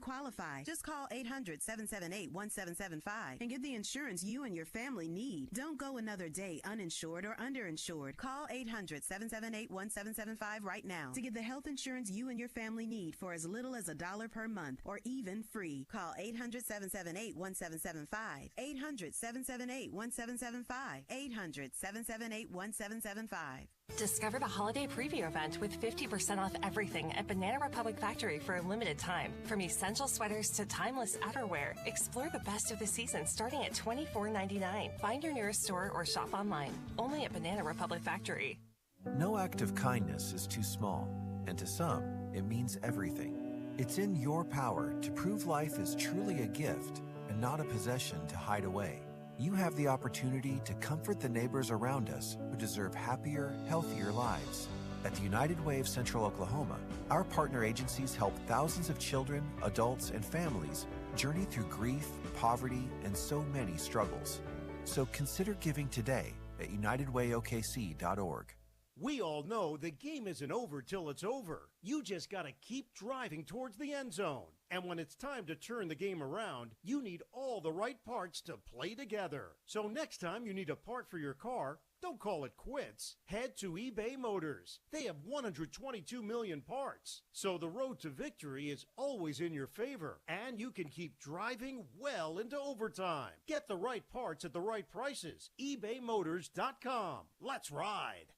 qualify. Just call 800-778-1775 and get the insurance you and your family need. Don't go another day uninsured or underinsured. Call 800-778-1775 right now to get the health insurance you and your family need for as little as $1 per month or even free. Call 800-778-1775. 800-778-1775. 800-778-1775. Discover the holiday preview event with 50% off everything at Banana Republic Factory for a limited time. From essential sweaters to timeless outerwear, explore the best of the season starting at $24.99. Find your nearest store or shop online. Only at Banana Republic Factory. No act of kindness is too small, and to some, it means everything. It's in your power to prove life is truly a gift and not a possession to hide away. You have the opportunity to comfort the neighbors around us who deserve happier, healthier lives. At the United Way of Central Oklahoma, our partner agencies help thousands of children, adults, and families journey through grief, poverty, and so many struggles. So consider giving today at unitedwayokc.org. We all know the game isn't over till it's over. You just got to keep driving towards the end zone. And when it's time to turn the game around, you need all the right parts to play together. So next time you need a part for your car, don't call it quits. Head to eBay Motors. They have 122 million parts. So the road to victory is always in your favor. And you can keep driving well into overtime. Get the right parts at the right prices. ebaymotors.com. Let's ride.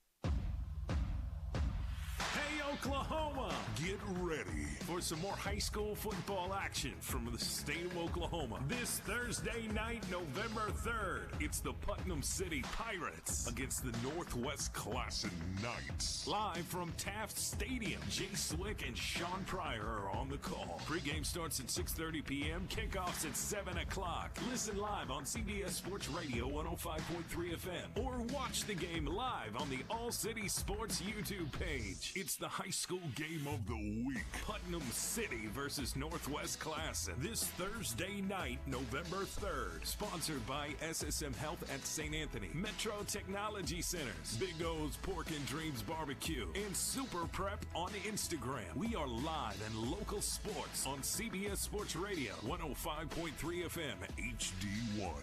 Hey, Oklahoma! Get ready for some more high school football action from the state of Oklahoma. This Thursday night, November 3rd, it's the Putnam City Pirates against the Northwest Classen Knights. Live from Taft Stadium, Jay Swick and Sean Pryor are on the call. Pre-game starts at 6:30 p.m., kickoffs at 7 o'clock. Listen live on CBS Sports Radio 105.3 FM or watch the game live on the All City Sports YouTube page. It's the high school game of the week. Putnam City versus Northwest Classen. This Thursday night, November 3rd. Sponsored by SSM Health at St. Anthony, Metro Technology Centers, Big O's Pork and Dreams Barbecue, and Super Prep on Instagram. We are live and local sports on CBS Sports Radio, 105.3 FM, HD1.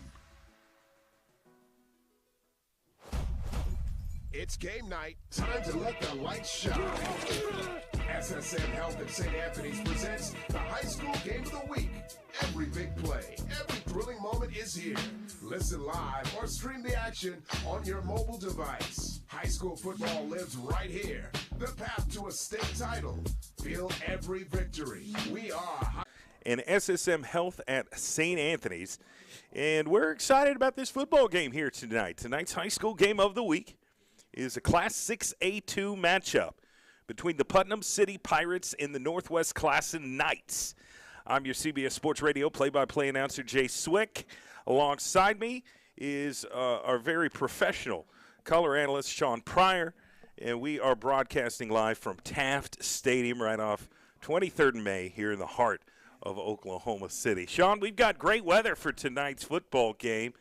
It's game night. Time to let the lights shine. SSM Health at St. Anthony's presents the high school game of the week. Every big play, every thrilling moment is here. Listen live or stream the action on your mobile device. High school football lives right here. The path to a state title. Feel every victory. We are and SSM Health at St. Anthony's. And we're excited about this football game here tonight. Tonight's high school game of the week is a Class 6A2 matchup between the Putnam City Pirates and the Northwest Classen Knights. I'm your CBS Sports Radio play-by-play announcer, Jay Swick. Alongside me is our very professional color analyst, Sean Pryor, and we are broadcasting live from Taft Stadium right off 23rd May here in the heart of Oklahoma City. Sean, we've got great weather for tonight's football game.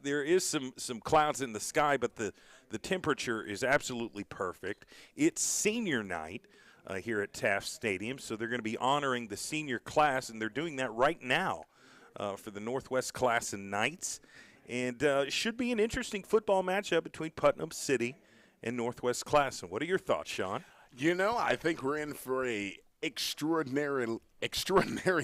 There is some clouds in the sky, but the temperature is absolutely perfect. It's senior night here at Taft Stadium, so they're going to be honoring the senior class, and they're doing that right now for the Northwest Classen Knights. And it should be an interesting football matchup between Putnam City and Northwest Classen. What are your thoughts, Sean? You know, I think we're in for a extraordinary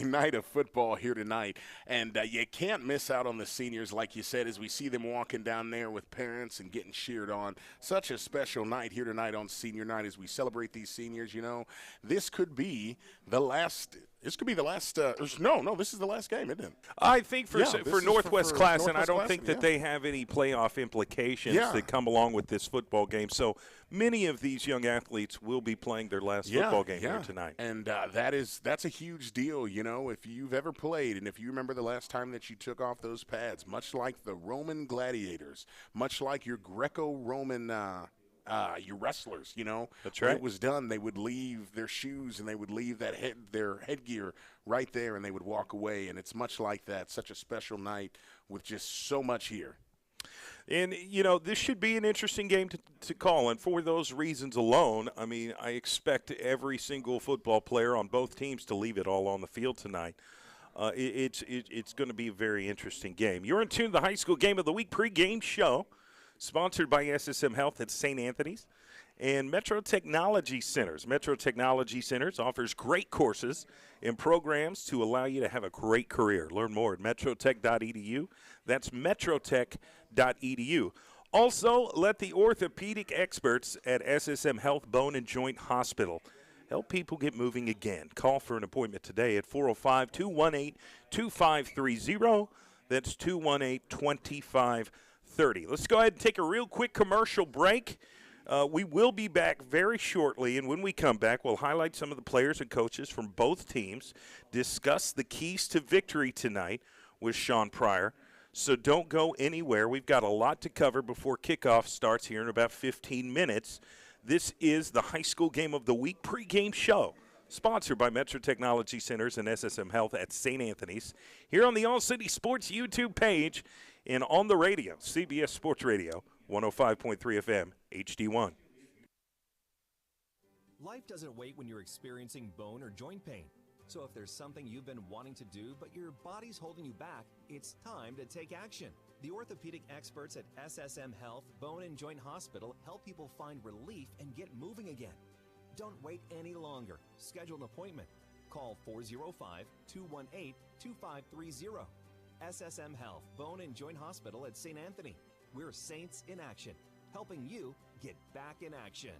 night of football here tonight, and you can't miss out on the seniors, like you said, as we see them walking down there with parents and getting cheered on. Such a special night here tonight on senior night as we celebrate these seniors. You know, this could be the last. This could be the last. No, this is the last game, isn't it? I think for Northwest Classen, I don't think that they have any playoff implications that come along with this football game. So many of these young athletes will be playing their last football game here tonight. And that's a huge deal, you know, if you've ever played and if you remember the last time that you took off those pads, much like the Roman gladiators, much like your Greco-Roman your wrestlers, you know. That's right. When it was done, they would leave their shoes and they would leave their headgear right there and they would walk away. And it's much like that. Such a special night with just so much here. And, you know, this should be an interesting game to call. And for those reasons alone, I mean, I expect every single football player on both teams to leave it all on the field tonight. It's going to be a very interesting game. You're in tune to the High School Game of the Week pregame show, sponsored by SSM Health at St. Anthony's and Metro Technology Centers. Metro Technology Centers offers great courses and programs to allow you to have a great career. Learn more at metrotech.edu. That's metrotech.edu. Also, let the orthopedic experts at SSM Health Bone and Joint Hospital help people get moving again. Call for an appointment today at 405-218-2530. That's 218-2530. Let's go ahead and take a real quick commercial break. We will be back very shortly, and when we come back, we'll highlight some of the players and coaches from both teams, discuss the keys to victory tonight with Sean Pryor. So don't go anywhere. We've got a lot to cover before kickoff starts here in about 15 minutes. This is the High School Game of the Week pregame show, sponsored by Metro Technology Centers and SSM Health at St. Anthony's, here on the All City Sports YouTube page and on the radio, CBS Sports Radio, 105.3 FM, HD1. Life doesn't wait when you're experiencing bone or joint pain. So if there's something you've been wanting to do but your body's holding you back, it's time to take action. The orthopedic experts at SSM Health Bone and Joint Hospital help people find relief and get moving again. Don't wait any longer. Schedule an appointment. Call 405-218-2530. SSM Health Bone and Joint Hospital at St. Anthony. We're Saints in Action, helping you get back in action.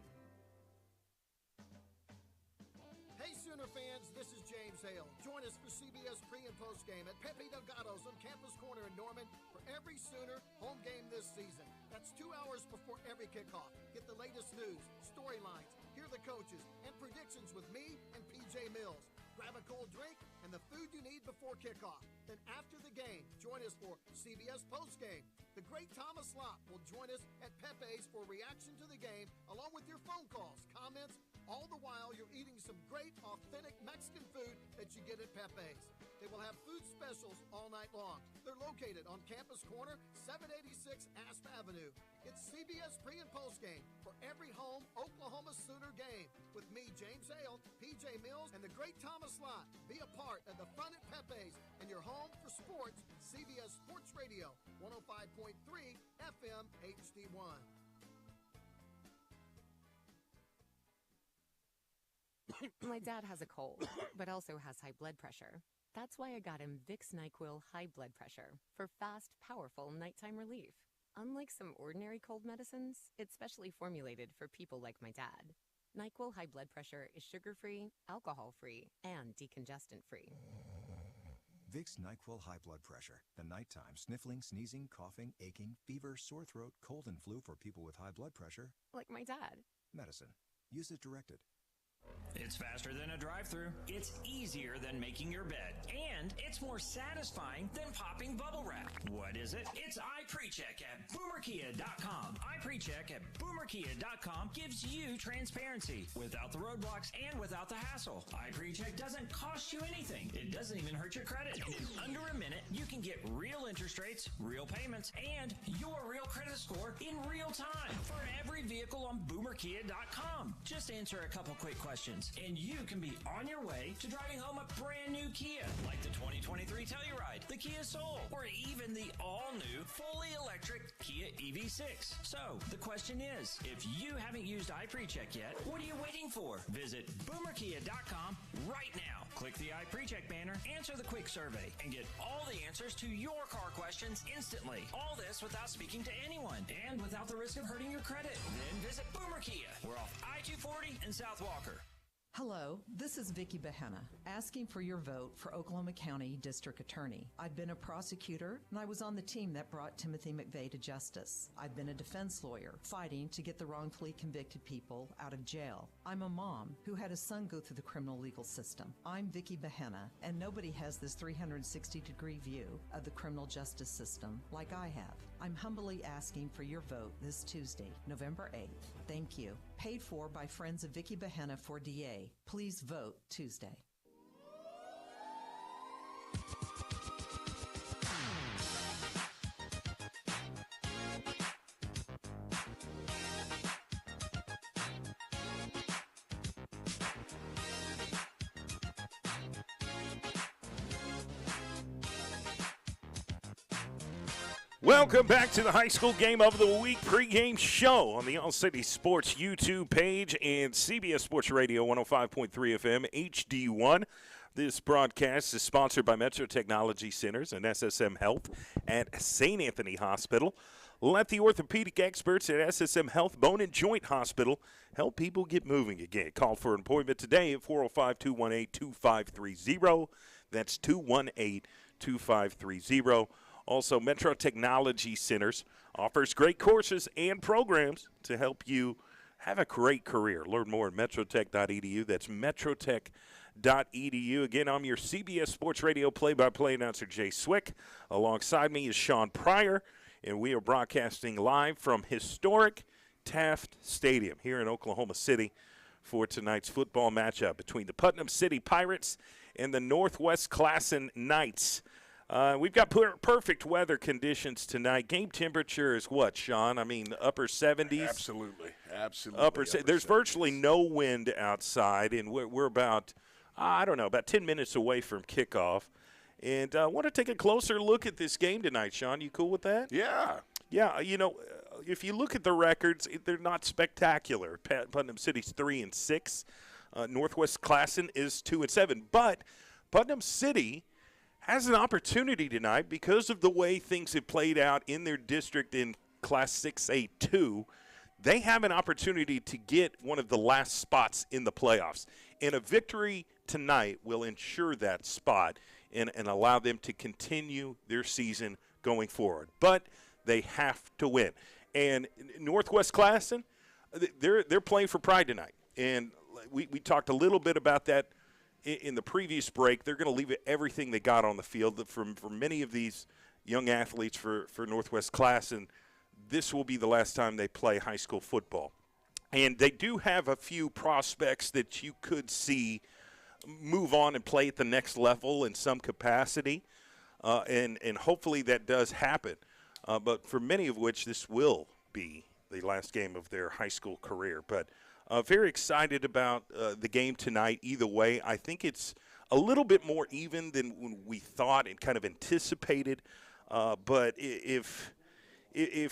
Hey Sooner fans, this is James Hale. Join us for CBS pre- and post-game at Pepe Delgado's on Campus Corner in Norman for every Sooner home game this season. That's 2 hours before every kickoff. Get the latest news, storylines, hear the coaches, and predictions with me and PJ Mills. Grab a cold drink and the food you need before kickoff. Then after the game, join us for CBS postgame. The great Thomas Lott will join us at Pepe's for reaction to the game, along with your phone calls, comments, all the while you're eating some great, authentic Mexican food that you get at Pepe's. They will have food specials all night long. They're located on Campus Corner, 786 Asp Avenue. It's CBS pre- and post-game for every home Oklahoma Sooner game. With me, James Hale, PJ Mills, and the great Thomas Lott. Be a part of the fun at Pepe's and your home for sports, CBS Sports Radio, 105.3 FM HD1. My dad has a cold, but also has high blood pressure. That's why I got him Vicks NyQuil High Blood Pressure for fast, powerful nighttime relief. Unlike some ordinary cold medicines, it's specially formulated for people like my dad. NyQuil High Blood Pressure is sugar-free, alcohol-free, and decongestant-free. Vicks NyQuil High Blood Pressure. The nighttime sniffling, sneezing, coughing, aching, fever, sore throat, cold, and flu for people with high blood pressure. Like my dad. Medicine. Use as directed. It's faster than a drive-thru. It's easier than making your bed. And it's more satisfying than popping bubble wrap. What is it? It's iPreCheck at BoomerKia.com. iPreCheck at BoomerKia.com gives you transparency without the roadblocks and without the hassle. iPreCheck doesn't cost you anything. It doesn't even hurt your credit. In under a minute, you can get real interest rates, real payments, and your real credit score in real time for every vehicle on BoomerKia.com. Just answer a couple quick questions, and you can be on your way to driving home a brand new Kia, like the 2023 Telluride, the Kia Soul, or even the all-new, fully electric Kia EV6. So, the question is, if you haven't used iPreCheck yet, what are you waiting for? Visit BoomerKia.com right now. Click the iPreCheck banner, answer the quick survey, and get all the answers to your car questions instantly. All this without speaking to anyone, and without the risk of hurting your credit. Then visit Boomer Kia. We're off I-240 in South Walker. Hello, this is Vicki Behenna, asking for your vote for Oklahoma County District Attorney. I've been a prosecutor, and I was on the team that brought Timothy McVeigh to justice. I've been a defense lawyer, fighting to get the wrongfully convicted people out of jail. I'm a mom who had a son go through the criminal legal system. I'm Vicki Behenna, and nobody has this 360-degree view of the criminal justice system like I have. I'm humbly asking for your vote this Tuesday, November 8th. Thank you. Paid for by Friends of Vicki Behenna for DA. Please vote Tuesday. Welcome back to the High School Game of the Week pregame show on the All City Sports YouTube page and CBS Sports Radio 105.3 FM HD1. This broadcast is sponsored by Metro Technology Centers and SSM Health at St. Anthony Hospital. Let the orthopedic experts at SSM Health Bone and Joint Hospital help people get moving again. Call for an appointment today at 405-218-2530. That's 218-2530. Also, Metro Technology Centers offers great courses and programs to help you have a great career. Learn more at metrotech.edu. That's metrotech.edu. Again, I'm your CBS Sports Radio play-by-play announcer, Jay Swick. Alongside me is Sean Pryor, and we are broadcasting live from historic Taft Stadium here in Oklahoma City for tonight's football matchup between the Putnam City Pirates and the Northwest Classen Knights. We've got perfect weather conditions tonight. Game temperature is what, Sean? I mean, upper 70s? Absolutely. There's virtually no wind outside, and we're about, about 10 minutes away from kickoff. And I want to take a closer look at this game tonight, Sean. You cool with that? Yeah. Yeah, if you look at the records, they're not spectacular. Putnam City's 3-6. Northwest Classen is 2-7. But Putnam City has an opportunity tonight because of the way things have played out in their district in Class 6A2. They have an opportunity to get one of the last spots in the playoffs. And a victory tonight will ensure that spot and allow them to continue their season going forward. But they have to win. And Northwest Classen, they're playing for pride tonight. And we talked a little bit about that in the previous break. They're going to leave everything they got on the field. For many of these young athletes for Northwest Classen, this will be the last time they play high school football. And they do have a few prospects that you could see move on and play at the next level in some capacity, and hopefully that does happen. But for many of which, this will be the last game of their high school career. But very excited about the game tonight either way. I think it's a little bit more even than when we thought and kind of anticipated. But if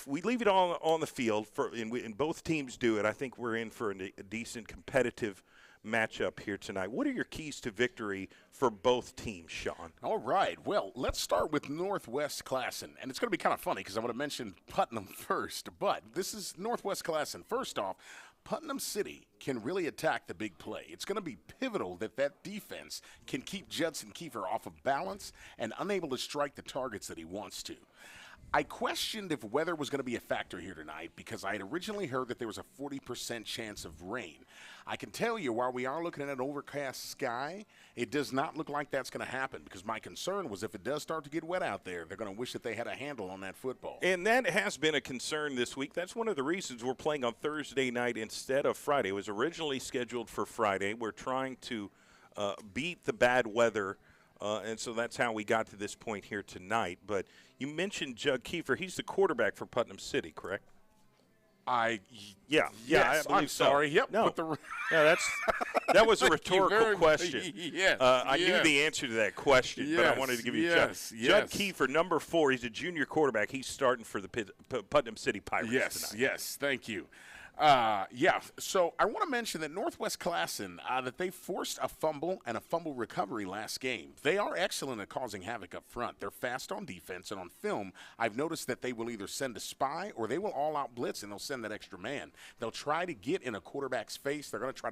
we leave it all on the field, and both teams do it, I think we're in for a decent competitive matchup here tonight. What are your keys to victory for both teams, Sean? All right. Well, let's start with Northwest Classen. And it's going to be kind of funny because I want to mention Putnam first. But this is Northwest Classen. First off, Putnam City can really attack the big play. It's going to be pivotal that defense can keep Judson Kiefer off of balance and unable to strike the targets that he wants to. I questioned if weather was going to be a factor here tonight because I had originally heard that there was a 40% chance of rain. I can tell you, while we are looking at an overcast sky, it does not look like that's going to happen because my concern was if it does start to get wet out there, they're going to wish that they had a handle on that football. And that has been a concern this week. That's one of the reasons we're playing on Thursday night instead of Friday. It was originally scheduled for Friday. We're trying to beat the bad weather, and so that's how we got to this point here tonight. But you mentioned Jug Kiefer. He's the quarterback for Putnam City, correct? Yes, I believe I'm sorry. So. Yep. No, that was a rhetorical question. Yes, I knew the answer to that question, but I wanted to give you Judd Kiefer, number 4. He's a junior quarterback. He's starting for the Putnam City Pirates tonight. Yes, thank you. So I want to mention that Northwest Classen, that they forced a fumble and a fumble recovery last game. They are excellent at causing havoc up front. They're fast on defense, and on film, I've noticed that they will either send a spy or they will all-out blitz, and they'll send that extra man. They'll try to get in a quarterback's face. They're going to try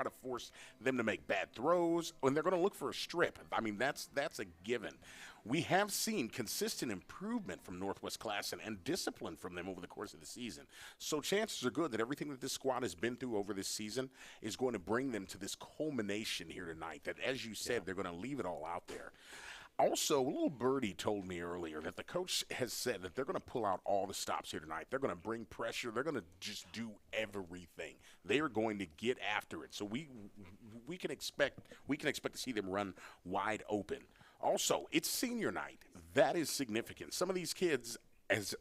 to force them to make bad throws, and they're going to look for a strip. I mean, that's a given. We have seen consistent improvement from Northwest Classen and discipline from them over the course of the season. So chances are good that everything that this squad has been through over this season is going to bring them to this culmination here tonight, that, as you said, they're going to leave it all out there. Also, little birdie told me earlier that the coach has said that they're going to pull out all the stops here tonight. They're going to bring pressure. They're going to just do everything. They are going to get after it. So we can expect to see them run wide open. Also, it's senior night. That is significant. Some of these kids, as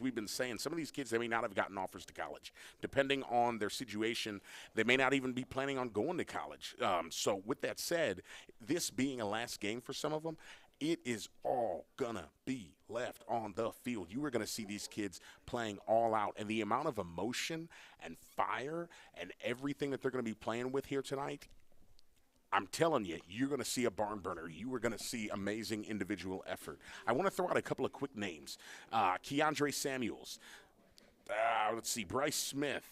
we've been saying, some of these kids, they may not have gotten offers to college. Depending on their situation, they may not even be planning on going to college. So with that said, this being a last game for some of them, It is all going to be left on the field. You are going to see these kids playing all out. And the amount of emotion and fire and everything that they're going to be playing with here tonight, I'm telling you, you're going to see a barn burner. You are going to see amazing individual effort. I want to throw out a couple of quick names. Keandre Samuels. Let's see, Bryce Smith.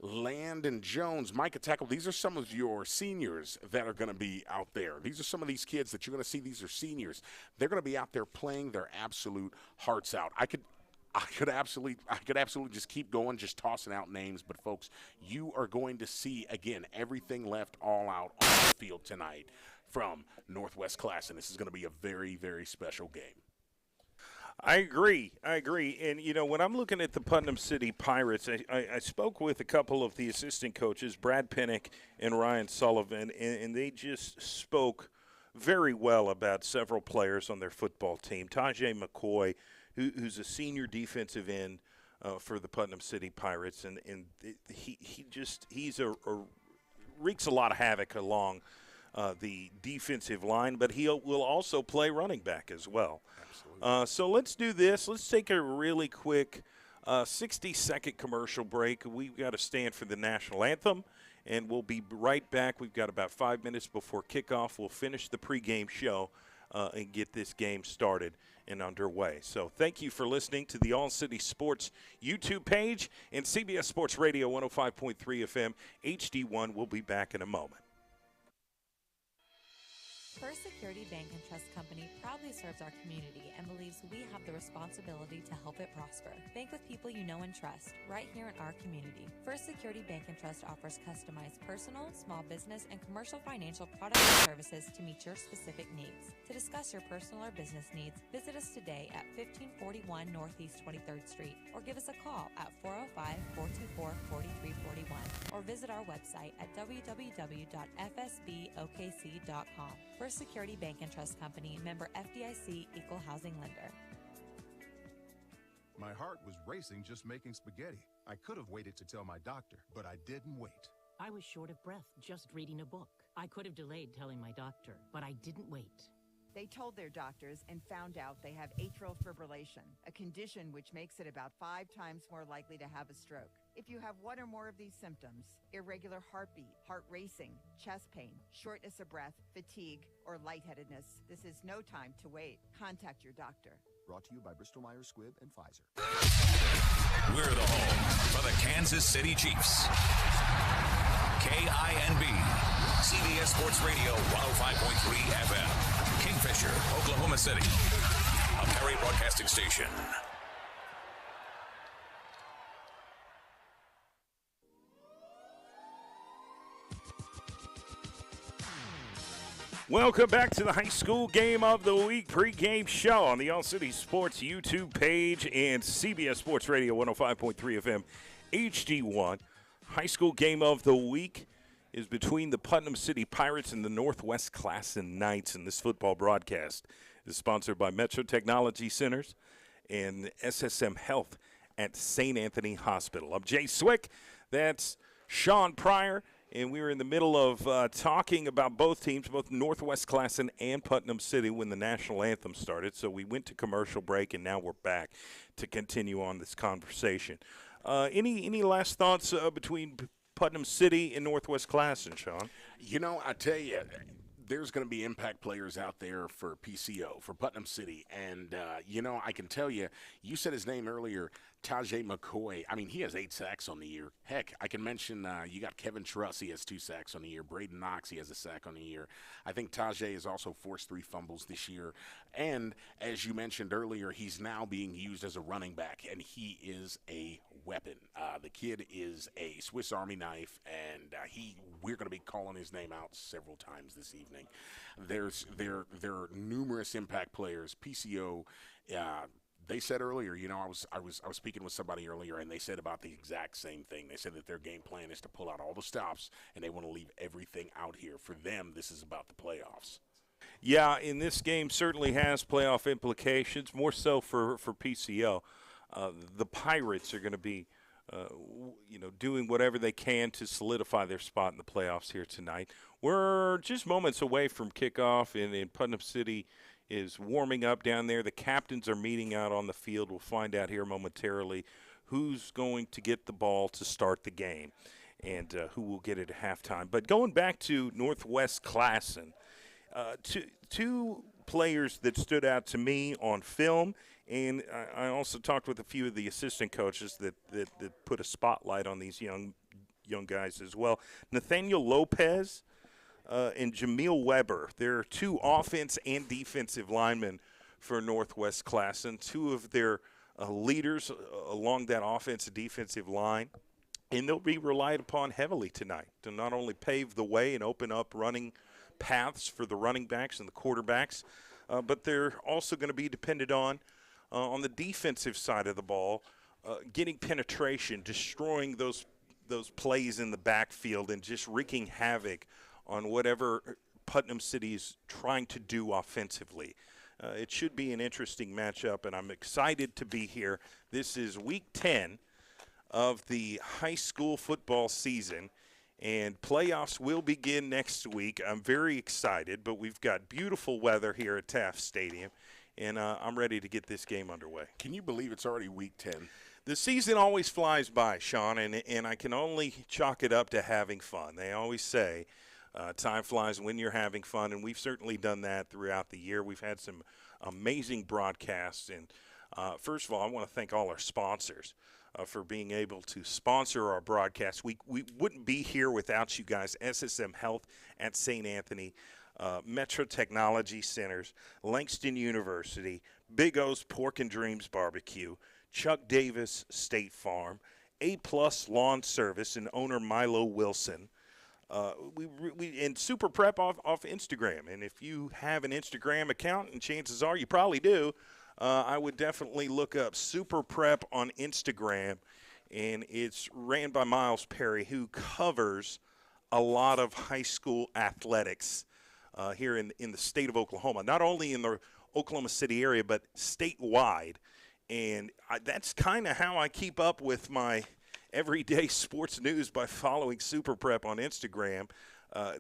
Landon Jones, Micah Tackle, these are some of your seniors that are going to be out there. These are some of these kids that you're going to see. These are seniors. They're going to be out there playing their absolute hearts out. I could absolutely just keep going, just tossing out names. But, folks, you are going to see, again, everything left all out on the field tonight from Northwest Classen. This is going to be a very, very special game. I agree. And, when I'm looking at the Putnam City Pirates, I spoke with a couple of the assistant coaches, Brad Pinnock and Ryan Sullivan, and they just spoke very well about several players on their football team. Tajay McCoy, who's a senior defensive end for the Putnam City Pirates, and he's wreaks a lot of havoc along the defensive line, but he will also play running back as well. So let's do this. Let's take a really quick 60-second commercial break. We've got to stand for the national anthem, and we'll be right back. We've got about 5 minutes before kickoff. We'll finish the pregame show and get this game started and underway. So thank you for listening to the All City Sports YouTube page and CBS Sports Radio 105.3 FM HD1. We'll be back in a moment. First Security Bank and Trust Company proudly serves our community and believes we have the responsibility to help it prosper. Bank with people you know and trust, right here in our community. First Security Bank and Trust offers customized personal, small business, and commercial financial products and services to meet your specific needs. To discuss your personal or business needs, visit us today at 1541 Northeast 23rd Street or give us a call at 405-424-4341 or visit our website at www.fsbokc.com. First Security Bank and Trust Company, member FDIC, equal housing lender. My heart was racing just making spaghetti. I could have waited to tell my doctor, but I didn't wait. I was short of breath just reading a book. I could have delayed telling my doctor, but I didn't wait. They told their doctors and found out they have atrial fibrillation, a condition which makes it about 5 times more likely to have a stroke. If you have one or more of these symptoms, irregular heartbeat, heart racing, chest pain, shortness of breath, fatigue, or lightheadedness, this is no time to wait. Contact your doctor. Brought to you by Bristol-Myers Squibb and Pfizer. We're the home for the Kansas City Chiefs. KINB, CBS Sports Radio 105.3 FM, Kingfisher, Oklahoma City, a Perry Broadcasting Station. Welcome back to the High School Game of the Week pregame show on the All City Sports YouTube page and CBS Sports Radio 105.3 FM HD1. High School Game of the Week is between the Putnam City Pirates and the Northwest Classen Knights, and this football broadcast is sponsored by Metro Technology Centers and SSM Health at St. Anthony Hospital. I'm Jay Swick. That's Sean Pryor. And we were in the middle of talking about both teams, both Northwest Classen and Putnam City, when the national anthem started. So we went to commercial break, and now we're back to continue on this conversation. Any last thoughts between Putnam City and Northwest Classen, Sean? I tell you, there's going to be impact players out there for PCO, for Putnam City. And, I can tell you, you said his name earlier, Tajay McCoy. I mean, he has 8 sacks on the year. Heck, I can mention you got Kevin Truss. He has 2 sacks on the year. Braden Knox, he has a sack on the year. I think Tajay has also forced 3 fumbles this year. And as you mentioned earlier, he's now being used as a running back, and he is a weapon. The kid is a Swiss Army knife, and we're going to be calling his name out several times this evening. There are numerous impact players. PCO. They said earlier, I was speaking with somebody earlier, and they said about the exact same thing. They said that their game plan is to pull out all the stops, and they want to leave everything out here. For them, this is about the playoffs. Yeah, and this game certainly has playoff implications, more so for PCO. The Pirates are going to be, doing whatever they can to solidify their spot in the playoffs here tonight. We're just moments away from kickoff, and Putnam City is warming up down there. The captains are meeting out on the field. We'll find out here momentarily who's going to get the ball to start the game and who will get it at halftime. But going back to Northwest Classen, two players that stood out to me on film, and I also talked with a few of the assistant coaches that put a spotlight on these young guys as well. Nathaniel Lopez and Jameel Weber. They're two offense and defensive linemen for Northwest Classen, two of their leaders along that offense and defensive line. And they'll be relied upon heavily tonight to not only pave the way and open up running paths for the running backs and the quarterbacks, but they're also going to be dependent on the defensive side of the ball, getting penetration, destroying those plays in the backfield, and just wreaking havoc on whatever Putnam City is trying to do offensively. It should be an interesting matchup, and I'm excited to be here. This is Week 10 of the high school football season, and playoffs will begin next week. I'm very excited, but we've got beautiful weather here at Taft Stadium, and I'm ready to get this game underway. Can you believe it's already Week 10? The season always flies by, Sean, and I can only chalk it up to having fun. They always say time flies when you're having fun, and we've certainly done that throughout the year. We've had some amazing broadcasts, and first of all, I want to thank all our sponsors for being able to sponsor our broadcast. We wouldn't be here without you guys. SSM Health at St. Anthony, Metro Technology Centers, Langston University, Big O's Pork and Dreams Barbecue, Chuck Davis State Farm, A-Plus Lawn Service, and owner Milo Wilson. And Super Prep off Instagram. And if you have an Instagram account, and chances are you probably do, I would definitely look up Super Prep on Instagram, and it's ran by Miles Perry, who covers a lot of high school athletics here in the state of Oklahoma, not only in the Oklahoma City area, but statewide. And that's kind of how I keep up with my everyday sports news, by following Super Prep on Instagram.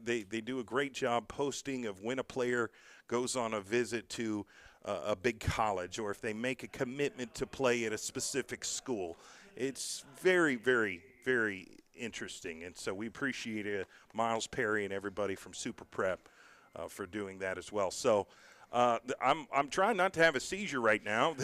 They do a great job posting of when a player goes on a visit to a big college, or if they make a commitment to play at a specific school. It's very, very, very interesting. And so we appreciate Miles Perry and everybody from Super Prep for doing that as well. So I'm trying not to have a seizure right now.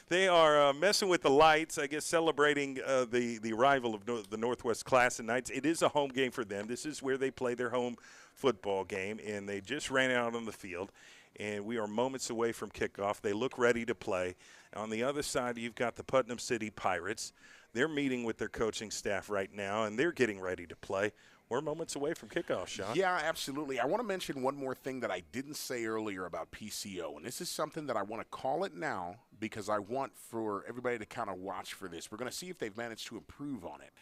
They are messing with the lights, I guess, celebrating the arrival of the Northwest Classen Knights. It is a home game for them. This is where they play their home football game, and they just ran out on the field, and we are moments away from kickoff. They look ready to play. On the other side, you've got the Putnam City Pirates. They're meeting with their coaching staff right now, and they're getting ready to play. We're moments away from kickoff, Sean. Yeah, absolutely. I want to mention one more thing that I didn't say earlier about PCO, and this is something that I want to call it now because I want for everybody to kind of watch for this. We're going to see if they've managed to improve on it.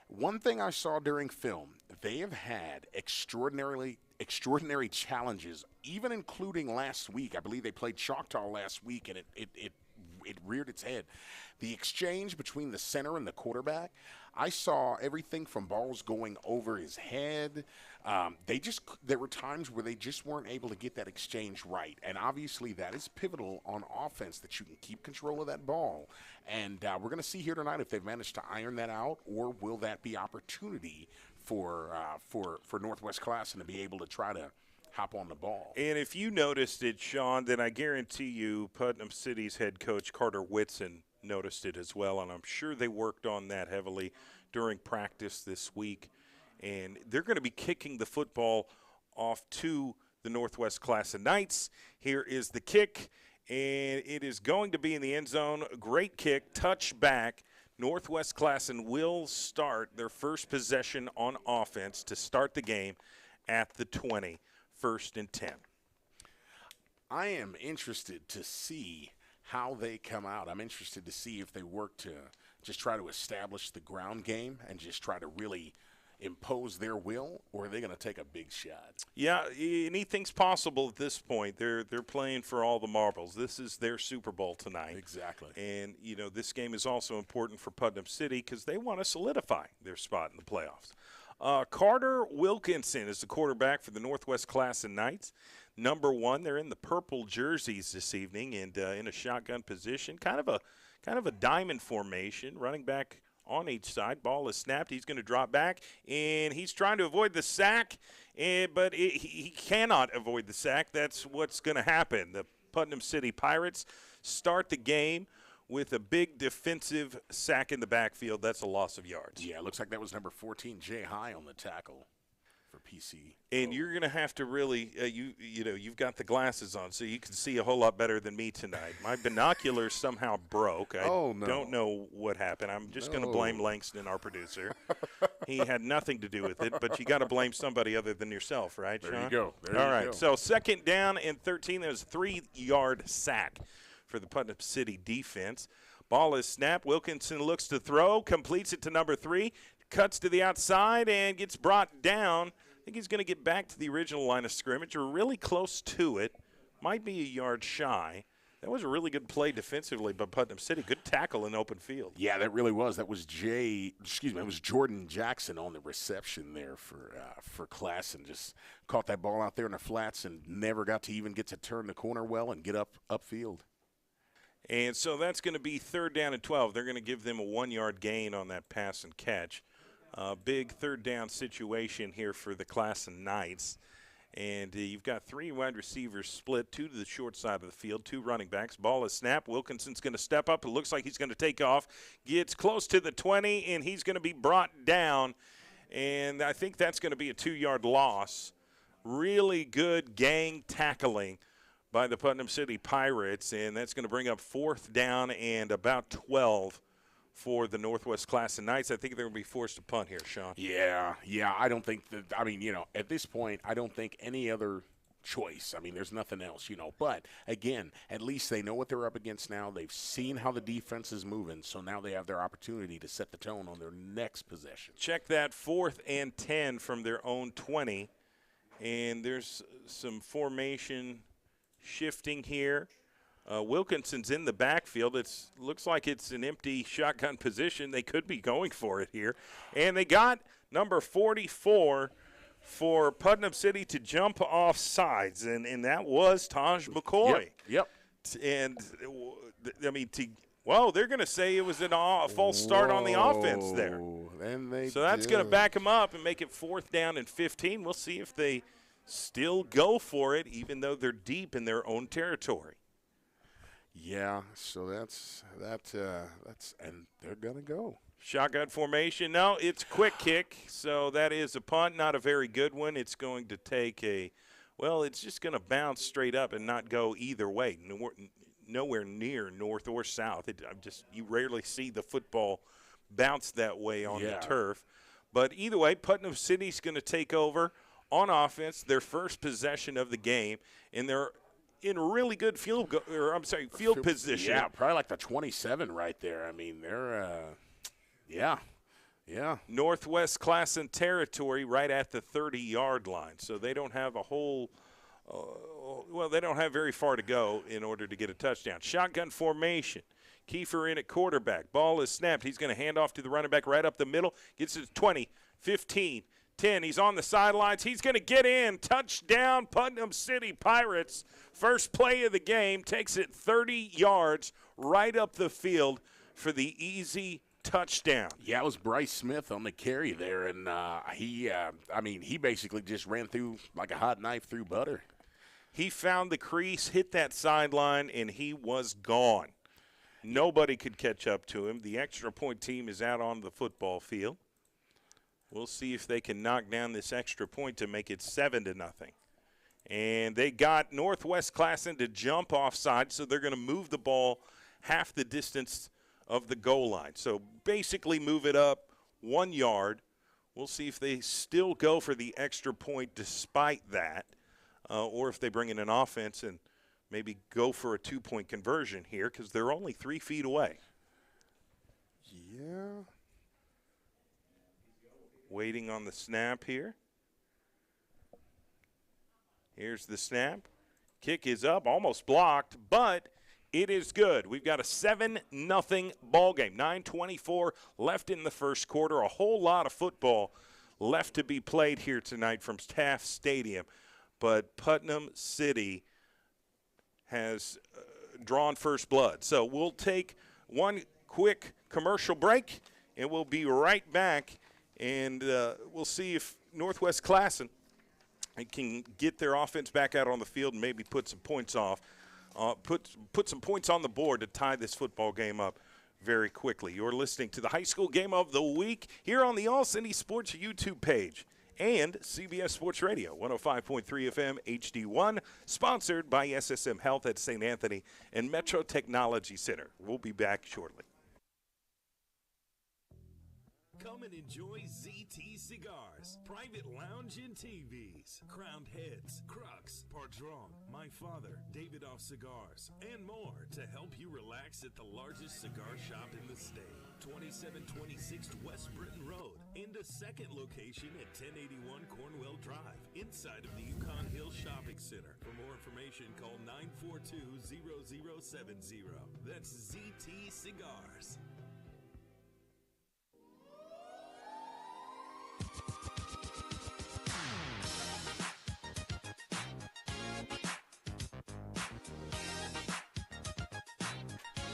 One thing I saw during film, they have had extraordinary challenges, even including last week. I believe they played Choctaw last week, and it reared its head. The exchange between the center and the quarterback, I saw everything from balls going over his head. There were times where they just weren't able to get that exchange right. And obviously that is pivotal on offense, that you can keep control of that ball. And we're going to see here tonight if they've managed to iron that out, or will that be opportunity for Northwest Classen to be able to try to hop on the ball. And if you noticed it, Sean, then I guarantee you Putnam City's head coach Carter Whitson noticed it as well, and I'm sure they worked on that heavily during practice this week. And they're going to be kicking the football off to the Northwest Classen Knights. Here is the kick, and it is going to be in the end zone. Great kick, touchback. Northwest Classen will start their first possession on offense to start the game at the 20, 1st and 10. I am interested to see how they come out. I'm interested to see if they work to just try to establish the ground game and just try to really impose their will, or are they going to take a big shot? Yeah, anything's possible at this point. They're playing for all the marbles. This is their Super Bowl tonight. Exactly. And, you know, this game is also important for Putnam City because they want to solidify their spot in the playoffs. Carter Wilkinson is the quarterback for the Northwest Classen Knights. Number 1, they're in the purple jerseys this evening and in a shotgun position, kind of a diamond formation, running back on each side. Ball is snapped. He's going to drop back, and he's trying to avoid the sack, but he cannot avoid the sack. That's what's going to happen. The Putnam City Pirates start the game with a big defensive sack in the backfield. That's a loss of yards. Yeah, it looks like that was number 14, Jay High, on the tackle for PC. And you're going to have to really, you've got the glasses on, so you can see a whole lot better than me tonight. My binoculars somehow broke. I don't know what happened. I'm just going to blame Langston, our producer. He had nothing to do with it, but you got to blame somebody other than yourself, right, Sean? There you go. All right, so 2nd down and 13. There's a 3-yard sack for the Putnam City defense. Ball is snapped. Wilkinson looks to throw, completes it to number 3, cuts to the outside, and gets brought down. I think he's going to get back to the original line of scrimmage. We're really close to it. Might be a yard shy. That was a really good play defensively by Putnam City. Good tackle in open field. Yeah, that really was. That was it was Jordan Jackson on the reception there for Classen. Just caught that ball out there in the flats and never got to even get to turn the corner well and get upfield. And so that's going to be 3rd down and 12. They're going to give them a 1-yard gain on that pass and catch. Big 3rd down situation here for the Classen Knights. And you've got 3 wide receivers split, 2 to the short side of the field, 2 running backs. Ball is snapped. Wilkinson's going to step up. It looks like he's going to take off. Gets close to the 20, and he's going to be brought down. And I think that's going to be a 2-yard loss. Really good gang tackling by the Putnam City Pirates, and that's going to bring up 4th down and about 12 for the Northwest Classen Knights. I think they're going to be forced to punt here, Sean. Yeah, I don't think that, at this point, I don't think any other choice. There's nothing else, But, again, at least they know what they're up against now. They've seen how the defense is moving, so now they have their opportunity to set the tone on their next possession. Check that, 4th and 10 from their own 20. And there's some formation shifting here. Wilkinson's in the backfield. It looks like it's an empty shotgun position. They could be going for it here. And they got number 44 for Putnam City to jump off sides, and that was Taj McCoy. Yep. And, they're going to say it was a false start on the offense there. So that's going to back them up and make it 4th down and 15. We'll see if they still go for it, even though they're deep in their own territory. Yeah, so that's and they're going to go. Shotgun formation. No, it's quick kick, so that is a punt, not a very good one. It's going to take it's just going to bounce straight up and not go either way, nowhere near north or south. You rarely see the football bounce that way on the turf. But either way, Putnam City's going to take over on offense, their first possession of the game, and they're in really good field position. Yeah, probably like the 27 right there. They're Northwest Classen territory right at the 30-yard line. So they don't have they don't have very far to go in order to get a touchdown. Shotgun formation. Kiefer in at quarterback. Ball is snapped. He's going to hand off to the running back right up the middle. Gets it to 20, 15, 10. He's on the sidelines. He's going to get in. Touchdown, Putnam City Pirates. First play of the game. Takes it 30 yards right up the field for the easy touchdown. Yeah, it was Bryce Smith on the carry there, and he basically just ran through like a hot knife through butter. He found the crease, hit that sideline, and he was gone. Nobody could catch up to him. The extra point team is out on the football field. We'll see if they can knock down this extra point to make it 7-0. And they got Northwest Classen to jump offside, so they're going to move the ball half the distance of the goal line. So basically move it up 1 yard. We'll see if they still go for the extra point despite that, or if they bring in an offense and maybe go for a 2-point conversion here because they're only 3 feet away. Yeah. Waiting on the snap here. Here's the snap. Kick is up, almost blocked, but it is good. We've got a 7-0 ball game. 9:24 left in the first quarter. A whole lot of football left to be played here tonight from Taft Stadium. But Putnam City has drawn first blood. So we'll take one quick commercial break, and we'll be right back. And we'll see if Northwest Classen can get their offense back out on the field and maybe put some points put some points on the board to tie this football game up very quickly. You're listening to the High School Game of the Week here on the All City Sports YouTube page and CBS Sports Radio, 105.3 FM HD1, sponsored by SSM Health at St. Anthony and Metro Technology Center. We'll be back shortly. Come and enjoy ZT Cigars, private lounge and TVs, crowned heads, Crux, Padron, My Father, Davidoff Cigars, and more to help you relax at the largest cigar shop in the state. 2726 West Britton Road, and a second location at 1081 Cornwell Drive, inside of the Yukon Hill Shopping Center. For more information, call 942-0070. That's ZT Cigars.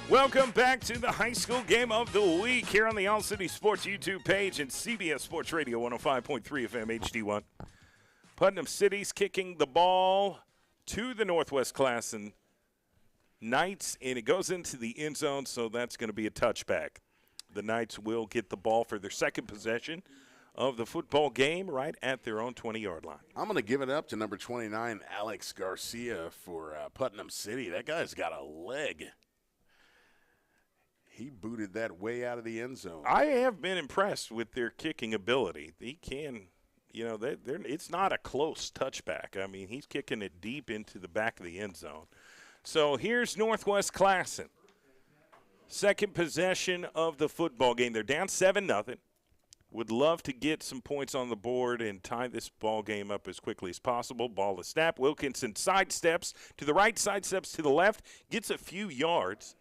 Welcome back to the High School Game of the Week here on the All City Sports YouTube page and CBS Sports Radio 105.3 FM HD1. Putnam City's kicking the ball to the Northwest Classen Knights, and it goes into the end zone, so that's going to be a touchback. The Knights will get the ball for their second possession of the football game right at their own 20-yard line. I'm going to give it up to number 29, Alex Garcia for Putnam City. That guy's got a leg. He booted that way out of the end zone. I have been impressed with their kicking ability. He can, it's not a close touchback. I mean, he's kicking it deep into the back of the end zone. So here's Northwest Classen. Second possession of the football game. They're down 7-0. Would love to get some points on the board and tie this ball game up as quickly as possible. Ball to snap. Wilkinson sidesteps to the right, sidesteps to the left, gets a few yards,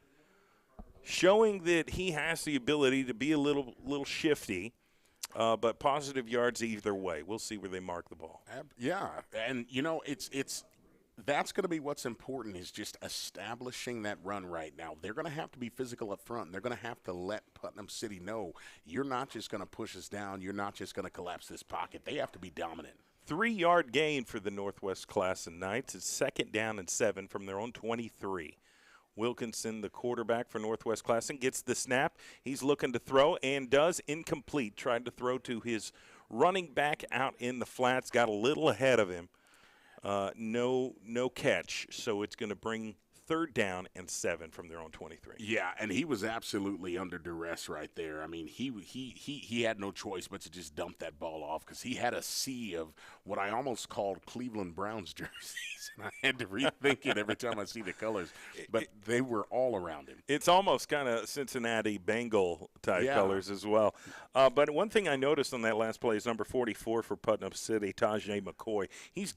showing that he has the ability to be a little shifty, but positive yards either way. We'll see where they mark the ball. Yeah, and it's that's going to be what's important is just establishing that run right now. They're going to have to be physical up front. They're going to have to let Putnam City know you're not just going to push us down. You're not just going to collapse this pocket. They have to be dominant. 3-yard gain for the Northwest Classen Knights. It's 2nd down and 7 from their own 23. Wilkinson, the quarterback for Northwest Classen, gets the snap. He's looking to throw and does incomplete. Tried to throw to his running back out in the flats. Got a little ahead of him. No catch. So it's going to bring 3rd down and 7 from their own 23. Yeah, and he was absolutely under duress right there. I mean, he had no choice but to just dump that ball off because he had a sea of what I almost called Cleveland Browns jerseys, and I had to rethink it every time I see the colors. But they were all around him. It's almost kind of Cincinnati Bengal type colors as well. But one thing I noticed on that last play is number 44 for Putnam City, Tajay McCoy. He's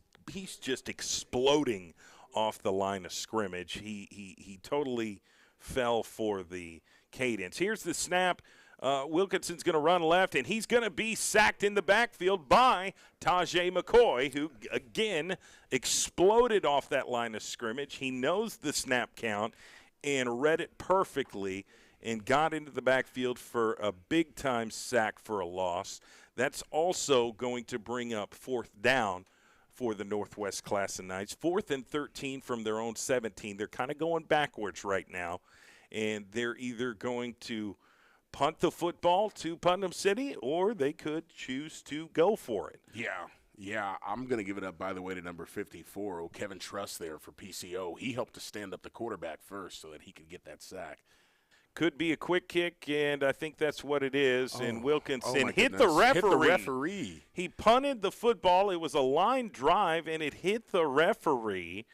just exploding off the line of scrimmage. He totally fell for the cadence. Here's the snap. Wilkinson's going to run left, and he's going to be sacked in the backfield by Tajay McCoy, who, again, exploded off that line of scrimmage. He knows the snap count and read it perfectly and got into the backfield for a big-time sack for a loss. That's also going to bring up 4th down for the Northwest Classen Knights. 4th and 13 from their own 17. They're kind of going backwards right now, and they're either going to punt the football to Putnam City or they could choose to go for it. Yeah, I'm going to give it up, by the way, to number 54, Kevin Truss there for PCO. He helped to stand up the quarterback first so that he could get that sack. Could be a quick kick, and I think that's what it is. And Wilkinson hit the referee. He punted the football. It was a line drive, and it hit the referee.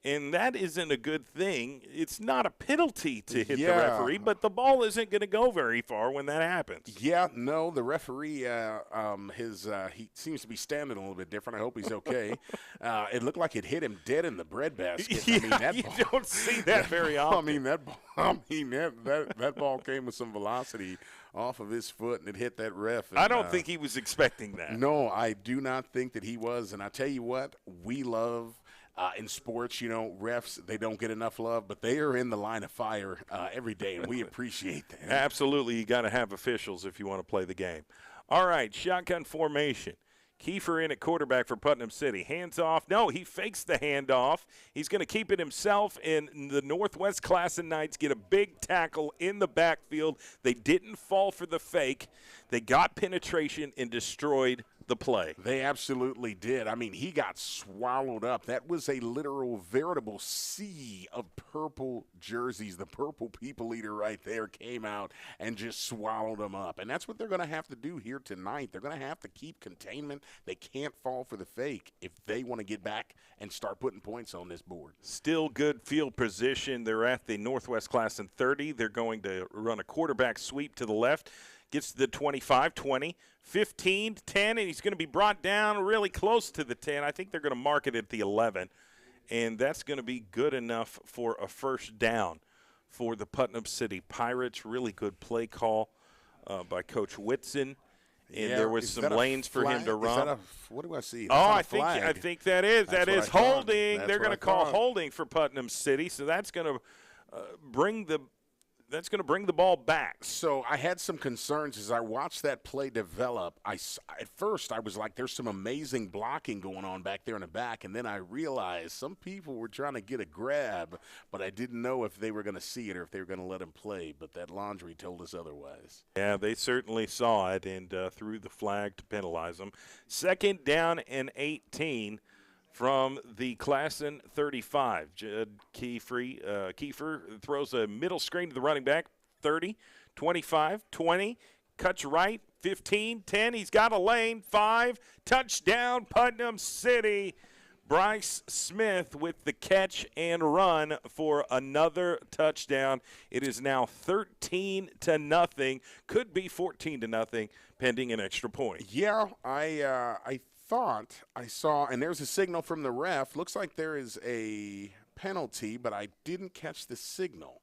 And that isn't a good thing. It's not a penalty to hit the Yeah. referee, but the ball isn't going to go very far when that happens. Yeah, no, the referee, he seems to be standing a little bit different. I hope he's okay. It looked like it hit him dead in the bread basket. Yeah, I mean, that you ball, don't see that very often. that ball came with some velocity off of his foot, and it hit that ref. And, I don't think he was expecting that. No, I do not think that he was. And I tell you what, we love in sports, refs, they don't get enough love, but they are in the line of fire every day, and we appreciate that. Absolutely. You got to have officials if you want to play the game. All right, shotgun formation. Kiefer in at quarterback for Putnam City. Hands off. No, he fakes the handoff. He's going to keep it himself, and the Northwest Classen Knights get a big tackle in the backfield. They didn't fall for the fake. They got penetration and destroyed the play. They absolutely did. I mean, he got swallowed up. That was a literal, veritable sea of purple jerseys. The purple people eater right there came out and just swallowed them up. And that's what they're going to have to do here tonight. They're going to have to keep containment. They can't fall for the fake if they want to get back and start putting points on this board. Still good field position. They're at the Northwest Classen 30. They're going to run a quarterback sweep to the left. Gets to the 25, 20, 15, 10, and he's going to be brought down really close to the 10. I think they're going to mark it at the 11, and that's going to be good enough for a first down for the Putnam City Pirates. Really good play call by Coach Whitson, and there was some lanes for him to run. What do I see? I think that is holding. They're going to call holding for Putnam City, so that's going to bring the ball back. So I had some concerns as I watched that play develop. At first, I was like, there's some amazing blocking going on back there in the back, and then I realized some people were trying to get a grab, but I didn't know if they were going to see it or if they were going to let him play, but that laundry told us otherwise. Yeah, they certainly saw it and threw the flag to penalize them. Second down and 18. From the Classen 35, Judd Kiefer throws a middle screen to the running back, 30, 25, 20, cuts right, 15, 10. He's got a lane, 5, touchdown, Putnam City. Bryce Smith with the catch and run for another touchdown. It is now 13-0, could be 14-0, pending an extra point. Yeah, I thought I saw, and there's a signal from the ref. Looks like there is a penalty, but I didn't catch the signal.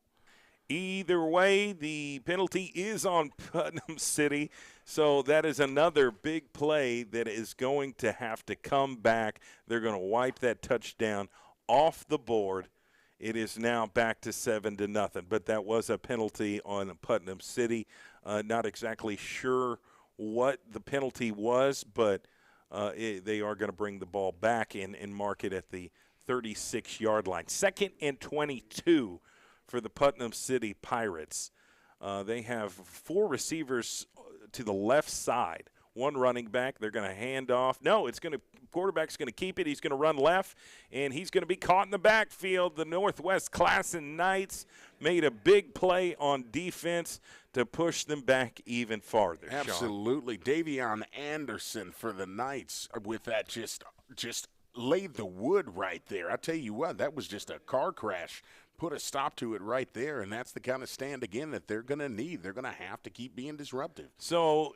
Either way, the penalty is on Putnam City, so that is another big play that is going to have to come back. They're going to wipe that touchdown off the board. It is now back to 7-0, but that was a penalty on Putnam City. Not exactly sure what the penalty was, but they are going to bring the ball back and mark it at the 36-yard line. 2nd and 22 for the Putnam City Pirates. They have 4 receivers to the left side, 1 running back. They're going to hand off. No, quarterback's going to keep it. He's going to run left, and he's going to be caught in the backfield. The Northwest Classen Knights made a big play on defense to push them back even farther. Absolutely. Davion Anderson for the Knights with that just laid the wood right there. I tell you what, that was just a car crash. Put a stop to it right there, and that's the kind of stand, again, that they're going to need. They're going to have to keep being disruptive. So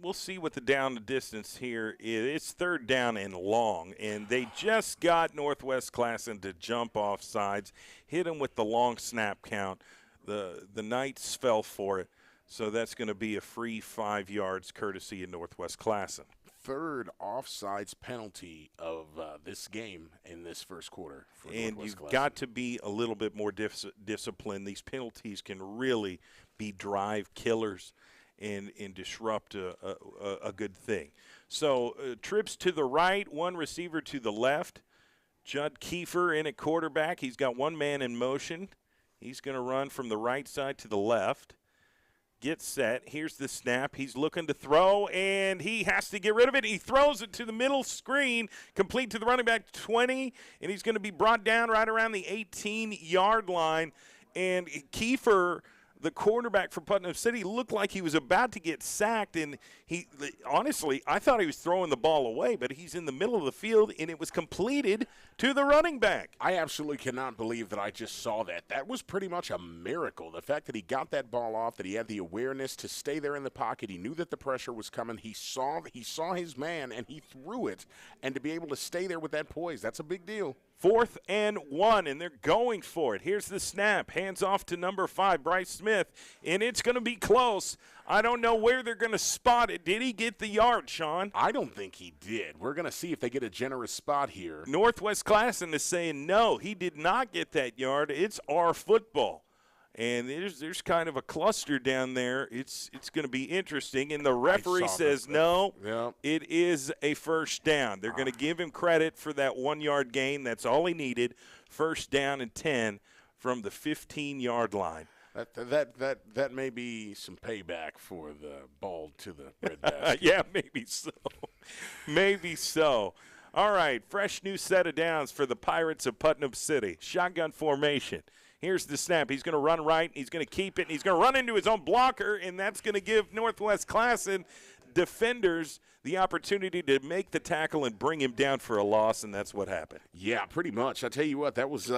we'll see what the down distance here is. It's 3rd down and long, and they just got Northwest Classen to jump off sides, hit them with the long snap count. The Knights fell for it, so that's going to be a free 5 yards courtesy of Northwest Classen. 3rd offsides penalty of this game in this first quarter. And you've got to be a little bit more disciplined. These penalties can really be drive killers and disrupt a good thing. So trips to the right, 1 receiver to the left. Judd Kiefer in at quarterback. He's got 1 man in motion. He's going to run from the right side to the left. Get set. Here's the snap. He's looking to throw, and he has to get rid of it. He throws it to the middle screen, complete to the running back 20, and he's going to be brought down right around the 18-yard line. And Kiefer the quarterback for Putnam City looked like he was about to get sacked, and honestly, I thought he was throwing the ball away, but he's in the middle of the field, and it was completed to the running back. I absolutely cannot believe that I just saw that. That was pretty much a miracle. The fact that he got that ball off, that he had the awareness to stay there in the pocket, he knew that the pressure was coming, he saw his man, and he threw it, and to be able to stay there with that poise, that's a big deal. 4th and 1, and they're going for it. Here's the snap. Hands off to number 5, Bryce Smith, and it's going to be close. I don't know where they're going to spot it. Did he get the yard, Sean? I don't think he did. We're going to see if they get a generous spot here. Northwest Classen is saying, no, he did not get that yard. It's our football. And there's kind of a cluster down there. It's going to be interesting. And the referee says, no, it is a first down. They're going to give him credit for that 1-yard gain. That's all he needed. First down and 10 from the 15-yard line. That may be some payback for the ball to the red basket. Yeah, maybe so. Maybe so. All right, fresh new set of downs for the Pirates of Putnam City. Shotgun formation. Here's the snap. He's going to run right. He's going to keep it. And he's going to run into his own blocker, and that's going to give Northwest Classen defenders the opportunity to make the tackle and bring him down for a loss, and that's what happened. Yeah, pretty much. I tell you what, that was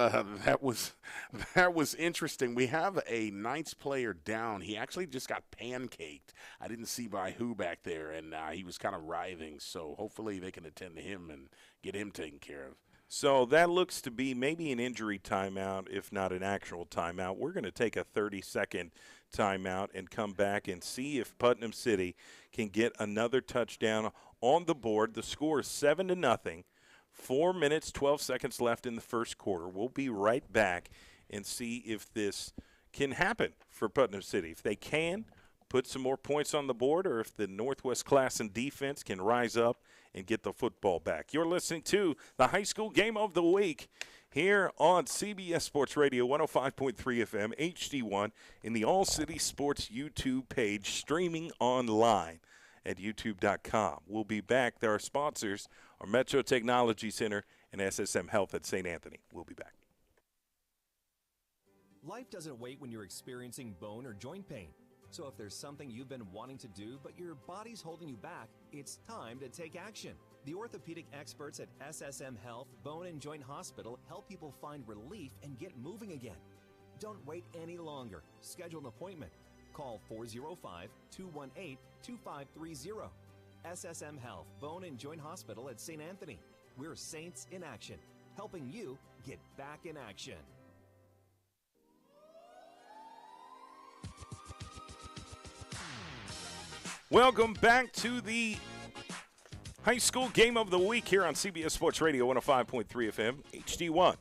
interesting. We have a Knights player down. He actually just got pancaked. I didn't see by who back there, and he was kind of writhing. So hopefully they can attend to him and get him taken care of. So that looks to be maybe an injury timeout, if not an actual timeout. We're going to take a 30-second timeout and come back and see if Putnam City can get another touchdown on the board. The score is 7-0. 4 minutes, 12 seconds left in the first quarter. We'll be right back and see if this can happen for Putnam City. If they can, put some more points on the board, or if the Northwest Classen defense can rise up and get the football back. You're listening to the High School Game of the Week here on CBS Sports Radio 105.3 FM, HD1, in the All City Sports YouTube page, streaming online at youtube.com. We'll be back. There are sponsors, our Metro Technology Center and SSM Health at St. Anthony. We'll be back. Life doesn't wait when you're experiencing bone or joint pain. So if there's something you've been wanting to do, but your body's holding you back, it's time to take action. The orthopedic experts at SSM Health Bone and Joint Hospital help people find relief and get moving again. Don't wait any longer. Schedule an appointment. Call 405-218-2530. SSM Health Bone and Joint Hospital at St. Anthony. We're Saints in Action, helping you get back in action. Welcome back to the High School Game of the Week here on CBS Sports Radio 105.3 FM, HD1.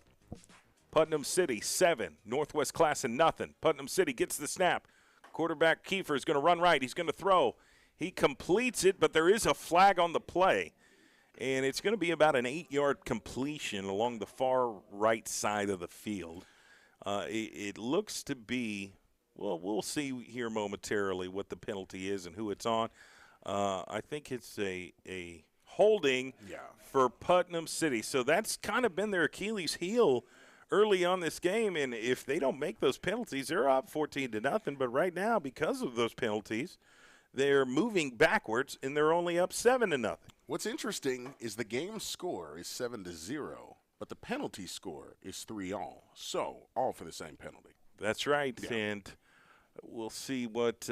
Putnam City 7, Northwest Classen nothing. Putnam City gets the snap. Quarterback Kiefer is going to run right. He's going to throw. He completes it, but there is a flag on the play. And it's going to be about an 8-yard completion along the far right side of the field. It looks to be, well, we'll see here momentarily what the penalty is and who it's on. I think it's a holding for Putnam City. So that's kind of been their Achilles heel early on this game. And if they don't make those penalties, they're up 14-0. But right now, because of those penalties, they're moving backwards, and they're only up 7-0. What's interesting is the game score is 7-0, but the penalty score is 3-all. So all for the same penalty. That's right, and we'll see what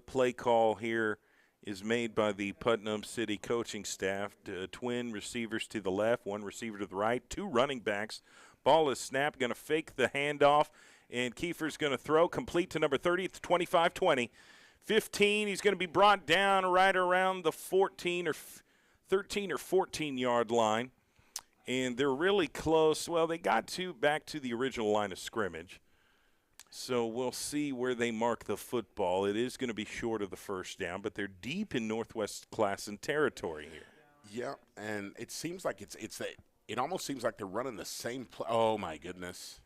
play call here is made by the Putnam City coaching staff. Twin receivers to the left, one receiver to the right, two running backs. Ball is snapped, going to fake the handoff, and Kiefer's going to throw, complete to number 30 at the 25-20. 15, he's going to be brought down right around the 13 or 14-yard line, and they're really close. Well, they got back to the original line of scrimmage. So we'll see where they mark the football. It is going to be short of the first down, but they're deep in Northwest Classen territory here. Yeah, and it seems like it almost seems like they're running the same play. Oh, my goodness.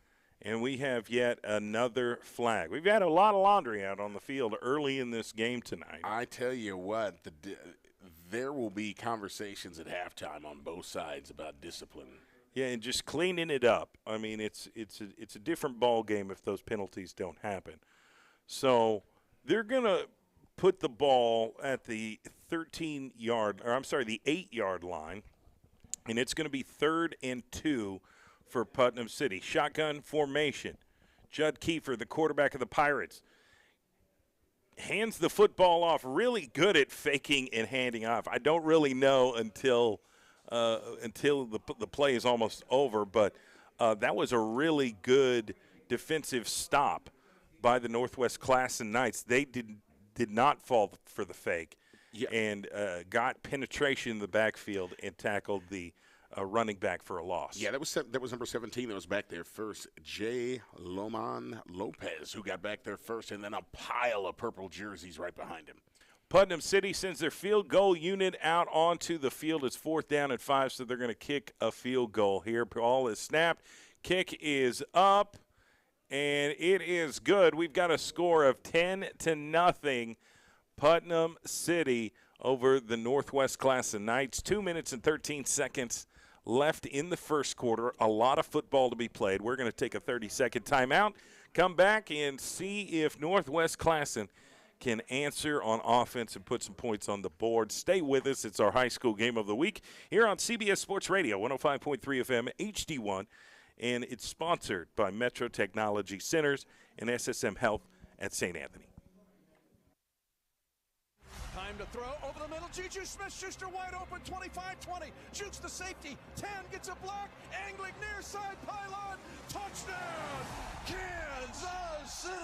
And we have yet another flag. We've had a lot of laundry out on the field early in this game tonight. I tell you what, there will be conversations at halftime on both sides about discipline. Yeah, and just cleaning it up. I mean, it's a different ball game if those penalties don't happen. So they're going to put the ball at the 8-yard line, and it's going to be 3rd and 2 for Putnam City. Shotgun formation. Judd Kiefer, the quarterback of the Pirates, hands the football off, really good at faking and handing off. I don't really know until the play is almost over, but that was a really good defensive stop by the Northwest Classen Knights. They did not fall for the fake and got penetration in the backfield and tackled the running back for a loss. Yeah, that was number 17 that was back there first, J. Loman Lopez, who got back there first, and then a pile of purple jerseys right behind him. Putnam City sends their field goal unit out onto the field. It's 4th down and 5, so they're going to kick a field goal here. Ball is snapped. Kick is up, and it is good. We've got a score of 10-0, Putnam City over the Northwest Classen Knights. 2 minutes and 13 seconds left in the first quarter. A lot of football to be played. We're going to take a 30-second timeout, come back and see if Northwest Classen can answer on offense and put some points on the board. Stay with us. It's our high school game of the week here on CBS Sports Radio, 105.3 FM, HD1, and it's sponsored by Metro Technology Centers and SSM Health at St. Anthony. Time to throw over the middle. Juju Smith-Schuster wide open, 25-20. Jukes to safety. 10 gets a block. Angling near side pylon. Touchdown, Kansas City.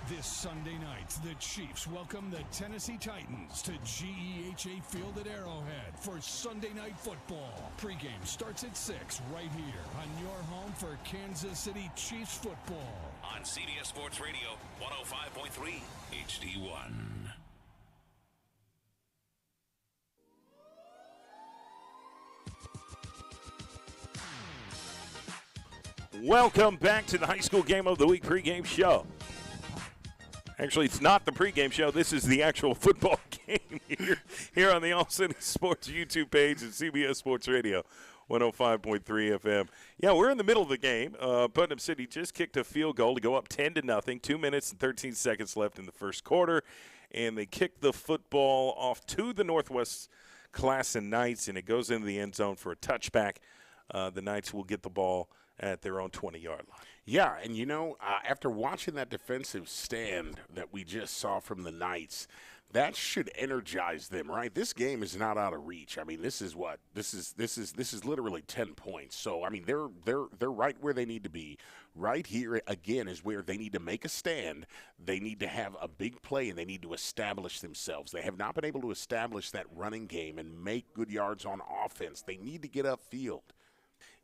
This Sunday night, the Chiefs welcome the Tennessee Titans to GEHA Field at Arrowhead for Sunday Night Football. Pregame starts at 6 right here on your home for Kansas City Chiefs football. On CBS Sports Radio, 105.3 HD1. Welcome back to the High School Game of the Week pregame show. Actually, it's not the pregame show. This is the actual football game here on the All City Sports YouTube page and CBS Sports Radio, 105.3 FM. Yeah, we're in the middle of the game. Putnam City just kicked a field goal to go up 10-0. 2 minutes and 13 seconds left in the first quarter, and they kicked the football off to the Northwest Classen Knights, and it goes into the end zone for a touchback. The Knights will get the ball at their own 20-yard line. Yeah, and after watching that defensive stand that we just saw from the Knights, that should energize them, right? This game is not out of reach. I mean, this is literally 10 points. So I mean, they're right where they need to be. Right here again is where they need to make a stand. They need to have a big play, and they need to establish themselves. They have not been able to establish that running game and make good yards on offense. They need to get upfield.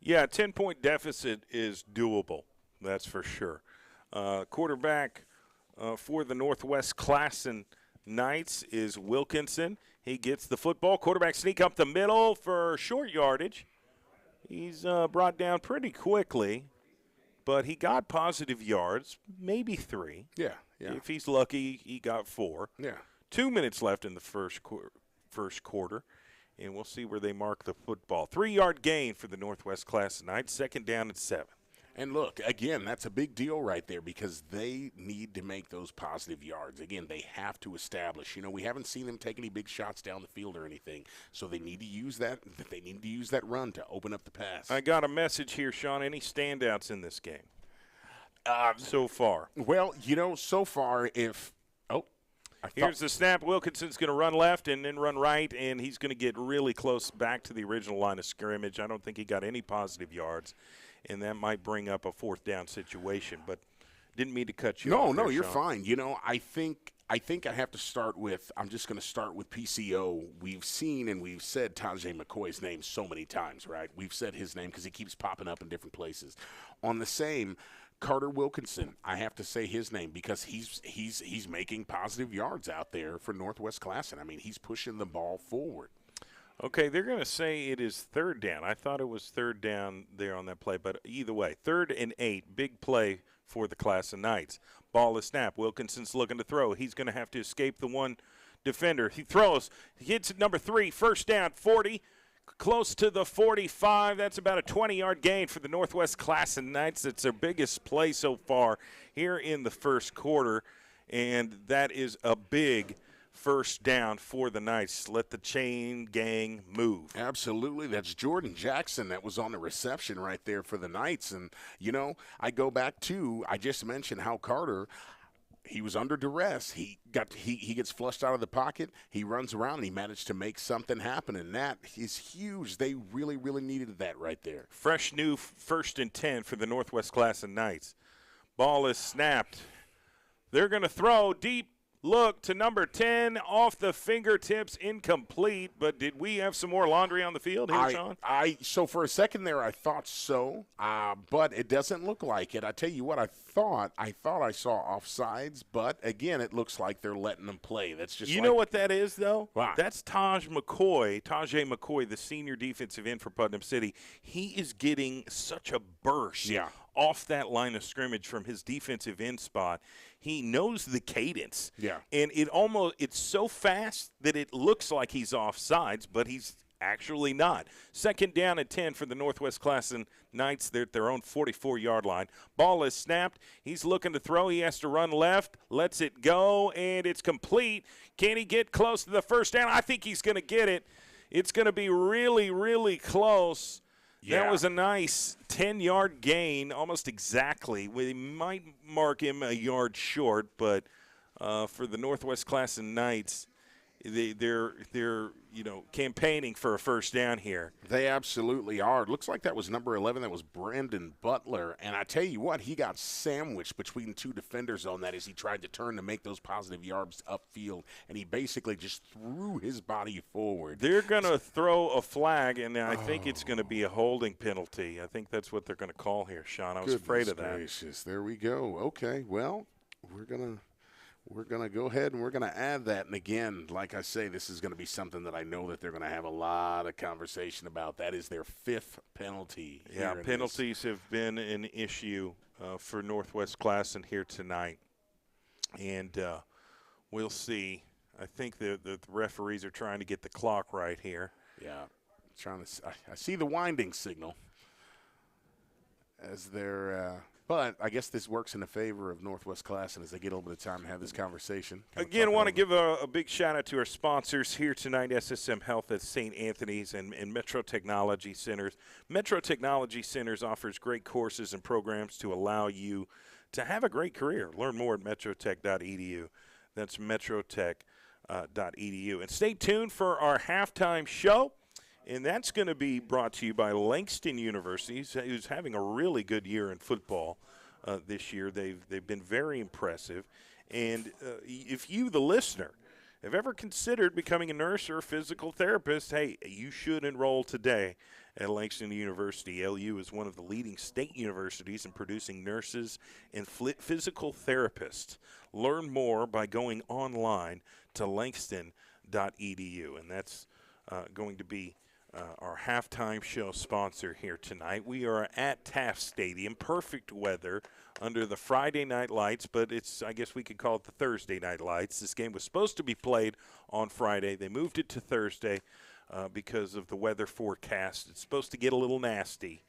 Yeah, 10-point deficit is doable. That's for sure. Quarterback for the Northwest Classen Knights is Wilkinson. He gets the football. Quarterback sneak up the middle for short yardage. He's brought down pretty quickly, but he got positive yards, maybe 3. Yeah. If he's lucky, he got 4. Yeah. 2 minutes left in the first quarter. And we'll see where they mark the football. 3-yard gain for the Northwest Classen Knights, 2nd down and 7. And look, again, that's a big deal right there because they need to make those positive yards. Again, they have to establish. We haven't seen them take any big shots down the field or anything, so they need to use that. They need to use that run to open up the pass. I got a message here, Sean. Any standouts in this game so far? Well, so far, Here's the snap. Wilkinson's going to run left and then run right, and he's going to get really close back to the original line of scrimmage. I don't think he got any positive yards, and that might bring up a 4th down situation. But didn't mean to cut you off. No, you're Sean. fine. I think I have to start with – I'm just going to start with PCO. We've seen and we've said Tajay McCoy's name so many times, right? We've said his name because he keeps popping up in different places. On the same – Carter Wilkinson, I have to say his name because he's making positive yards out there for Northwest Classen. I mean, he's pushing the ball forward. Okay, they're going to say it is 3rd down. I thought it was 3rd down there on that play, but either way, 3rd and 8, big play for the Classen Knights. Ball is snapped. Wilkinson's looking to throw. He's going to have to escape the one defender. He throws. He hits at number 3, 1st down, 40. Close to the 45. That's about a 20-yard gain for the Northwest Classen Knights. It's their biggest play so far here in the first quarter. and that is a big first down for the Knights. Let the chain gang move. Absolutely. That's Jordan Jackson that was on the reception right there for the Knights. And, you know, I go back to, I just mentioned how Carter, he was under duress. He gets flushed out of the pocket. He runs around and he managed to make something happen, and that is huge. They really, really needed that right there. Fresh new 1st and 10 for the Northwest Classen Knights. Ball is snapped. They're going to throw deep. Look to number 10, off the fingertips, incomplete. But did we have some more laundry on the field here, Sean? So for a second there, I thought so, but it doesn't look like it. I tell you what, I thought I saw offsides, but again, it looks like they're letting them play. That's just know what that is, though? Wow. That's Tajay McCoy, the senior defensive end for Putnam City. He is getting such a burst off that line of scrimmage from his defensive end spot. He knows the cadence. Yeah. And it's so fast that it looks like he's offsides, but he's actually not. 2nd down and 10 for the Northwest Classen Knights. They're at their own 44-yard line. Ball is snapped. He's looking to throw. He has to run left. Lets it go, and it's complete. Can he get close to the first down? I think he's going to get it. It's going to be really, really close. Yeah. That was a nice 10-yard gain, almost exactly. We might mark him a yard short, but for the Northwest Classen Knights, they're campaigning for a first down here. They absolutely are. It looks like that was number 11. That was Brandon Butler. And I tell you what, he got sandwiched between two defenders on that as he tried to turn to make those positive yards upfield. And he basically just threw his body forward. They're going to throw a flag, and I think it's going to be a holding penalty. I think that's what they're going to call here, Sean. I was afraid of that. Gracious. There we go. Okay, well, we're going to go ahead and we're going to add that. And again, like I say, this is going to be something that I know that they're going to have a lot of conversation about. That is their 5th penalty. Yeah, penalties have been an issue for Northwest Classen here tonight. And we'll see. I think the referees are trying to get the clock right here. Yeah, I see the winding signal as they're but I guess this works in the favor of Northwest Classen as they get a little bit of time to have this conversation. Again, I want to give a big shout-out to our sponsors here tonight, SSM Health at St. Anthony's and Metro Technology Centers. Metro Technology Centers offers great courses and programs to allow you to have a great career. Learn more at metrotech.edu. That's metrotech.edu. And stay tuned for our halftime show. And that's going to be brought to you by Langston University, who's having a really good year in football this year. They've been very impressive. And if you, the listener, have ever considered becoming a nurse or a physical therapist, hey, you should enroll today at Langston University. LU is one of the leading state universities in producing nurses and physical therapists. Learn more by going online to langston.edu. And that's going to be our halftime show sponsor here tonight. We are at Taft Stadium, perfect weather under the Friday night lights, but I guess we could call it the Thursday night lights. This game was supposed to be played on Friday. They moved it to Thursday because of the weather forecast. It's supposed to get a little nasty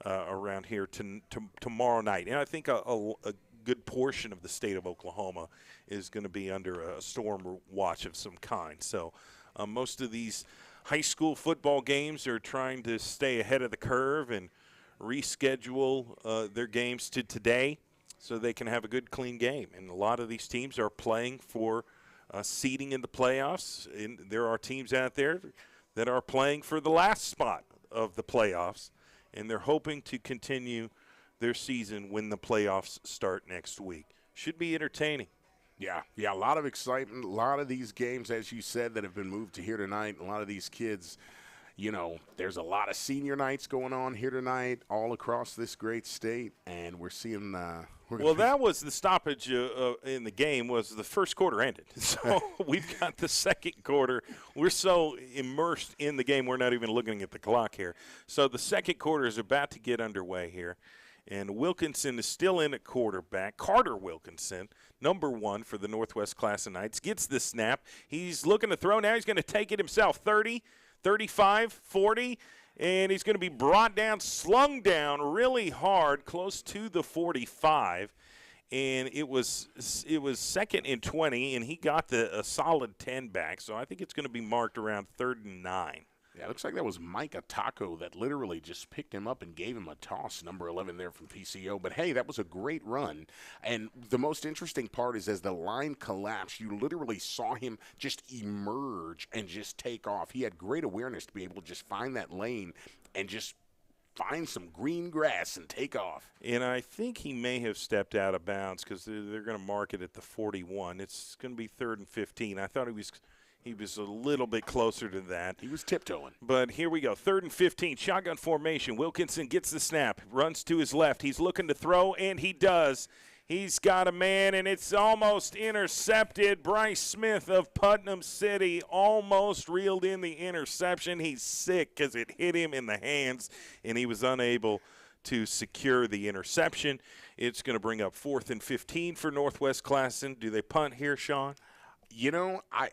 around here tomorrow night. And I think a good portion of the state of Oklahoma is going to be under a storm watch of some kind. So most of these high school football games are trying to stay ahead of the curve and reschedule their games to today so they can have a good, clean game. And a lot of these teams are playing for seeding in the playoffs. And there are teams out there that are playing for the last spot of the playoffs, and they're hoping to continue their season when the playoffs start next week. Should be entertaining. Yeah, a lot of excitement. A lot of these games, as you said, that have been moved to here tonight. A lot of these kids, there's a lot of senior nights going on here tonight all across this great state, and we're seeing that was the stoppage in the game. Was the first quarter ended. So we've got the second quarter. We're so immersed in the game, we're not even looking at the clock here. So the second quarter is about to get underway here. And Wilkinson is still in at quarterback. Carter Wilkinson, number 1 for the Northwest Classen Knights, gets the snap. He's looking to throw. Now he's going to take it himself. 30, 35, 40, and he's going to be brought down, slung down really hard, close to the 45. and it was 2nd and 20, and he got a solid 10 back. So I think it's going to be marked around 3rd and 9. Yeah, it looks like that was Mike Atako that literally just picked him up and gave him a toss, number 11 there from PCO. But, hey, that was a great run. And the most interesting part is as the line collapsed, you literally saw him just emerge and just take off. He had great awareness to be able to just find that lane and just find some green grass and take off. And I think he may have stepped out of bounds because they're going to mark it at the 41. It's going to be 3rd and 15. I thought he was a little bit closer to that. He was tiptoeing. But here we go. 3rd and 15. Shotgun formation. Wilkinson gets the snap. Runs to his left. He's looking to throw, and he does. He's got a man, and it's almost intercepted. Bryce Smith of Putnam City almost reeled in the interception. He's sick because it hit him in the hands, and he was unable to secure the interception. It's going to bring up 4th and 15 for Northwest Classen. Do they punt here, Sean? You know, I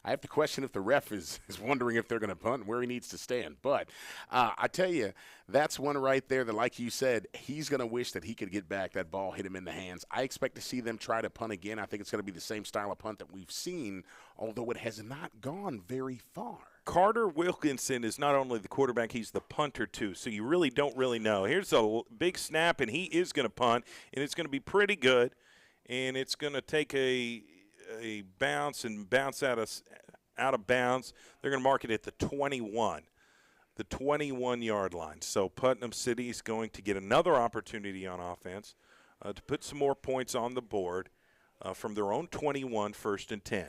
have to question if the ref is wondering if they're going to punt and where he needs to stand. But I tell you, that's one right there that, like you said, he's going to wish that he could get back. That ball hit him in the hands. I expect to see them try to punt again. I think it's going to be the same style of punt that we've seen, although it has not gone very far. Carter Wilkinson is not only the quarterback, he's the punter too, so you really don't really know. Here's a big snap, and he is going to punt, and it's going to be pretty good, and it's going to take a bounce and bounce out of bounds. They're going to mark it at the 21. The 21-yard line. So Putnam City is going to get another opportunity on offense to put some more points on the board from their own 21, 1st and 10.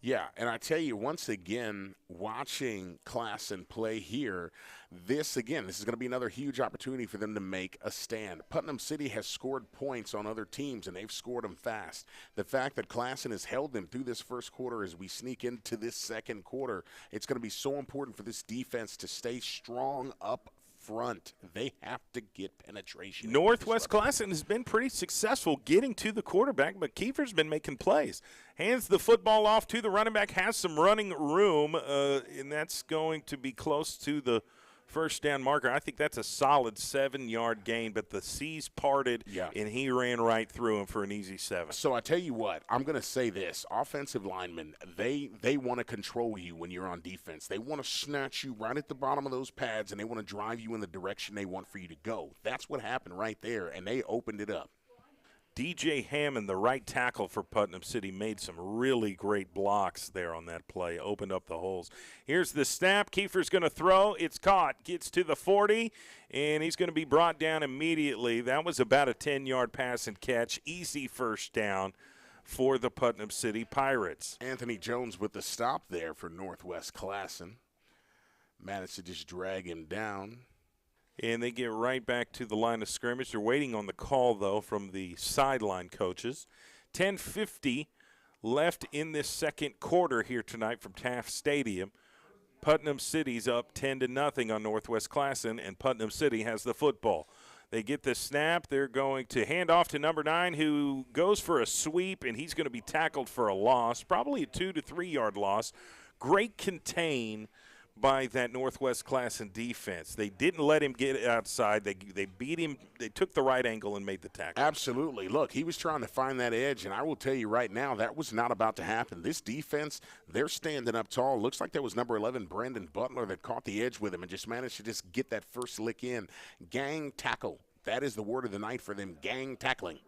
Yeah, and I tell you, once again, watching Classen play here, this is going to be another huge opportunity for them to make a stand. Putnam City has scored points on other teams, and they've scored them fast. The fact that Classen has held them through this first quarter as we sneak into this second quarter, it's going to be so important for this defense to stay strong up front. They have to get penetration. Northwest Classen has been pretty successful getting to the quarterback, but Kiefer's been making plays. Hands the football off to the running back, has some running room, and that's going to be close to the first down marker. I think that's a solid 7-yard gain, but the C's parted, and he ran right through him for an easy 7. So I tell you what, I'm going to say this. Offensive linemen, they want to control you when you're on defense. They want to snatch you right at the bottom of those pads, and they want to drive you in the direction they want for you to go. That's what happened right there, and they opened it up. DJ Hammond, the right tackle for Putnam City, made some really great blocks there on that play, opened up the holes. Here's the snap. Kiefer's going to throw. It's caught. Gets to the 40, and he's going to be brought down immediately. That was about a 10-yard pass and catch. Easy first down for the Putnam City Pirates. Anthony Jones with the stop there for Northwest Classen. Managed to just drag him down. And they get right back to the line of scrimmage. They're waiting on the call, though, from the sideline coaches. 10:50 left in this second quarter here tonight from Taft Stadium. Putnam City's up 10-0 on Northwest Classen, and Putnam City has the football. They get the snap. They're going to hand off to number 9, who goes for a sweep, and he's going to be tackled for a loss, probably a 2 to 3 yard loss. Great contain by that Northwest Classen defense. They didn't let him get outside. They beat him. They took the right angle and made the tackle. Absolutely. Look, he was trying to find that edge, and I will tell you right now, that was not about to happen. This defense, they're standing up tall. Looks like that was number 11, Brandon Butler, that caught the edge with him and just managed to just get that first lick in. Gang tackle. That is the word of the night for them, gang tackling.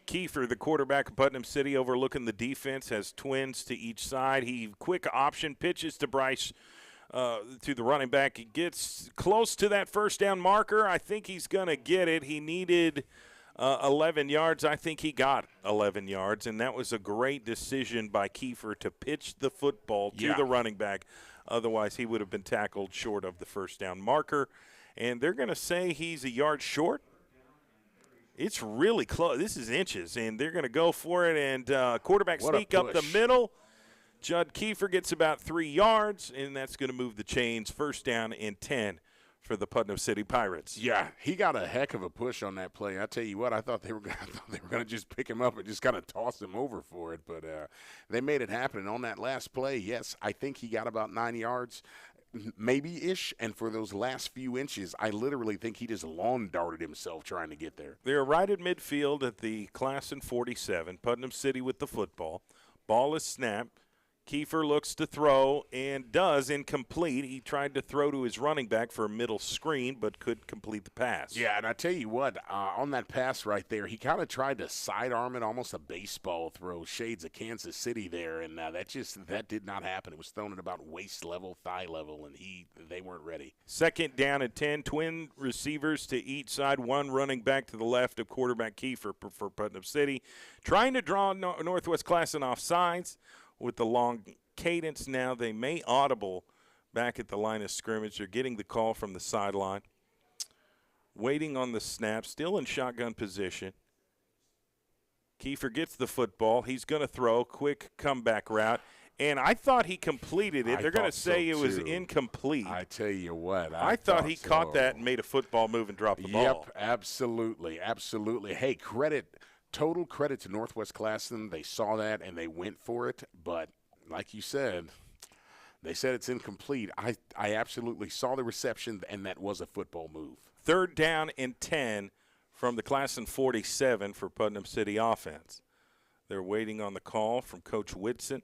Kiefer, the quarterback of Putnam City, overlooking the defense, has twins to each side. He quick option pitches to Bryce to the running back. He gets close to that first down marker. I think he's going to get it. He needed 11 yards. I think he got 11 yards, and that was a great decision by Kiefer to pitch the football to the running back. Otherwise, he would have been tackled short of the first down marker. And they're going to say he's a yard short. It's really close. This is inches, and they're going to go for it. And quarterback sneak up the middle. Judd Kiefer gets about 3 yards, and that's going to move the chains. First down and 10 for the Putnam City Pirates. Yeah, he got a heck of a push on that play. I tell you what, I thought they were going to just pick him up and just kind of toss him over for it, but they made it happen. And on that last play, yes, I think he got about 9 yards. maybe-ish, and for those last few inches, I literally think he just lawn darted himself trying to get there. They're right at midfield at the Classen 47. Putnam City with the football. Ball is snapped. Kiefer looks to throw and does incomplete. He tried to throw to his running back for a middle screen but could complete the pass. Yeah, and I tell you what, on that pass right there, he kind of tried to sidearm it, almost a baseball throw, shades of Kansas City there, and that did not happen. It was thrown at about waist level, thigh level, and they weren't ready. Second down and 10, twin receivers to each side, one running back to the left of quarterback Kiefer for Putnam City. Trying to draw Northwest Classen off sides. With the long cadence now, they may audible back at the line of scrimmage. They're getting the call from the sideline. Waiting on the snap, still in shotgun position. Kiefer gets the football. He's going to throw, quick comeback route. And I thought he completed it. They're going to say it was incomplete. I tell you what. I thought he caught that and made a football move and dropped the ball. Yep, absolutely, absolutely. Hey, total credit to Northwest Classen. They saw that and they went for it. But like you said, they said it's incomplete. I absolutely saw the reception, and that was a football move. Third down and 10 from the Classen 47 for Putnam City offense. They're waiting on the call from Coach Whitson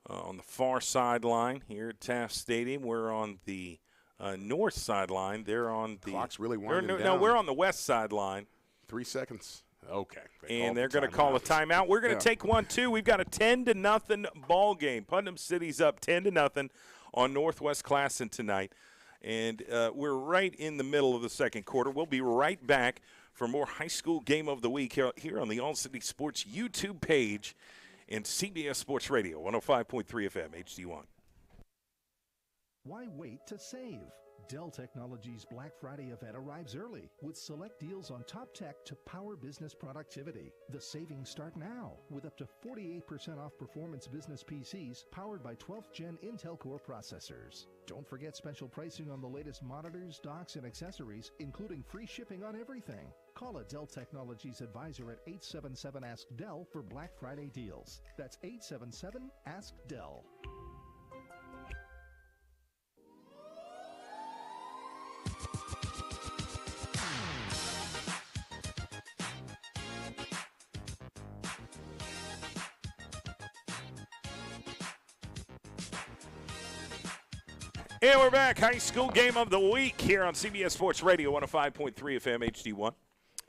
on the far sideline here at Taft Stadium. We're on the north sideline. They're on the clock's really winding down. No, we're on the west sideline. 3 seconds. Okay. And they're going to call a timeout. We're going to take one, too. We've got a 10-0 ball game. Putnam City's up 10-0 on Northwest Classen tonight. And we're right in the middle of the second quarter. We'll be right back for more high school game of the week here on the All City Sports YouTube page and CBS Sports Radio, 105.3 FM, HD1. Why wait to save? Dell Technologies Black Friday event arrives early with select deals on top tech to power business productivity. The savings start now with up to 48% off performance business PCs powered by 12th Gen Intel Core processors. Don't forget special pricing on the latest monitors, docks, and accessories, including free shipping on everything. Call a Dell Technologies advisor at 877-ASK-DELL for Black Friday deals. That's 877-ASK-DELL. And we're back. High school game of the week here on CBS Sports Radio, 105.3 FM HD1,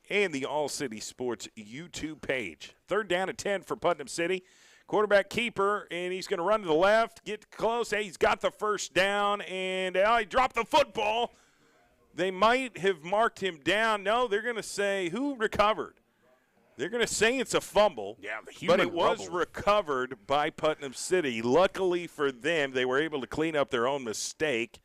and the All City Sports YouTube page. Third down and 10 for Putnam City. Quarterback keeper, and he's going to run to the left, get close. Hey, he's got the first down, and he dropped the football. They might have marked him down. No, they're going to say, who recovered? They're going to say it's a fumble, but it was recovered by Putnam City. Luckily for them, they were able to clean up their own mistake,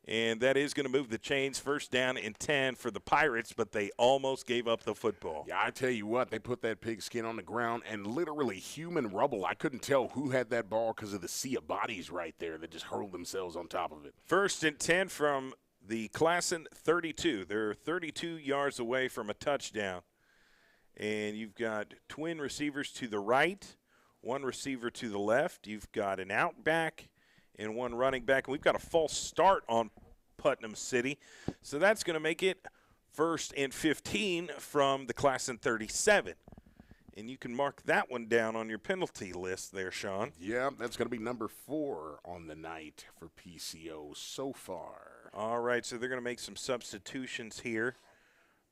and that is going to move the chains. First down and 10 for the Pirates, but they almost gave up the football. Yeah, I tell you what, they put that pigskin on the ground and literally human rubble. I couldn't tell who had that ball because of the sea of bodies right there that just hurled themselves on top of it. First and 10 from the Classen 32. They're 32 yards away from a touchdown. And you've got twin receivers to the right, one receiver to the left. You've got an out back and one running back. And we've got a false start on Putnam City. So that's going to make it first and 15 from the Classen 37. And you can mark that one down on your penalty list there, Sean. Yeah, that's going to be number 4 on the night for PCO so far. All right, so they're going to make some substitutions here.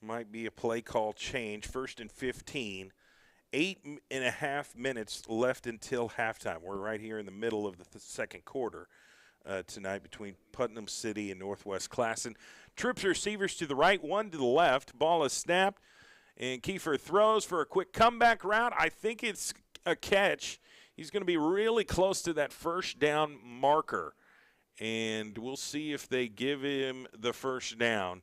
Might be a play call change. First and 15. 8.5 minutes left until halftime. We're right here in the middle of the second quarter tonight between Putnam City and Northwest Classen. Trips receivers to the right, one to the left. Ball is snapped, and Kiefer throws for a quick comeback route. I think it's a catch. He's going to be really close to that first down marker, and we'll see if they give him the first down.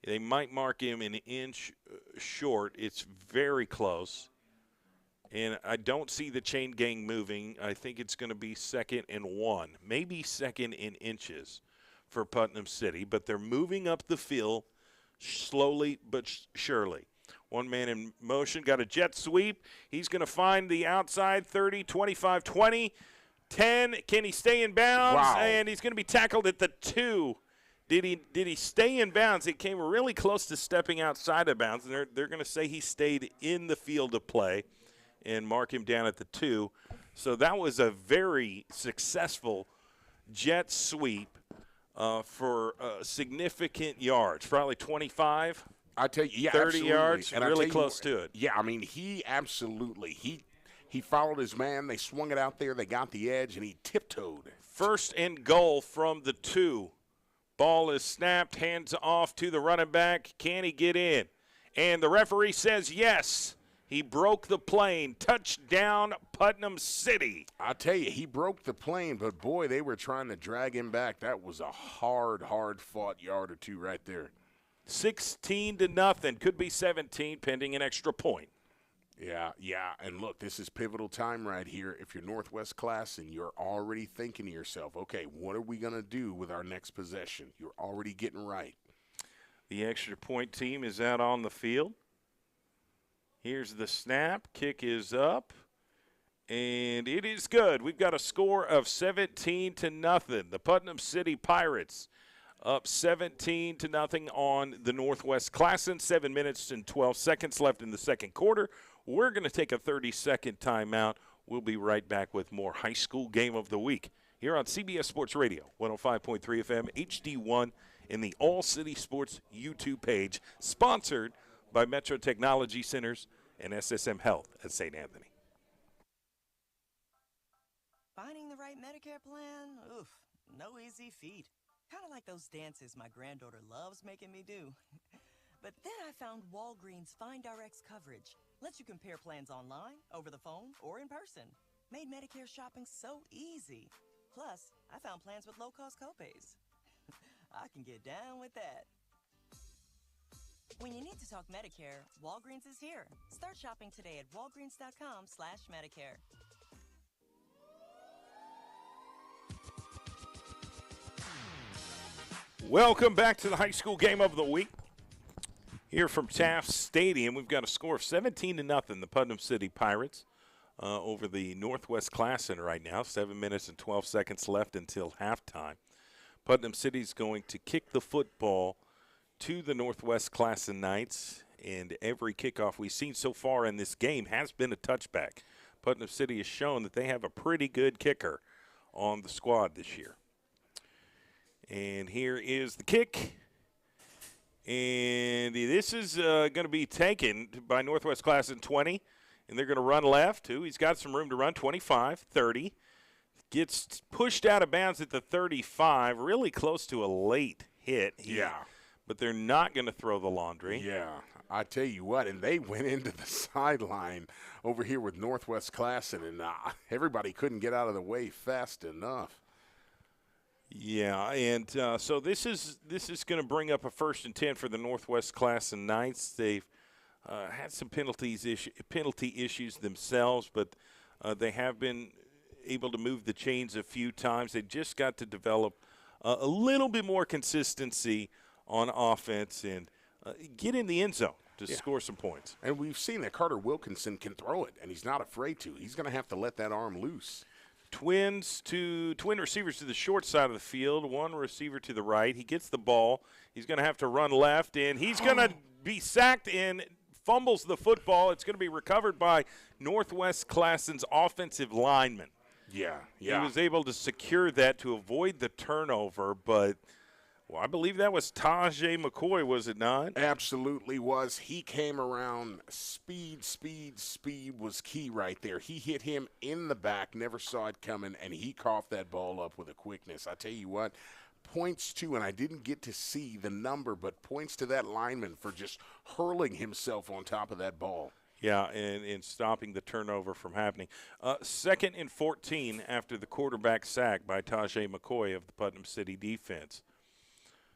They might mark him an inch short. It's very close. And I don't see the chain gang moving. I think it's going to be 2nd and 1, maybe 2nd in inches for Putnam City. But they're moving up the field slowly but surely. One man in motion, got a jet sweep. He's going to find the outside 30, 25, 20. 10. Can he stay in bounds? Wow. And he's going to be tackled at the 2. Did he stay in bounds? It came really close to stepping outside of bounds, and they're going to say he stayed in the field of play and mark him down at the 2. So that was a very successful jet sweep for significant yards, probably 25. I tell you, yeah, 30 absolutely. yards, and really close to it. Yeah, I mean, he absolutely he followed his man. They swung it out there. They got the edge, and he tiptoed. 1st and goal from the 2. Ball is snapped, hands off to the running back. Can he get in? And the referee says yes. He broke the plane. Touchdown, Putnam City. I tell you, he broke the plane, but boy, they were trying to drag him back. That was a hard fought yard or two right there. 16-0. Could be 17 pending an extra point. Yeah, and look, this is pivotal time right here. If you're Northwest Classen, you're already thinking to yourself, okay, what are we going to do with our next possession? You're already getting right. The extra point team is out on the field. Here's the snap. Kick is up, and it is good. We've got a score of 17-0. The Putnam City Pirates up 17-0 on the Northwest Classen. 7 minutes and 12 seconds left in the second quarter. We're going to take a 30-second timeout. We'll be right back with more high school game of the week here on CBS Sports Radio, 105.3 FM, HD1, in the All City Sports YouTube page, sponsored by Metro Technology Centers and SSM Health at St. Anthony. Finding the right Medicare plan? Oof, no easy feat. Kind of like those dances my granddaughter loves making me do. But then I found Walgreens FindRx coverage. Lets you compare plans online, over the phone, or in person. Made Medicare shopping so easy. Plus, I found plans with low-cost copays. I can get down with that. When you need to talk Medicare, Walgreens is here. Start shopping today at walgreens.com/Medicare. Welcome back to the high school game of the week. Here from Taft Stadium, we've got a score of 17-0. The Putnam City Pirates over the Northwest Classen right now. 7 minutes and 12 seconds left until halftime. Putnam City's going to kick the football to the Northwest Classen Knights, and every kickoff we've seen so far in this game has been a touchback. Putnam City has shown that they have a pretty good kicker on the squad this year. And here is the kick. And this is going to be taken by Northwest Classen 20. And they're going to run left, too. He's got some room to run, 25, 30. Gets pushed out of bounds at the 35, really close to a late hit. But they're not going to throw the laundry. Yeah, I tell you what, and they went into the sideline over here with Northwest Classen, and everybody couldn't get out of the way fast enough. Yeah, and so this is going to bring up a 1st and 10 for the Northwest Classen Knights. They've had some penalty issues themselves, but they have been able to move the chains a few times. They just got to develop a little bit more consistency on offense and get in the end zone to score some points. And we've seen that Carter Wilkinson can throw it, and he's not afraid to. He's going to have to let that arm loose. Twin receivers to the short side of the field, one receiver to the right. He gets the ball. He's going to have to run left, and he's going to be sacked and fumbles the football. It's going to be recovered by Northwest Classen's offensive lineman. Yeah. He was able to secure that to avoid the turnover, but I believe that was Tajay McCoy, was it not? Absolutely was. He came around. Speed was key right there. He hit him in the back, never saw it coming, and he coughed that ball up with a quickness. I tell you what, points to, and I didn't get to see the number, but points to that lineman for just hurling himself on top of that ball. Yeah, and stopping the turnover from happening. 2nd and 14 after the quarterback sack by Tajay McCoy of the Putnam City defense.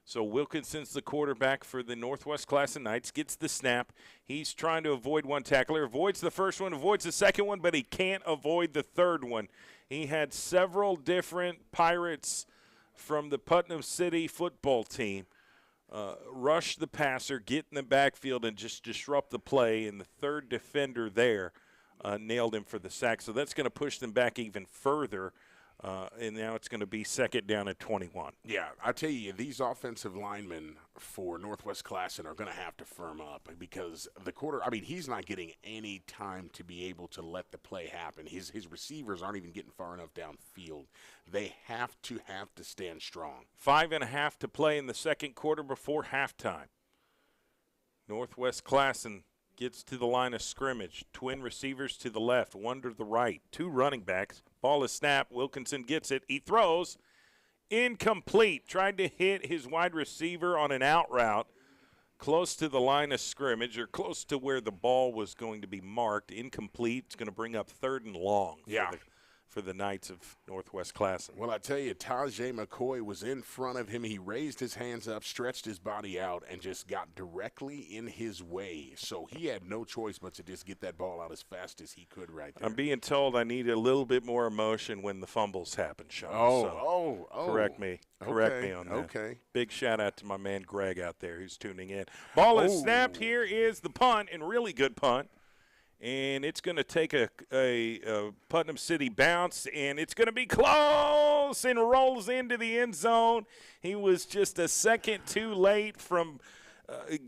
So Wilkinson's the quarterback for the Northwest Classen Knights, gets the snap. He's trying to avoid one tackler, avoids the first one, avoids the second one, but he can't avoid the third one. He had several different Pirates from the Putnam City football team rush the passer, get in the backfield, and just disrupt the play, and the third defender there nailed him for the sack. So that's going to push them back even further And now it's going to be second down at 21. Yeah, I tell you, these offensive linemen for Northwest Classen are going to have to firm up because he's not getting any time to be able to let the play happen. His receivers aren't even getting far enough downfield. They have to stand strong. 5.5 to play in the second quarter before halftime. Northwest Classen gets to the line of scrimmage. Twin receivers to the left, one to the right. Two running backs. Ball is snapped. Wilkinson gets it. He throws. Incomplete. Tried to hit his wide receiver on an out route close to the line of scrimmage or close to where the ball was going to be marked. Incomplete. It's going to bring up 3rd and long for the Knights of Northwest Classen. Well, I tell you, Tajay McCoy was in front of him. He raised his hands up, stretched his body out, and just got directly in his way. So he had no choice but to just get that ball out as fast as he could right there. I'm being told I need a little bit more emotion when the fumbles happen, Sean. Oh. Correct me. Correct me on that. Okay. Big shout out to my man Greg out there who's tuning in. Ball is snapped. Here is the punt, and really good punt. And it's going to take a Putnam City bounce, and it's going to be close and rolls into the end zone. He was just a second too late from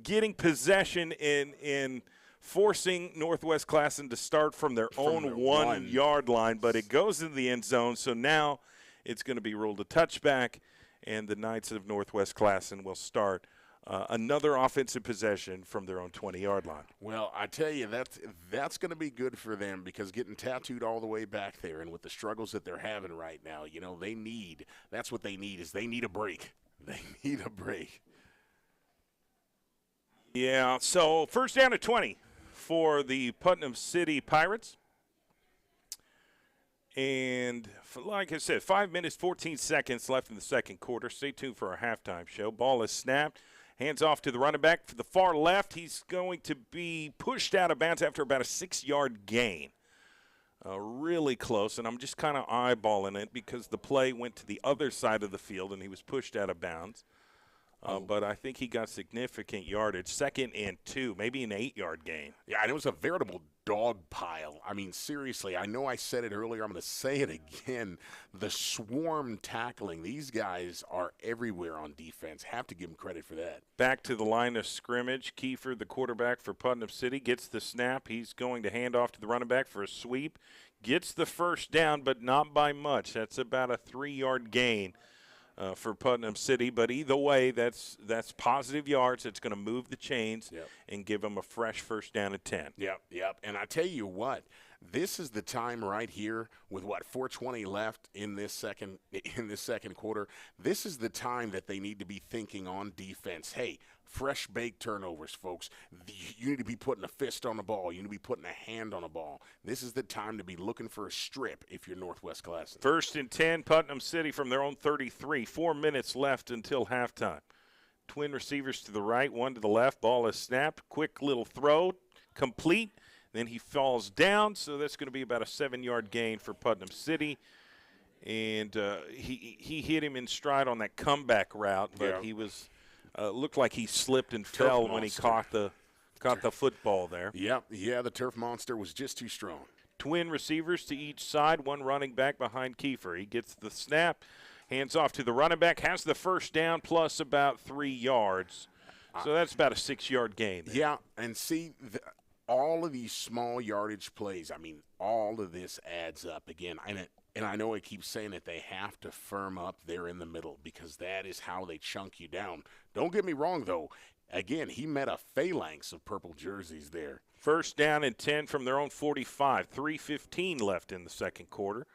getting possession in forcing Northwest Classen to start from their own 1 yard line, but it goes into the end zone. So now it's going to be ruled a touchback, and the Knights of Northwest Classen will start another offensive possession from their own 20-yard line. Well, I tell you, that's going to be good for them because getting tattooed all the way back there and with the struggles that they're having right now, that's what they need is they need a break. They need a break. Yeah, so first down at 20 for the Putnam City Pirates. And like I said, 5 minutes, 14 seconds left in the second quarter. Stay tuned for our halftime show. Ball is snapped. Hands off to the running back for the far left. He's going to be pushed out of bounds after about a 6-yard gain. Really close, and I'm just kind of eyeballing it because the play went to the other side of the field and he was pushed out of bounds. But I think he got significant yardage. 2nd and 2, maybe an 8-yard gain. Yeah, and it was a veritable dog pile. I mean, seriously, I know I said it earlier. I'm going to say it again. The swarm tackling. These guys are everywhere on defense. Have to give them credit for that. Back to the line of scrimmage. Kiefer, the quarterback for Putnam City, gets the snap. He's going to hand off to the running back for a sweep. Gets the first down, but not by much. That's about a 3-yard gain for Putnam City. But either way, that's positive yards. It's going to move the chains and give them a fresh first down at 10. Yep. And I tell you what, this is the time right here with 4:20 left in this second quarter. This is the time that they need to be thinking on defense. Hey, fresh baked turnovers, folks. You need to be putting a fist on the ball. You need to be putting a hand on the ball. This is the time to be looking for a strip if you're Northwest Classen. 1st and 10, Putnam City from their own 33. 4 minutes left until halftime. Twin receivers to the right, one to the left. Ball is snapped. Quick little throw, complete. Then he falls down, so that's going to be about a 7-yard gain for Putnam City. And he hit him in stride on that comeback route, but he was looked like he slipped and fell when he caught the football there. Yeah, the turf monster was just too strong. Twin receivers to each side, one running back behind Kiefer. He gets the snap, hands off to the running back, has the first down plus about 3 yards. So that's about a 6-yard gain there. Yeah, and see, all of these small yardage plays, I mean, all of this adds up again. And I know I keep saying that they have to firm up there in the middle because that is how they chunk you down. Don't get me wrong, though. Again, he met a phalanx of purple jerseys there. First down and 10 from their own 45. 3:15 left in the second quarter.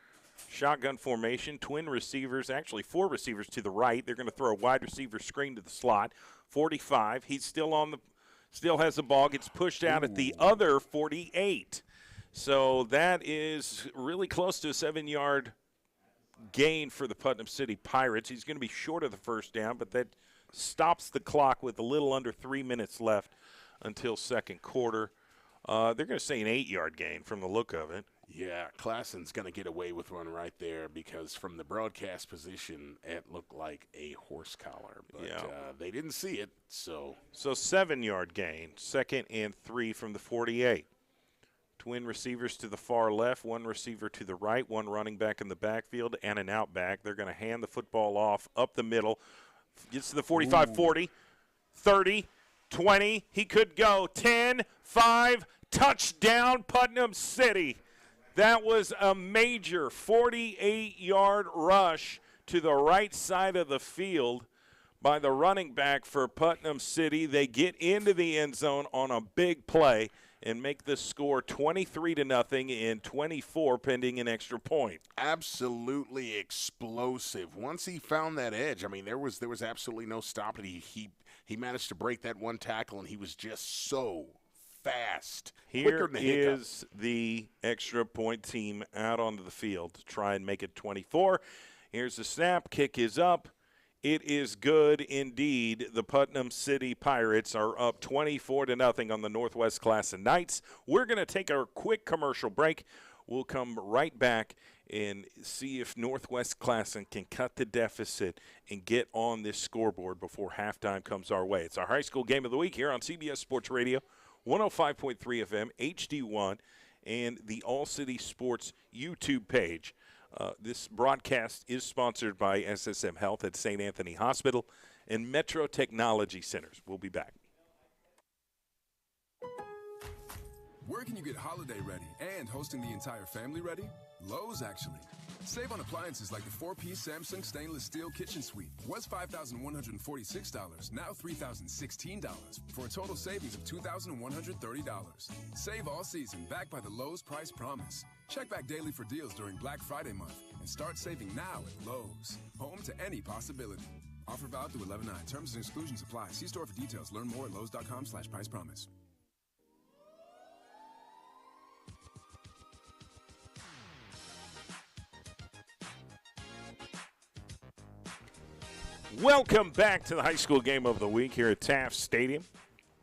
Shotgun formation, twin receivers, actually 4 receivers to the right. They're going to throw a wide receiver screen to the slot. 45, he's still has the ball, gets pushed out at the other 48. So that is really close to a 7-yard gain for the Putnam City Pirates. He's going to be short of the first down, but that stops the clock with a little under 3 minutes left until second quarter. They're going to say an 8-yard gain from the look of it. Yeah, Classen's going to get away with one right there because from the broadcast position, it looked like a horse collar. But they didn't see it, so. So 7-yard gain, 2nd and 3 from the 48. Twin receivers to the far left, one receiver to the right, one running back in the backfield, and an out back. They're going to hand the football off up the middle. Gets to the 45, 40, 30, 20. He could go 10, 5, touchdown Putnam City. That was a major 48-yard rush to the right side of the field by the running back for Putnam City. They get into the end zone on a big play and make the score 23-0 in 24 pending an extra point. Absolutely explosive. Once he found that edge, I mean, there was absolutely no stopping. He managed to break that one tackle, and he was just so fast. Here is the extra point team out onto the field to try and make it 24. Here's the snap. Kick is up. It is good indeed. The Putnam City Pirates are up 24-0 on the Northwest Classen Knights. We're going to take a quick commercial break. We'll come right back and see if Northwest Classen can cut the deficit and get on this scoreboard before halftime comes our way. It's our high school game of the week here on CBS Sports Radio, 105.3 FM, HD1, and the All City Sports YouTube page. This broadcast is sponsored by SSM Health at St. Anthony Hospital and Metro Technology Centers. We'll be back. Where can you get holiday ready and hosting the entire family ready? Lowe's, actually. Save on appliances like the 4-piece Samsung stainless steel kitchen suite. Was $5,146, now $3,016, for a total savings of $2,130. Save all season, backed by the Lowe's Price Promise. Check back daily for deals during Black Friday month and start saving now at Lowe's. Home to any possibility. Offer valid through 11/9. Terms and exclusions apply. See store for details. Learn more at lowes.com/price promise. Welcome back to the high school game of the week here at Taft Stadium.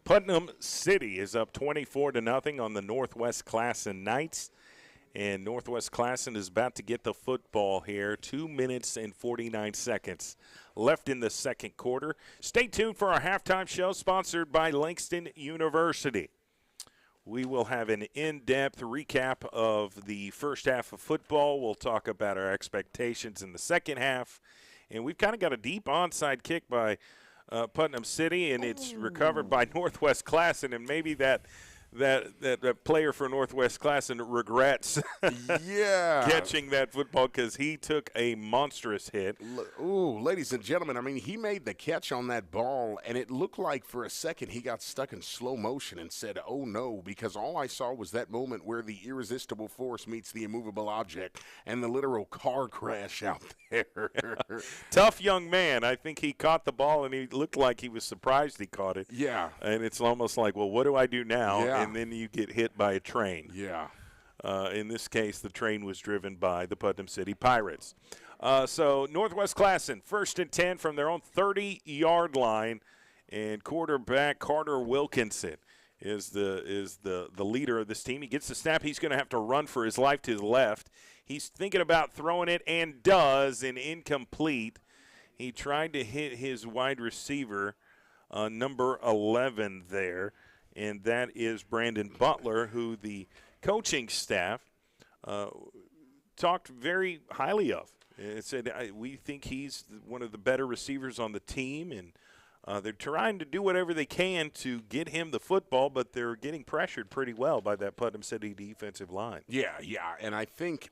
Putnam City is up 24-0 on the Northwest Classen Knights. And Northwest Classen is about to get the football here. 2 minutes and 49 seconds left in the second quarter. Stay tuned for our halftime show sponsored by Langston University. We will have an in-depth recap of the first half of football. We'll talk about our expectations in the second half. And we've kind of got a deep onside kick by Putnam City, and it's recovered by Northwest Classen, and maybe that player for Northwest Classen regrets catching that football because he took a monstrous hit. Ooh, ladies and gentlemen, I mean, he made the catch on that ball, and it looked like for a second he got stuck in slow motion and said, oh, no, because all I saw was that moment where the irresistible force meets the immovable object and the literal car crash out there. Tough young man. I think he caught the ball, and he looked like he was surprised he caught it. Yeah. And it's almost like, well, what do I do now? Yeah. And then you get hit by a train. Yeah. In this case, the train was driven by the Putnam City Pirates. So Northwest Classen, 1st and 10 from their own 30-yard line, and quarterback Carter Wilkinson is the leader of this team. He gets the snap. He's going to have to run for his life to the left. He's thinking about throwing it and does, and incomplete. He tried to hit his wide receiver, number 11 there. And that is Brandon Butler, who the coaching staff talked very highly of. It said, we think he's one of the better receivers on the team, and they're trying to do whatever they can to get him the football, but they're getting pressured pretty well by that Putnam City defensive line. Yeah, and I think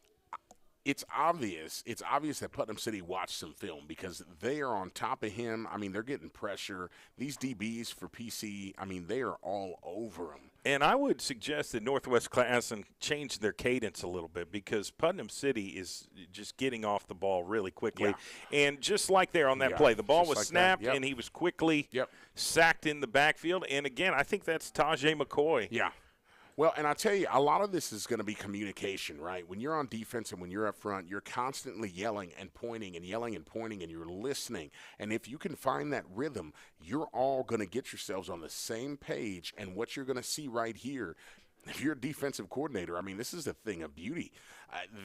it's obvious that Putnam City watched some film because they are on top of him. I mean, they're getting pressure. These DBs for PC, I mean, they are all over him. And I would suggest that Northwest Classen change their cadence a little bit because Putnam City is just getting off the ball really quickly. Yeah. And just like there on that play, the ball was like snapped and he was quickly sacked in the backfield. And, again, I think that's Tajay McCoy. Yeah. Well, and I'll tell you, a lot of this is going to be communication, right? When you're on defense and when you're up front, you're constantly yelling and pointing and yelling and pointing, and you're listening. And if you can find that rhythm, you're all going to get yourselves on the same page. And what you're going to see right here, if you're a defensive coordinator, I mean, this is a thing of beauty.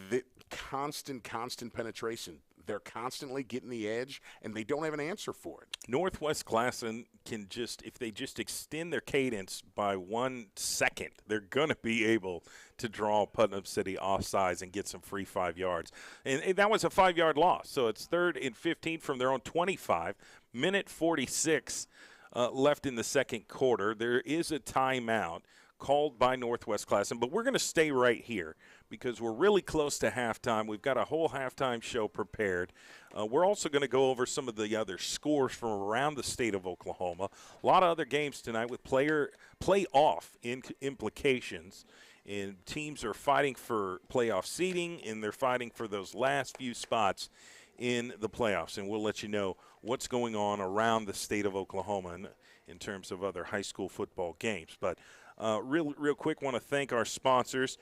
The constant penetration. They're constantly getting the edge, and they don't have an answer for it. Northwest Classen can just, if they just extend their cadence by 1 second, they're going to be able to draw Putnam City offsides and get some free 5 yards. And that was a 5-yard loss. So it's 3rd and 15 from their own 25. Minute 46 left in the second quarter. There is a timeout called by Northwest Classen, but we're going to stay right here because we're really close to halftime. We've got a whole halftime show prepared. We're also going to go over some of the other scores from around the state of Oklahoma. A lot of other games tonight with playoff implications. And teams are fighting for playoff seeding, and they're fighting for those last few spots in the playoffs. And we'll let you know what's going on around the state of Oklahoma in terms of other high school football games. But real quick, want to thank our sponsors.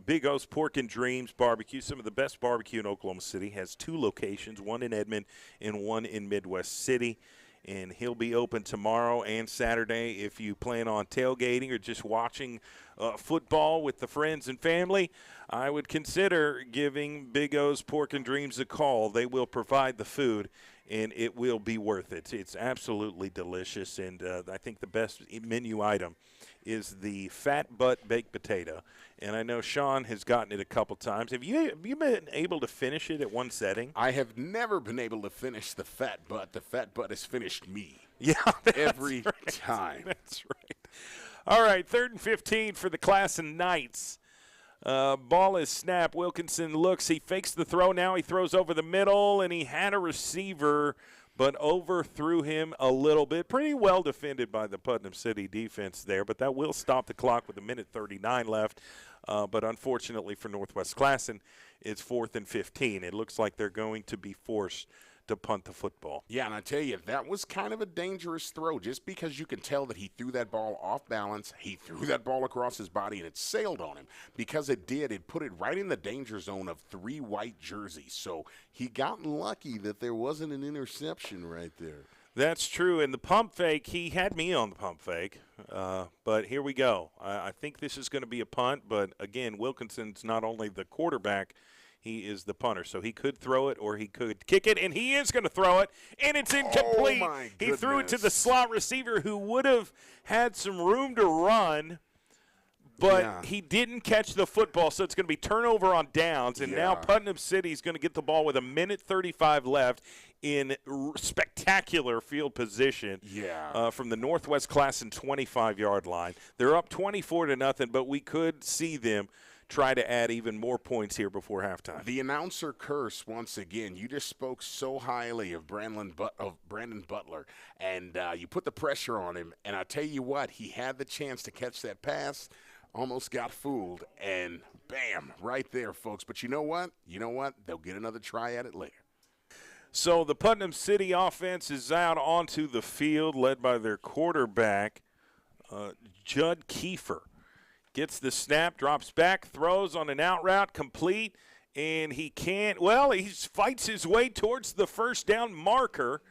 Big O's Pork and Dreams Barbecue, some of the best barbecue in Oklahoma City, has 2 locations, one in Edmond and one in Midwest City. And he'll be open tomorrow and Saturday if you plan on tailgating or just watching football with the friends and family. I would consider giving Big O's Pork and Dreams a call. They will provide the food, and it will be worth it. It's absolutely delicious, and I think the best menu item is the Fat Butt Baked Potato. And I know Sean has gotten it a couple times. Have you been able to finish it at one setting? I have never been able to finish the Fat Butt. The Fat Butt has finished me. Yeah, every time. That's right. All right, 3rd and 15 for the Classen Knights. Ball is snapped. Wilkinson looks. He fakes the throw. Now he throws over the middle, and he had a receiver but overthrew him a little bit. Pretty well defended by the Putnam City defense there, but that will stop the clock with 1:39 left. But unfortunately for Northwest Classen, it's 4th and 15. It looks like they're going to be forced to punt the football. Yeah, and I tell you, that was kind of a dangerous throw just because you can tell that he threw that ball off balance. He threw that ball across his body, and it sailed on him. Because it did, it put it right in the danger zone of 3 white jerseys. So he got lucky that there wasn't an interception right there. That's true. And the pump fake, he had me on the pump fake. But here we go. I think this is going to be a punt. But, again, Wilkinson's not only the quarterback, he is the punter. So he could throw it or he could kick it, and he is going to throw it, and it's incomplete. He threw it to the slot receiver who would have had some room to run, but he didn't catch the football, so it's going to be turnover on downs. And now Putnam City is going to get the ball with 1:35 left in spectacular field position from the Northwest Classen 25-yard line. They're up 24-0, but we could see them try to add even more points here before halftime. The announcer curse once again. You just spoke so highly of Brandon Butler, and you put the pressure on him. And I tell you what, he had the chance to catch that pass, almost got fooled, and bam, right there, folks. But you know what? They'll get another try at it later. So the Putnam City offense is out onto the field, led by their quarterback, Judd Kiefer. Gets the snap, drops back, throws on an out route, complete, and he fights his way towards the first down marker.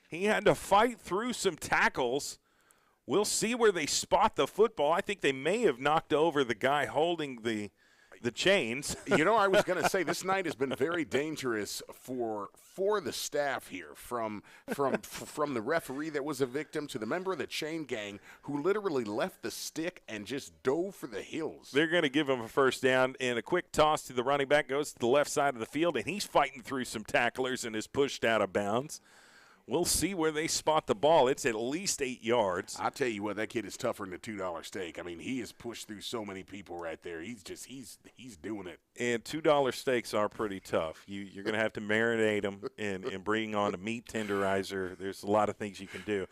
He had to fight through some tackles. We'll see where they spot the football. I think they may have knocked over the guy holding the chains. I was going to say this night has been very dangerous for the staff here, from the referee that was a victim to the member of the chain gang who literally left the stick and just dove for the hills. They're going to give him a first down, and a quick toss to the running back goes to the left side of the field, and he's fighting through some tacklers and is pushed out of bounds. We'll see where they spot the ball. It's at least 8 yards. I tell you what, that kid is tougher than a $2 steak. I mean, he has pushed through so many people right there. He's doing it. And $2 steaks are pretty tough. You're going to have to marinate them and bring on a meat tenderizer. There's a lot of things you can do.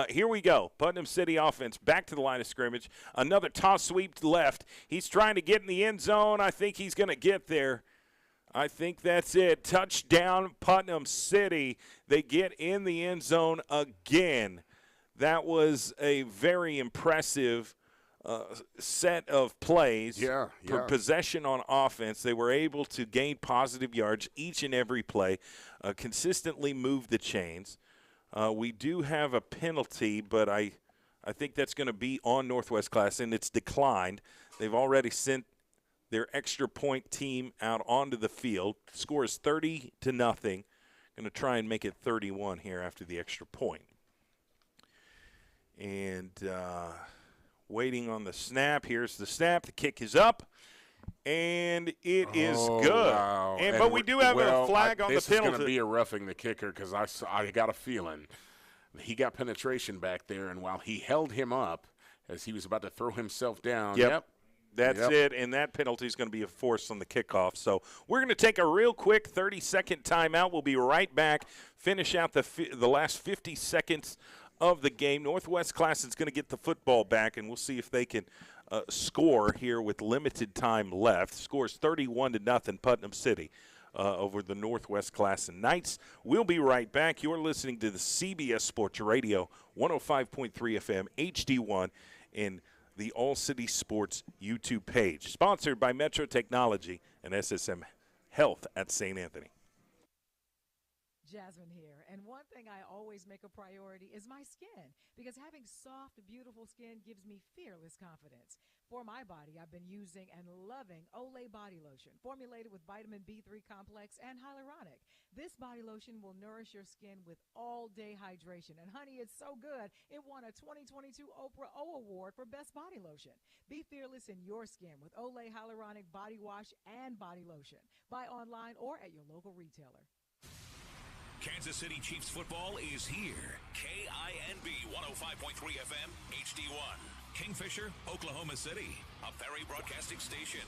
Here we go. Putnam City offense back to the line of scrimmage. Another toss sweep to left. He's trying to get in the end zone. I think he's going to get there. I think that's it. Touchdown, Putnam City. They get in the end zone again. That was a very impressive set of plays. For possession on offense. They were able to gain positive yards each and every play, consistently move the chains. We do have a penalty, but I I think that's going to be on Northwest Classen. It's declined. They've already sent their extra point team out onto the field. The score is 30-0. Going to try and make it 31 here after the extra point. And waiting on the snap. Here's the snap. The kick is up. And it is good. Wow. But we do have a flag on the penalty. This is going to be a roughing the kicker because I got a feeling he got penetration back there, and while he held him up as he was about to throw himself down. That's it, and that penalty is going to be enforced on the kickoff. So we're going to take a real quick 30-second timeout. We'll be right back, finish out the last 50 seconds of the game. Northwest Classen is going to get the football back, and we'll see if they can score here with limited time left. Scores 31-0 Putnam City over the Northwest Classen Knights. We'll be right back. You're listening to the CBS Sports Radio, 105.3 FM, HD1, and the All City Sports YouTube page. Sponsored by Metro Technology and SSM Health at St. Anthony. Jasmine here, and one thing I always make a priority is my skin, because having soft, beautiful skin gives me fearless confidence. For my body, I've been using and loving Olay Body Lotion, formulated with vitamin B3 complex and hyaluronic. This body lotion will nourish your skin with all-day hydration, and honey, it's so good, it won a 2022 Oprah O Award for Best Body Lotion. Be fearless in your skin with Olay Hyaluronic Body Wash and Body Lotion. Buy online or at your local retailer. Kansas City Chiefs football is here. KINB 105.3 FM, HD1. Kingfisher, Oklahoma City. A Perry broadcasting station.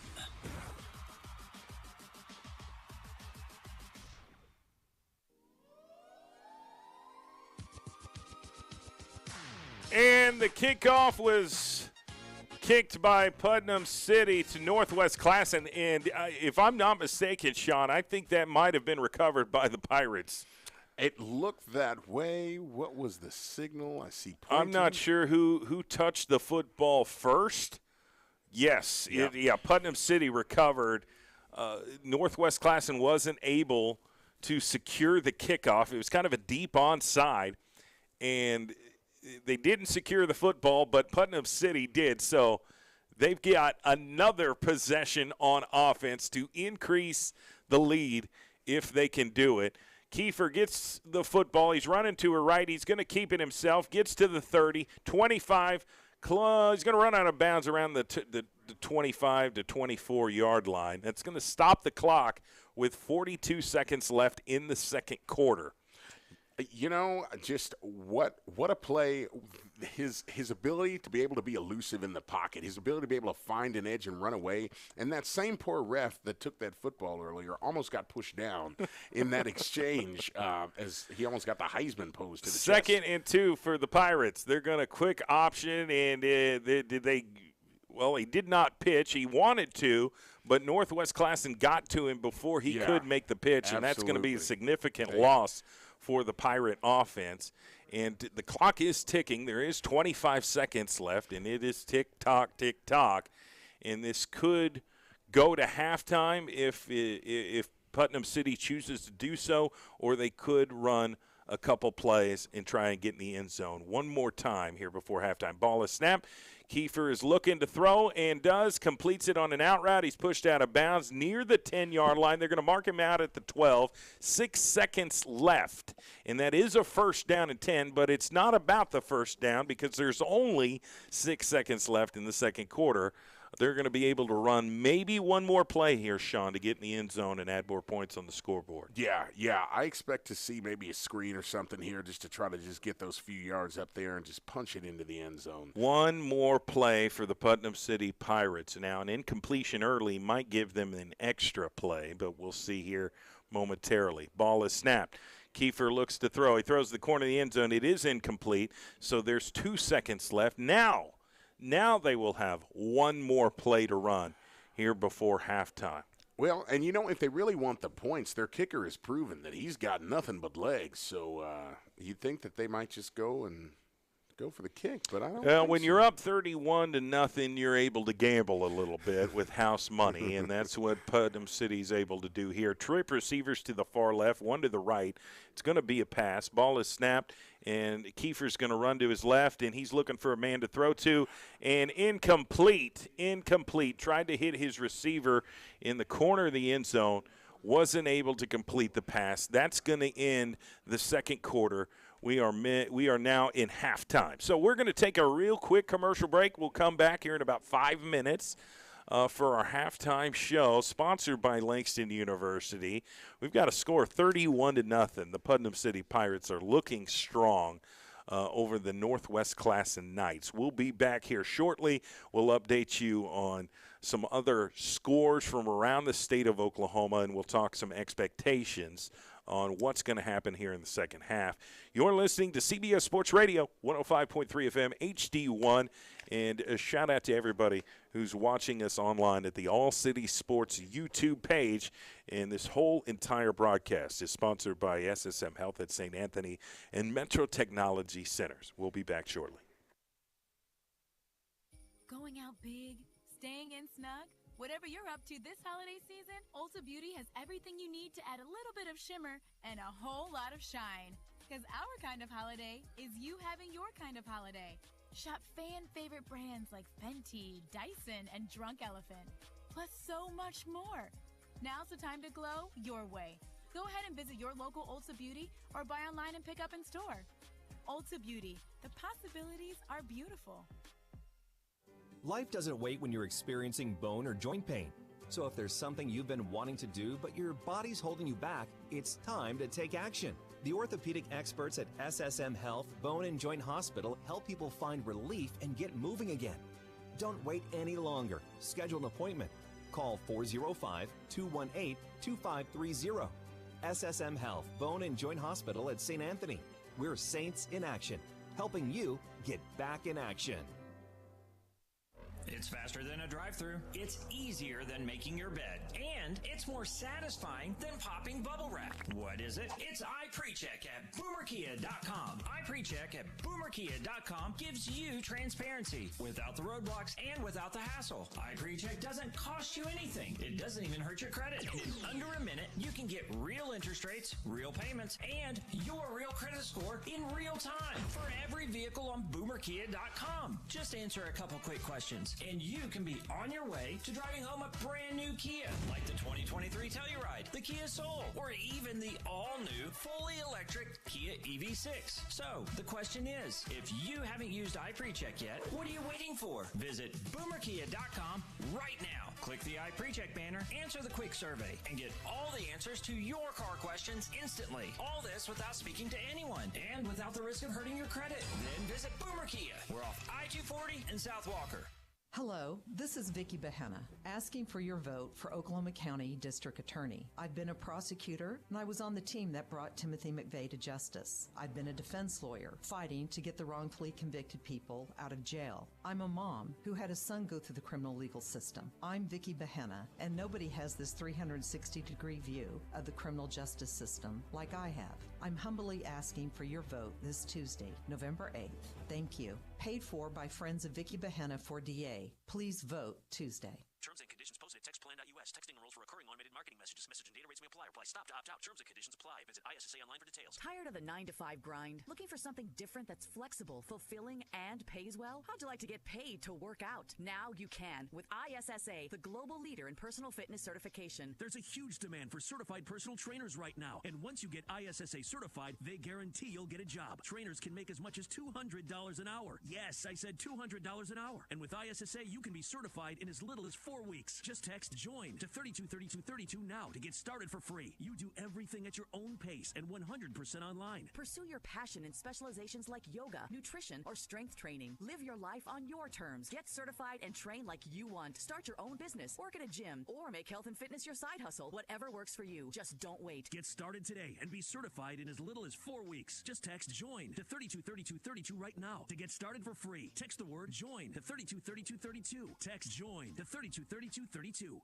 And the kickoff was kicked by Putnam City to Northwest Classen. And if I'm not mistaken, Sean, I think that might have been recovered by the Pirates. It looked that way. What was the signal? I see pointing. I'm not sure who touched the football first. Yes, Putnam City recovered. Northwest Classen wasn't able to secure the kickoff. It was kind of a deep onside, and they didn't secure the football, but Putnam City did. So they've got another possession on offense to increase the lead if they can do it. Kiefer gets the football. He's running to her right. He's going to keep it himself. Gets to the 30, 25. He's going to run out of bounds around the 25 to 24-yard line. That's going to stop the clock with 42 seconds left in the second quarter. You know, just what a play. His ability to be able to be elusive in the pocket, his ability to be able to find an edge and run away, and that same poor ref that took that football earlier almost got pushed down in that exchange as he almost got the Heisman pose to the Second chest. and 2 for the Pirates. They're going to quick option, and he did not pitch. He wanted to, but Northwest Classen got to him before he could make the pitch, and that's going to be a significant loss for the Pirate offense. And the clock is ticking. There is 25 seconds left, and it is tick-tock, tick-tock. And this could go to halftime if Putnam City chooses to do so, or they could run a couple plays and try and get in the end zone one more time here before halftime. Ball is snapped. Kiefer is looking to throw and completes it on an out route. He's pushed out of bounds near the 10-yard line. They're going to mark him out at the 12. 6 seconds left, and that is a first down and 10, but it's not about the first down because there's only 6 seconds left in the second quarter. They're going to be able to run maybe one more play here, Sean, to get in the end zone and add more points on the scoreboard. Yeah. I expect to see maybe a screen or something here just to try to just get those few yards up there and just punch it into the end zone. One more play for the Putnam City Pirates. Now, an incompletion early might give them an extra play, but we'll see here momentarily. Ball is snapped. Kiefer looks to throw. He throws the corner of the end zone. It is incomplete, so there's 2 seconds left. Now they will have one more play to run here before halftime. Well, and if they really want the points, their kicker has proven that he's got nothing but legs. So you'd think that they might just go for the kick, but I don't think when so. you're up 31-0, you're able to gamble a little bit with house money, and that's what Putnam City's able to do here. Trip receivers to the far left, one to the right. It's going to be a pass. Ball is snapped, And Kiefer's going to run to his left, and he's looking for a man to throw to. And incomplete. Tried to hit his receiver in the corner of the end zone. Wasn't able to complete the pass. That's going to end the second quarter. We are now in halftime. So we're going to take a real quick commercial break. We'll come back here in about 5 minutes for our halftime show, sponsored by Langston University. We've got a score 31-0. The Putnam City Pirates are looking strong over the Northwest Classen Knights. We'll be back here shortly. We'll update you on some other scores from around the state of Oklahoma, and we'll talk some expectations on what's going to happen here in the second half. You're listening to CBS Sports Radio, 105.3 FM, HD1, and a shout-out to everybody who's watching us online at the All City Sports YouTube page. And this whole entire broadcast is sponsored by SSM Health at St. Anthony and Metro Technology Centers. We'll be back shortly. Going out big, staying in snug? Whatever you're up to this holiday season, Ulta Beauty has everything you need to add a little bit of shimmer and a whole lot of shine. Because our kind of holiday is you having your kind of holiday. Shop fan-favorite brands like Fenty, Dyson, and Drunk Elephant. Plus so much more. Now's the time to glow your way. Go ahead and visit your local Ulta Beauty or buy online and pick up in store. Ulta Beauty. The possibilities are beautiful. Life doesn't wait when you're experiencing bone or joint pain. So if there's something you've been wanting to do but your body's holding you back, it's time to take action. The orthopedic experts at SSM Health Bone and Joint Hospital help people find relief and get moving again. Don't wait any longer. Schedule an appointment. Call 405-218-2530. SSM Health Bone and Joint Hospital at St. Anthony. We're Saints in Action, helping you get back in action. It's faster than a drive-thru. It's easier than making your bed. And it's more satisfying than popping bubble wrap. What is it? It's iPrecheck at BoomerKia.com. iPrecheck at BoomerKia.com gives you transparency without the roadblocks and without the hassle. iPrecheck doesn't cost you anything. It doesn't even hurt your credit. In under a minute, you can get real interest rates, real payments, and your real credit score in real time for every vehicle on BoomerKia.com. Just answer a couple quick questions, and you can be on your way to driving home a brand new Kia, like the 2023 Telluride, the Kia Soul, or even the all-new, fully electric Kia EV6. So, the question is, if you haven't used iPrecheck yet, what are you waiting for? Visit BoomerKia.com right now. Click the iPrecheck banner, answer the quick survey, and get all the answers to your car questions instantly. All this without speaking to anyone, and without the risk of hurting your credit. Then visit Boomer Kia. We're off I-240 in South Walker. Hello, this is Vicki Behenna, asking for your vote for Oklahoma County District Attorney. I've been a prosecutor, and I was on the team that brought Timothy McVeigh to justice. I've been a defense lawyer, fighting to get the wrongfully convicted people out of jail. I'm a mom who had a son go through the criminal legal system. I'm Vicki Behenna, and nobody has this 360-degree view of the criminal justice system like I have. I'm humbly asking for your vote this Tuesday, November 8th. Thank you. Paid for by Friends of Vicki Behenna for DA. Please vote Tuesday. Terms and conditions posted at textplan.us. Texting enrolls for recurring automated marketing messages. Message and data rates may apply. Reply stop to opt out. Terms and conditions apply. Visit ISSA online for details. Tired of the 9-to-5 grind? Looking for something different that's flexible, fulfilling, and pays well? How'd you like to get paid to work out? Now you can with ISSA, the global leader in personal fitness certification. There's a huge demand for certified personal trainers right now. And once you get ISSA certified, they guarantee you'll get a job. Trainers can make as much as $200 an hour. Yes, I said $200 an hour. And with ISSA, you can be certified in as little as 4 weeks. Just text JOIN to 323232 now to get started for free. You do everything at your own pace and 100% online. Pursue your passion in specializations like yoga, nutrition, or strength training. Live your life on your terms. Get certified and train like you want. Start your own business, work at a gym, or make health and fitness your side hustle. Whatever works for you. Just don't wait. Get started today and be certified in as little as 4 weeks. Just text JOIN to 323232 right now to get started for free. Text the word JOIN to 323232. Text JOIN to 323232.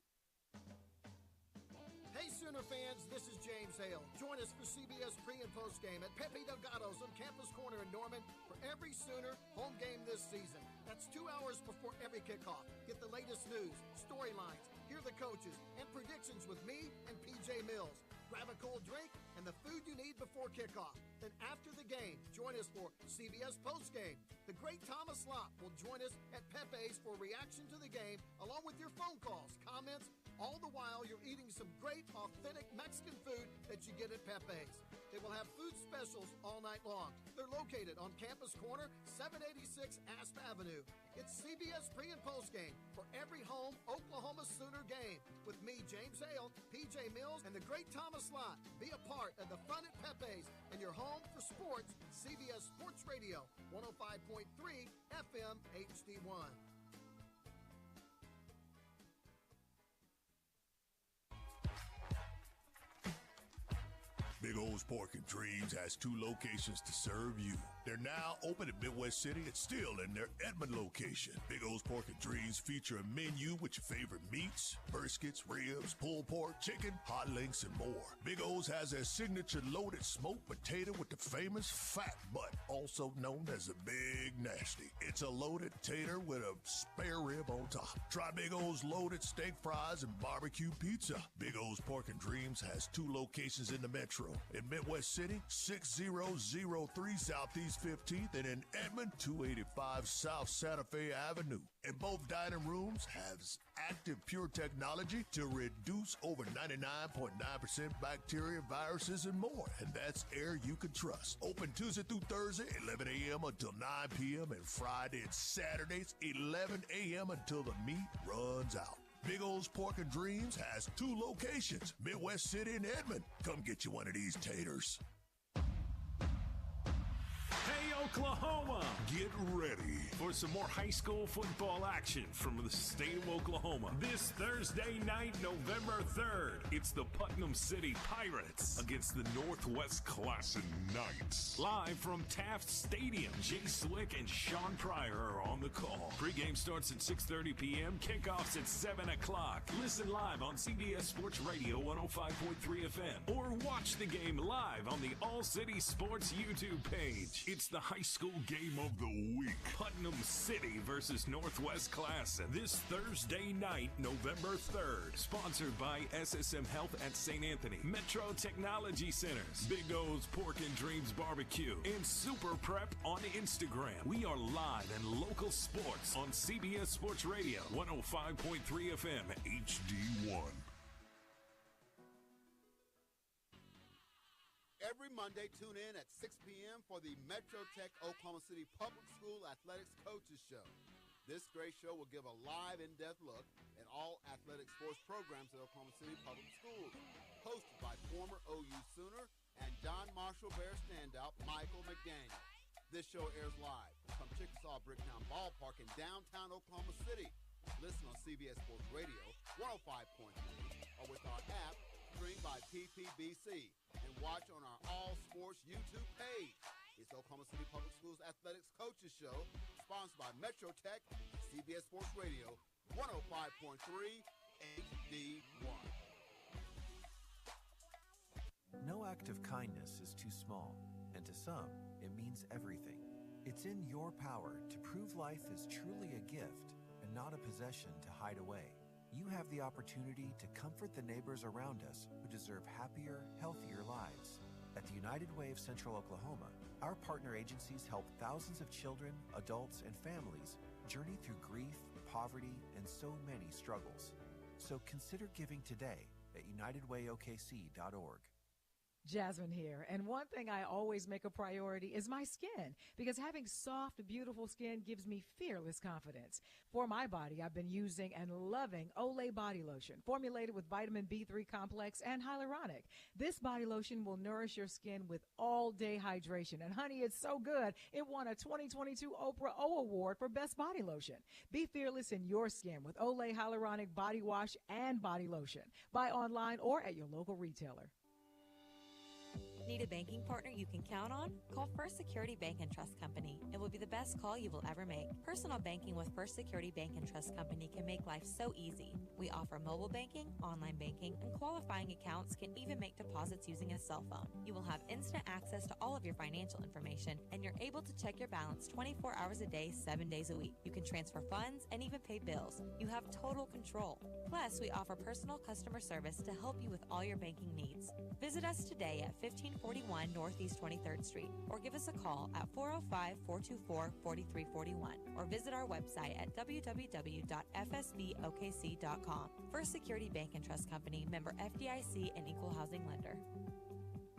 Hey Sooner fans, this is James Hale. Join us for CBS pre- and post-game at Pepe Delgado's on Campus Corner in Norman for every Sooner home game this season. That's 2 hours before every kickoff. Get the latest news, storylines, hear the coaches, and predictions with me and PJ Mills. Grab a cold drink and and the food you need before kickoff. Then after the game, join us for CBS Postgame. The great Thomas Lott will join us at Pepe's for a reaction to the game, along with your phone calls, comments, all the while you're eating some great, authentic Mexican food that you get at Pepe's. They will have food specials all night long. They're located on Campus Corner, 786 Asp Avenue. It's CBS pre- and postgame for every home Oklahoma Sooner game. With me, James Hale, PJ Mills, and the great Thomas Lott. Be a part of the fun at Pepe's and your home for sports, CBS Sports Radio, 105.3 FM HD1. Big O's Pork and Dreams has 2 locations to serve you. They're now open at Midwest City and still in their Edmond location. Big O's Pork and Dreams feature a menu with your favorite meats, briskets, ribs, pulled pork, chicken, hot links, and more. Big O's has their signature loaded smoked potato with the famous fat butt, also known as the Big Nasty. It's a loaded tater with a spare rib on top. Try Big O's loaded steak fries and barbecue pizza. Big O's Pork and Dreams has 2 locations in the metro. In Midwest City, 6003 Southeast 15th, and in Edmond, 285 South Santa Fe Avenue. And both dining rooms have active pure technology to reduce over 99.9% bacteria, viruses, and more. And that's air you can trust. Open Tuesday through Thursday, 11 a.m. until 9 p.m. and Friday and Saturdays, 11 a.m. until the meat runs out. Big O's Pork and Dreams has 2 locations, Midwest City and Edmond. Come get you one of these taters. Hey, Oklahoma! Get ready for some more high school football action from the state of Oklahoma. This Thursday night, November 3rd, it's the Putnam City Pirates against the Northwest Classen Knights. Live from Taft Stadium, Jay Slick and Sean Pryor are on the call. Pre-game starts at 6:30 p.m., kickoffs at 7 o'clock. Listen live on CBS Sports Radio 105.3 FM or watch the game live on the All City Sports YouTube page. It's the high school game of the week. Putnam City versus Northwest Classen. This Thursday night, November 3rd. Sponsored by SSM Health at St. Anthony, Metro Technology Centers, Big O's Pork and Dreams Barbecue, and Super Prep on Instagram. We are live and local sports on CBS Sports Radio, 105.3 FM, HD1. Every Monday, tune in at 6 p.m. for the Metro Tech Oklahoma City Public School Athletics Coaches Show. This great show will give a live, in-depth look at all athletic sports programs at Oklahoma City Public Schools. Hosted by former OU Sooner and John Marshall Bear standout Michael McDaniel. This show airs live from Chickasaw Bricktown Ballpark in downtown Oklahoma City. Listen on CBS Sports Radio 105.3 or with our app streamed by PPBC. And watch on our All Sports YouTube page. It's Oklahoma City Public Schools Athletics Coaches Show, sponsored by Metro Tech, CBS Sports Radio, 105.3 HD1. No act of kindness is too small, and to some, it means everything. It's in your power to prove life is truly a gift and not a possession to hide away. You have the opportunity to comfort the neighbors around us who deserve happier, healthier lives. At the United Way of Central Oklahoma, our partner agencies help thousands of children, adults, and families journey through grief, poverty, and so many struggles. So consider giving today at unitedwayokc.org. Jasmine here, and one thing I always make a priority is my skin, because having soft, beautiful skin gives me fearless confidence. For my body, I've been using and loving Olay Body Lotion, formulated with vitamin B3 complex and hyaluronic. This body lotion will nourish your skin with all-day hydration, and honey, it's so good, it won a 2022 Oprah O Award for Best Body Lotion. Be fearless in your skin with Olay Hyaluronic Body Wash and Body Lotion. Buy online or at your local retailer. Need a banking partner you can count on? Call First Security Bank and Trust Company. It will be the best call you will ever make. Personal banking with First Security Bank and Trust Company can make life so easy. We offer mobile banking, online banking, and qualifying accounts can even make deposits using a cell phone. You will have instant access to all of your financial information, and you're able to check your balance 24 hours a day, 7 days a week. You can transfer funds and even pay bills. You have total control. Plus, we offer personal customer service to help you with all your banking needs. Visit us today at 1541 Northeast 23rd Street, or give us a call at 405-424-4341, or visit our website at www.fsbokc.com. First Security Bank and Trust Company, member FDIC and equal housing lender.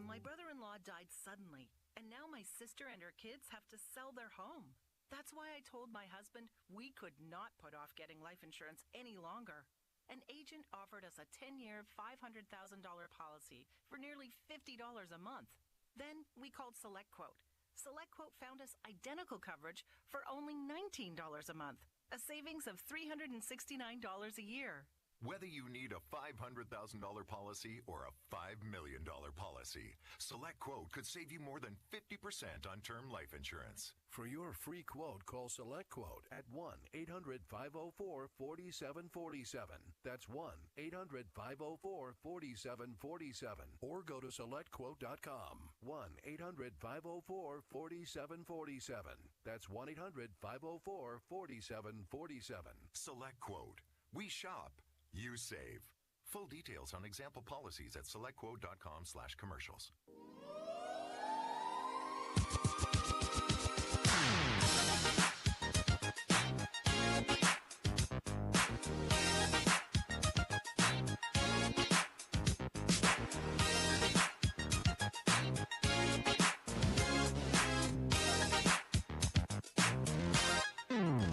My brother-in-law died suddenly, and now my sister and her kids have to sell their home. That's why I told my husband we could not put off getting life insurance any longer. An agent offered us a 10-year, $500,000 policy for nearly $50 a month. Then we called SelectQuote. SelectQuote found us identical coverage for only $19 a month, a savings of $369 a year. Whether you need a $500,000 policy or a $5 million policy, SelectQuote could save you more than 50% on term life insurance. For your free quote, call SelectQuote at 1-800-504-4747. That's 1-800-504-4747. Or go to SelectQuote.com. 1-800-504-4747. That's 1-800-504-4747. SelectQuote. We shop. You save. Full details on example policies at selectquote.com/commercials.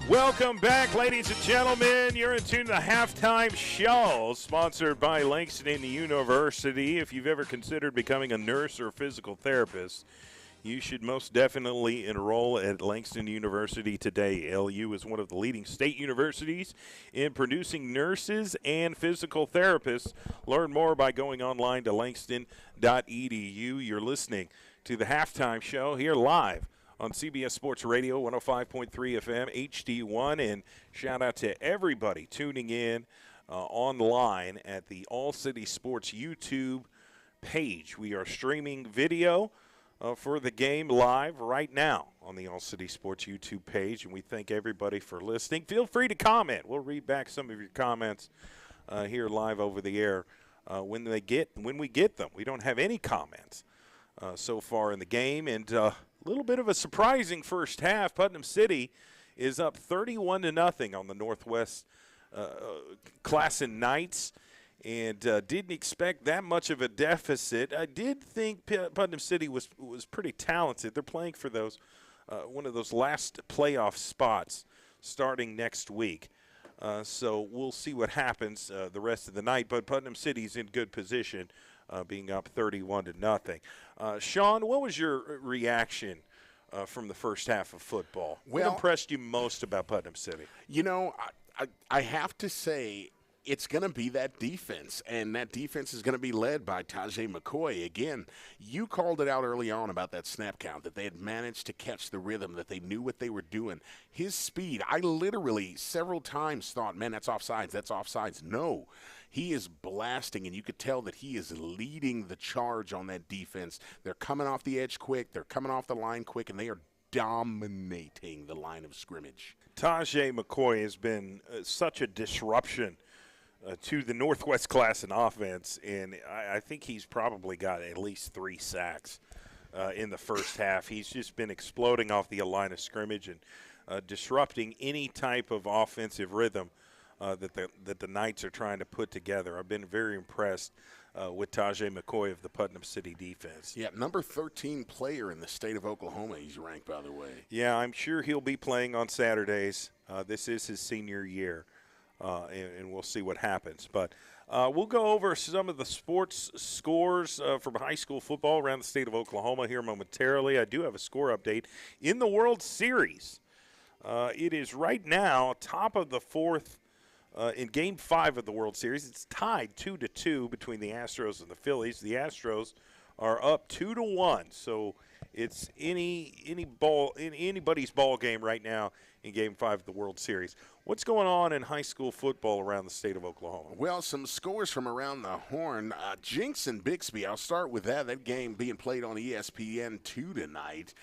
Welcome back, ladies and gentlemen. You're in tune to the Halftime Show, sponsored by Langston University. If you've ever considered becoming a nurse or a physical therapist, you should most definitely enroll at Langston University today. LU is one of the leading state universities in producing nurses and physical therapists. Learn more by going online to langston.edu. You're listening to the Halftime Show here live on CBS Sports Radio, 105.3 FM, HD1, and shout out to everybody tuning in online at the All City Sports YouTube page. We are streaming video for the game live right now on the All City Sports YouTube page, and we thank everybody for listening. Feel free to comment. We'll read back some of your comments here live over the air when we get them. We don't have any comments so far in the game, and a little bit of a surprising first half. Putnam City is up 31-0 on the Northwest Classen Knights, and didn't expect that much of a deficit. I did think Putnam City was pretty talented. They're playing for those one of those last playoff spots starting next week. So we'll see what happens the rest of the night. But Putnam City's in good position, being up 31-0. Sean, what was your reaction from the first half of football? What impressed you most about Putnam City? You know, I have to say it's going to be that defense, and that defense is going to be led by Tajay McCoy. Again, you called it out early on about that snap count, that they had managed to catch the rhythm, that they knew what they were doing. His speed, I literally several times thought, man, that's offsides, that's offsides. No, he is blasting, and you could tell that he is leading the charge on that defense. They're coming off the edge quick, they're coming off the line quick, and they are dominating the line of scrimmage. Tajay McCoy has been such a disruption to the Northwest Classen offense, and I think he's probably got at least 3 sacks in the first half. He's just been exploding off the line of scrimmage and disrupting any type of offensive rhythm that the Knights are trying to put together. I've been very impressed with Tajay McCoy of the Putnam City defense. Yeah, number 13 player in the state of Oklahoma, he's ranked, by the way. Yeah, I'm sure he'll be playing on Saturdays. This is his senior year. And we'll see what happens. But we'll go over some of the sports scores from high school football around the state of Oklahoma here momentarily. I do have a score update in the World Series. It is right now top of the fourth in Game 5 of the World Series. It's tied 2-2 between the Astros and the Phillies. The Astros are up 2-1. So it's anybody's ball game right now in Game 5 of the World Series. What's going on in high school football around the state of Oklahoma? Well, some scores from around the horn. Jinx and Bixby, I'll start with that. That game being played on ESPN2 tonight.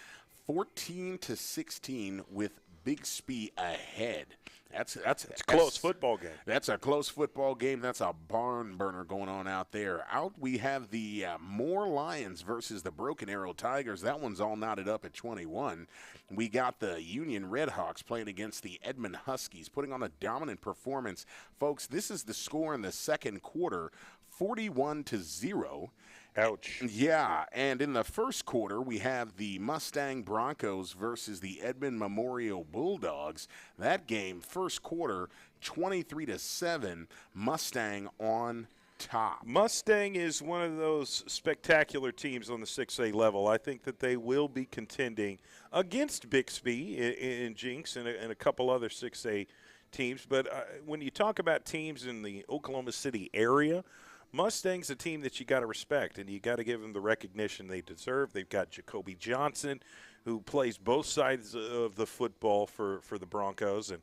14-16 with Bixby ahead. That's a close football game. That's a close football game. That's a barn burner going on out there. Out we have the Moore Lions versus the Broken Arrow Tigers. That one's all knotted up at 21. We got the Union Redhawks playing against the Edmond Huskies, putting on a dominant performance. Folks, this is the score in the second quarter, 41-0. Ouch. Yeah, and in the first quarter, we have the Mustang Broncos versus the Edmond Memorial Bulldogs. That game, first quarter, 23-7, Mustang on top. Mustang is one of those spectacular teams on the 6A level. I think that they will be contending against Bixby and Jinx and a couple other 6A teams. But when you talk about teams in the Oklahoma City area, Mustang's a team that you got to respect, and you got to give them the recognition they deserve. They've got Jacoby Johnson, who plays both sides of the football for the Broncos, and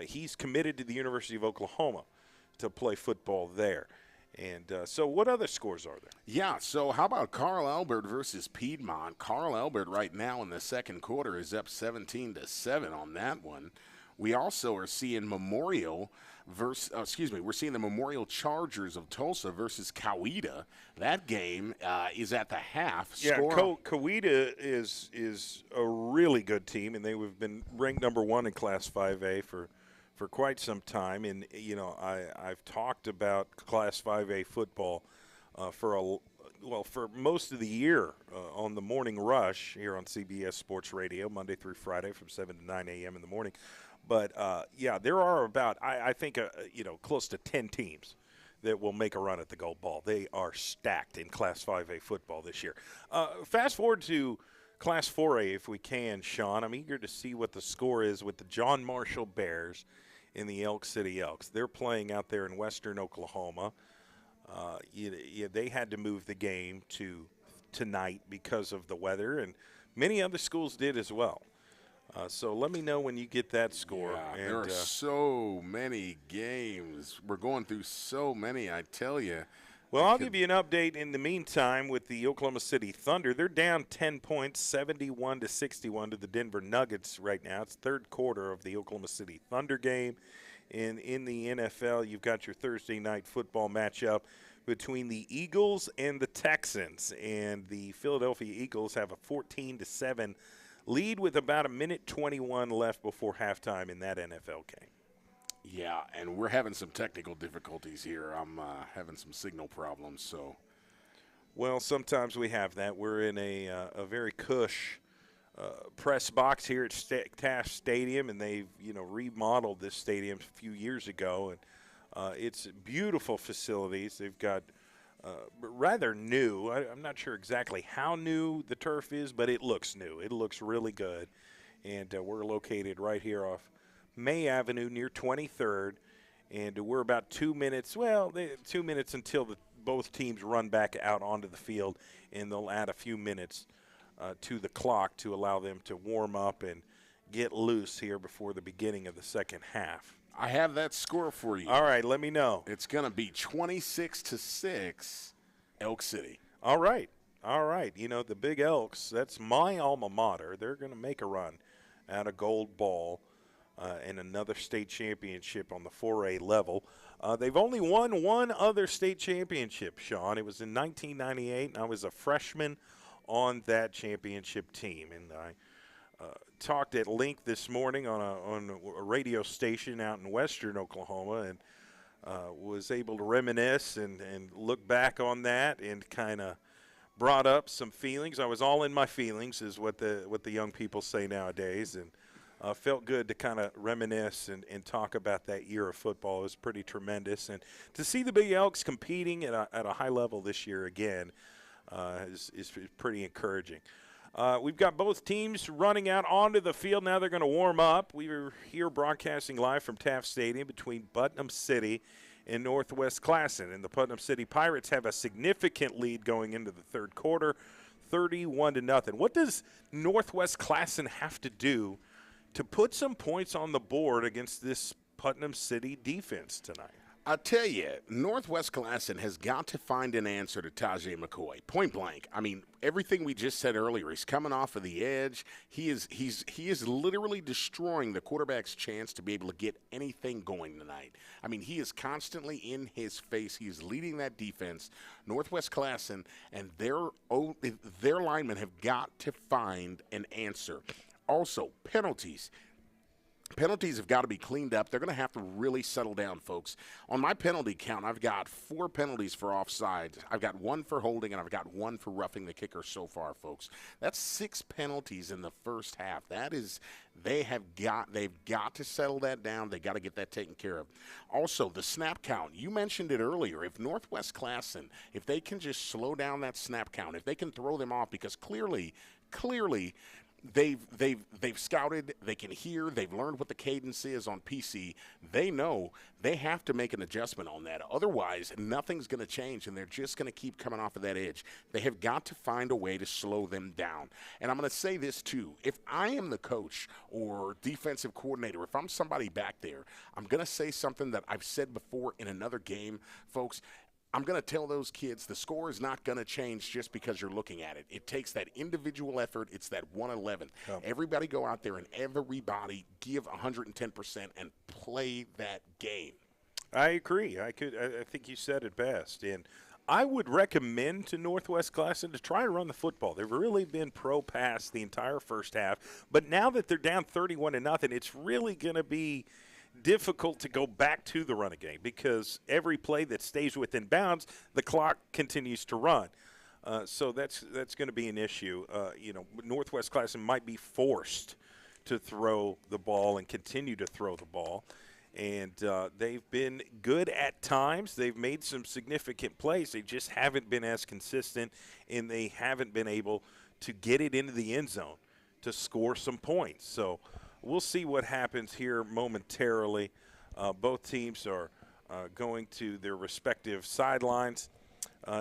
he's committed to the University of Oklahoma to play football there. And so what other scores are there? Yeah, so how about Carl Albert versus Piedmont? Carl Albert right now in the second quarter is up 17-7 on that one. We also are seeing we're seeing the Memorial Chargers of Tulsa versus Coweta. That game is at the half. Yeah, Coweta is a really good team, and they've been ranked number 1 in Class 5A for quite some time. And, you know, I've talked about Class 5A football for most of the year on the Morning Rush here on CBS Sports Radio, Monday through Friday from 7 to 9 a.m. in the morning. But, yeah, there are about, I think, close to 10 teams that will make a run at the Gold Ball. They are stacked in Class 5A football this year. Fast forward to Class 4A, if we can, Sean. I'm eager to see what the score is with the John Marshall Bears and the Elk City Elks. They're playing out there in western Oklahoma. They had to move the game to tonight because of the weather, and many other schools did as well. So let me know when you get that score. Yeah, there are so many games. We're going through so many, I tell you. Well, I'll give you an update in the meantime with the Oklahoma City Thunder. They're down 10 points, 71-61 to the Denver Nuggets right now. It's third quarter of the Oklahoma City Thunder game. And in the NFL, you've got your Thursday night football matchup between the Eagles and the Texans. And the Philadelphia Eagles have a 14-7 lead with about 1:21 left before halftime in that NFL game. Yeah, and we're having some technical difficulties here. I'm having some signal problems. So, well, sometimes we have that. We're in a very cush press box here at Taft Stadium, and they've remodeled this stadium a few years ago, and it's beautiful facilities. They've got rather new. I'm not sure exactly how new the turf is, but it looks new. It looks really good, and we're located right here off May Avenue near 23rd, and we're about 2 minutes. Well, 2 minutes until both teams run back out onto the field, and they'll add a few minutes to the clock to allow them to warm up and get loose here before the beginning of the second half. I have that score for you. All right, let me know. It's going to be 26-6, Elk City. All right. The Big Elks, that's my alma mater. They're going to make a run at a gold ball and another state championship on the 4A level. They've only won one other state championship, Sean. It was in 1998, and I was a freshman on that championship team. And I talked at length this morning on a radio station out in western Oklahoma, and was able to reminisce and look back on that, and kind of brought up some feelings. I was all in my feelings, is what the young people say nowadays, and felt good to kind of reminisce and talk about that year of football. It was pretty tremendous, and to see the Big Elks competing at a high level this year again is pretty encouraging. We've got both teams running out onto the field. Now they're going to warm up. We were here broadcasting live from Taft Stadium between Putnam City and Northwest Classen. And the Putnam City Pirates have a significant lead going into the third quarter, 31-0. What does Northwest Classen have to do to put some points on the board against this Putnam City defense tonight? I'll tell you, Northwest Classen has got to find an answer to Tajay McCoy, point blank. I mean, everything we just said earlier, he's coming off of the edge. He is literally destroying the quarterback's chance to be able to get anything going tonight. I mean, he is constantly in his face. He's leading that defense. Northwest Classen and their linemen have got to find an answer. Also, penalties. Penalties have got to be cleaned up. They're going to have to really settle down, folks. On my penalty count, I've got 4 penalties for offside. I've got 1 for holding, and I've got 1 for roughing the kicker so far, folks. That's 6 penalties in the first half. They've got to settle that down. They've got to get that taken care of. Also, the snap count. You mentioned it earlier. If Northwest Classen, if they can just slow down that snap count, if they can throw them off, because clearly, They've scouted, they can hear, they've learned what the cadence is on PC. They know they have to make an adjustment on that. Otherwise, nothing's going to change, and they're just going to keep coming off of that edge. They have got to find a way to slow them down. And I'm going to say this, too. If I am the coach or defensive coordinator, if I'm somebody back there, I'm going to say something that I've said before in another game, folks. I'm going to tell those kids the score is not going to change just because you're looking at it. It takes that individual effort. It's that 111. Oh. Everybody go out there and everybody give 110% and play that game. I agree. I think you said it best. And I would recommend to Northwest Classen to try to run the football. They've really been pro-pass the entire first half. But now that they're down 31-0, it's really going to be difficult to go back to the running game because every play that stays within bounds, the clock continues to run. So that's going to be an issue. Northwest Classen might be forced to throw the ball and continue to throw the ball. And they've been good at times. They've made some significant plays. They just haven't been as consistent, and they haven't been able to get it into the end zone to score some points. So we'll see what happens here momentarily. Both teams are going to their respective sidelines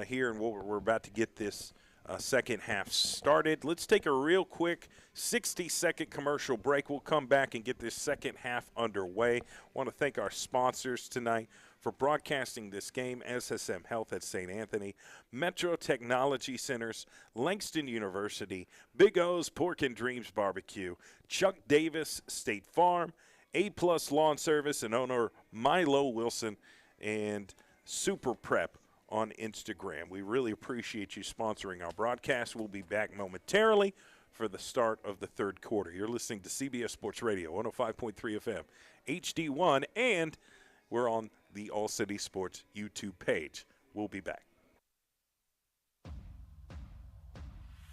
here, and we're about to get this second half started. Let's take a real quick 60-second commercial break. We'll come back and get this second half underway. I want to thank our sponsors tonight for broadcasting this game: SSM Health at St. Anthony, Metro Technology Centers, Langston University, Big O's Pork and Dreams Barbecue, Chuck Davis State Farm, A-Plus Lawn Service, and owner Milo Wilson, and Super Prep on Instagram. We really appreciate you sponsoring our broadcast. We'll be back momentarily for the start of the third quarter. You're listening to CBS Sports Radio, 105.3 FM, HD1, and we're on the All City Sports YouTube page. We'll be back.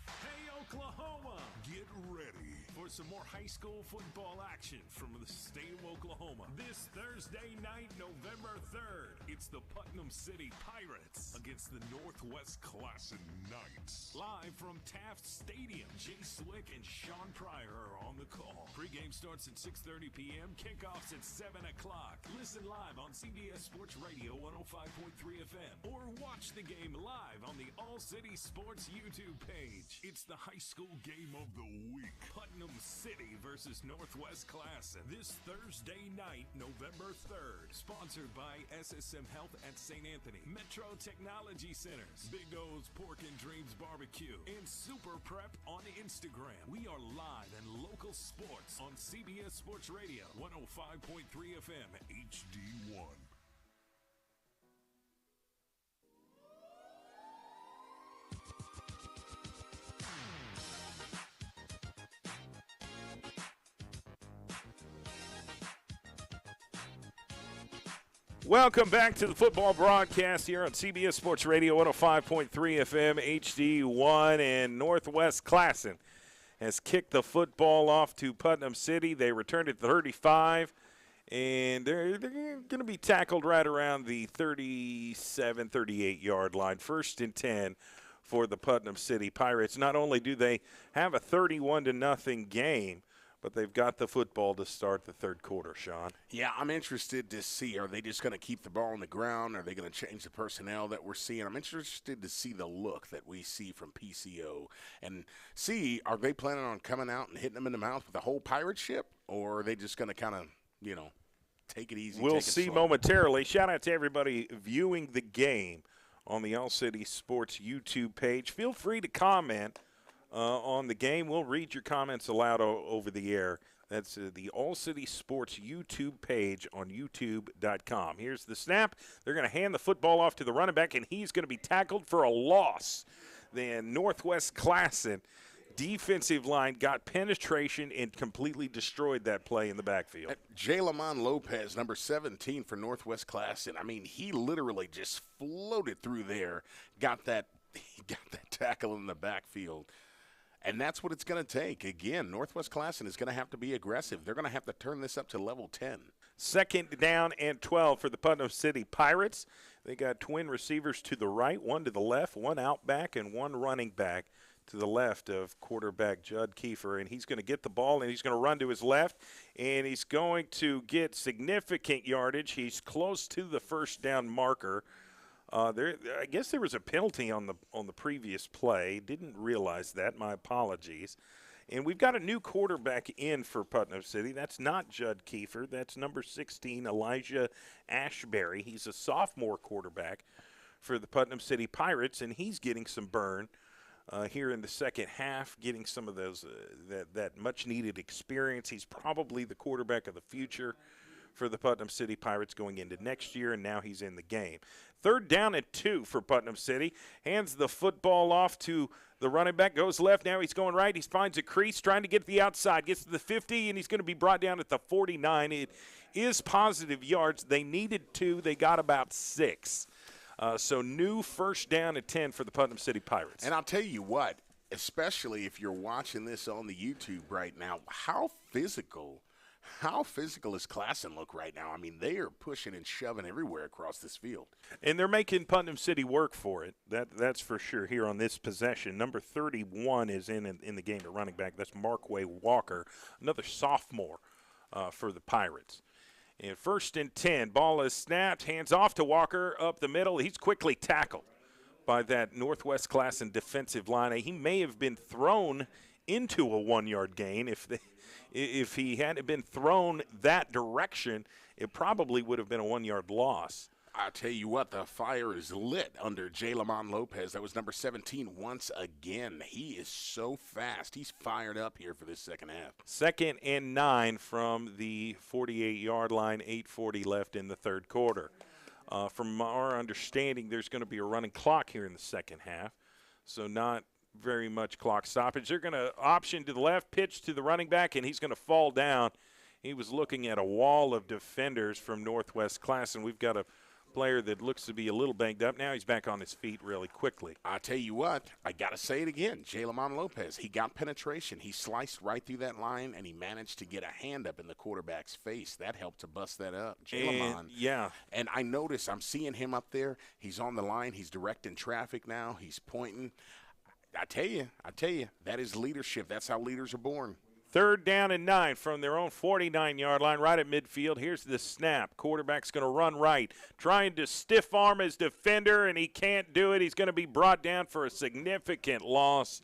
Hey, Oklahoma! Get ready for some more high school football action from the state of Oklahoma. This Thursday night, November 3rd, it's the Putnam City Pirates against the Northwest Classen Knights. Live from Taft Stadium, Jay Swick and Sean Pryor are on the call. Pre-game starts at 6:30 p.m., kickoffs at 7 o'clock. Listen live on CBS Sports Radio 105.3 FM or watch the game live on the All City Sports YouTube page. It's the high school game of the week. Putnam City versus Northwest Classen this Thursday night, November 3rd. Sponsored by SSM Health at St. Anthony, Metro Technology Centers, Big O's Pork and Dreams Barbecue, and Super Prep on Instagram. We are live and local sports on CBS Sports Radio, 105.3 FM, HD1. Welcome back to the football broadcast here on CBS Sports Radio, 105.3 FM, HD1, and Northwest Classen has kicked the football off to Putnam City. They returned at 35, and they're going to be tackled right around the 37, 38-yard line. 1st and 10 for the Putnam City Pirates. Not only do they have a 31-0 game, but they've got the football to start the third quarter, Sean. Yeah, I'm interested to see, are they just going to keep the ball on the ground? Are they going to change the personnel that we're seeing? I'm interested to see the look that we see from PCO and see, are they planning on coming out and hitting them in the mouth with the whole pirate ship, or are they just going to kind of, take it easy? We'll see momentarily. Shout out to everybody viewing the game on the All City Sports YouTube page. Feel free to comment on the game. We'll read your comments aloud over the air. That's the All City Sports YouTube page on youtube.com. Here's the snap. They're going to hand the football off to the running back, and he's going to be tackled for a loss. Then Northwest Classen defensive line got penetration and completely destroyed that play in the backfield. Jaylamon Lopez, number 17 for Northwest Classen. I mean, he literally just floated through there, got that tackle in the backfield. And that's what it's going to take. Again, Northwest Classen is going to have to be aggressive. They're going to have to turn this up to level 10. Second down and 12 for the Putnam City Pirates. They got twin receivers to the right, one to the left, one out back, and one running back to the left of quarterback Judd Kiefer. And he's going to get the ball, and he's going to run to his left, and he's going to get significant yardage. He's close to the first down marker. I guess there was a penalty on the previous play. Didn't realize that. My apologies. And we've got a new quarterback in for Putnam City. That's not Judd Kiefer. That's number 16, Elijah Ashbury. He's a sophomore quarterback for the Putnam City Pirates, and he's getting some burn here in the second half, getting some of those that much-needed experience. He's probably the quarterback of the future for the Putnam City Pirates going into next year, and now he's in the game. Third down and 2 for Putnam City. Hands the football off to the running back. Goes left. Now he's going right. He finds a crease, trying to get to the outside. Gets to the 50, and he's going to be brought down at the 49. It is positive yards. They needed 2. They got about 6. So new first down and 10 for the Putnam City Pirates. And I'll tell you what, especially if you're watching this on the YouTube right now, how physical does Classen look right now? I mean, they are pushing and shoving everywhere across this field. And they're making Putnam City work for it. That's for sure here on this possession. Number 31 is in the game at running back. That's Markway Walker, another sophomore for the Pirates. And first and 10, ball is snapped, hands off to Walker up the middle. He's quickly tackled by that Northwest Classen defensive line. He may have been thrown into a 1-yard gain. If he hadn't been thrown that direction, it probably would have been a 1-yard loss. I'll tell you what, the fire is lit under Jaylamon Lopez. That was number 17 once again. He is so fast. He's fired up here for this second half. Second and 9 from the 48-yard line, 8:40 left in the third quarter. From our understanding, there's going to be a running clock here in the second half, so not very much clock stoppage. They're going to option to the left, pitch to the running back, and he's going to fall down. He was looking at a wall of defenders from Northwest Classen. We've got a player that looks to be a little banged up. Now he's back on his feet really quickly. I tell you what, I got to say it again. Jaylamon Lopez, he got penetration. He sliced right through that line, and he managed to get a hand up in the quarterback's face. That helped to bust that up. Jaylamon. Yeah. And I notice I'm seeing him up there. He's on the line. He's directing traffic now. He's pointing. I tell you, that is leadership. That's how leaders are born. Third down and 9 from their own 49-yard line, right at midfield. Here's the snap. Quarterback's going to run right, trying to stiff arm his defender, and he can't do it. He's going to be brought down for a significant loss,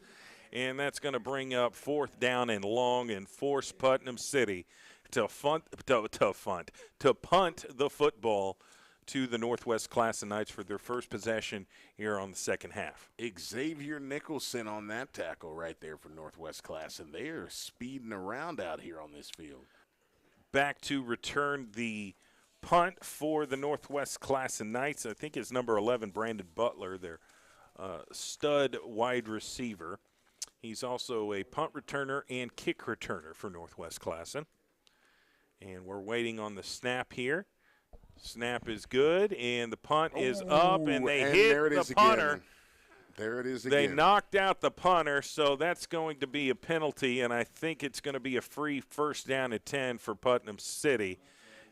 and that's going to bring up fourth down and long and force Putnam City to punt the football to the Northwest Classen Knights for their first possession here on the second half. Xavier Nicholson on that tackle right there for Northwest Classen. They are speeding around out here on this field. Back to return the punt for the Northwest Classen Knights. I think it's number 11, Brandon Butler, their stud wide receiver. He's also a punt returner and kick returner for Northwest Classen. And we're waiting on the snap here. Snap is good, and the punt is up, and they hit the punter. Again. There it is again. They knocked out the punter, so that's going to be a penalty, and I think it's going to be a free first down at 10 for Putnam City.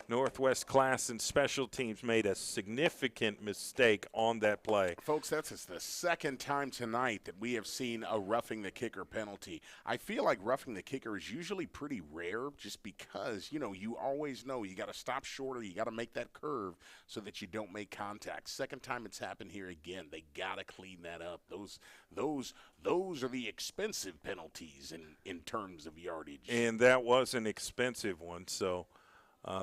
Northwest Classen special teams made a significant mistake on that play. Folks, that's the second time tonight that we have seen a roughing the kicker penalty. I feel like roughing the kicker is usually pretty rare just because, you always know you got to stop short or you got to make that curve so that you don't make contact. Second time it's happened here again. They got to clean that up. Those are the expensive penalties in terms of yardage. And that was an expensive one, so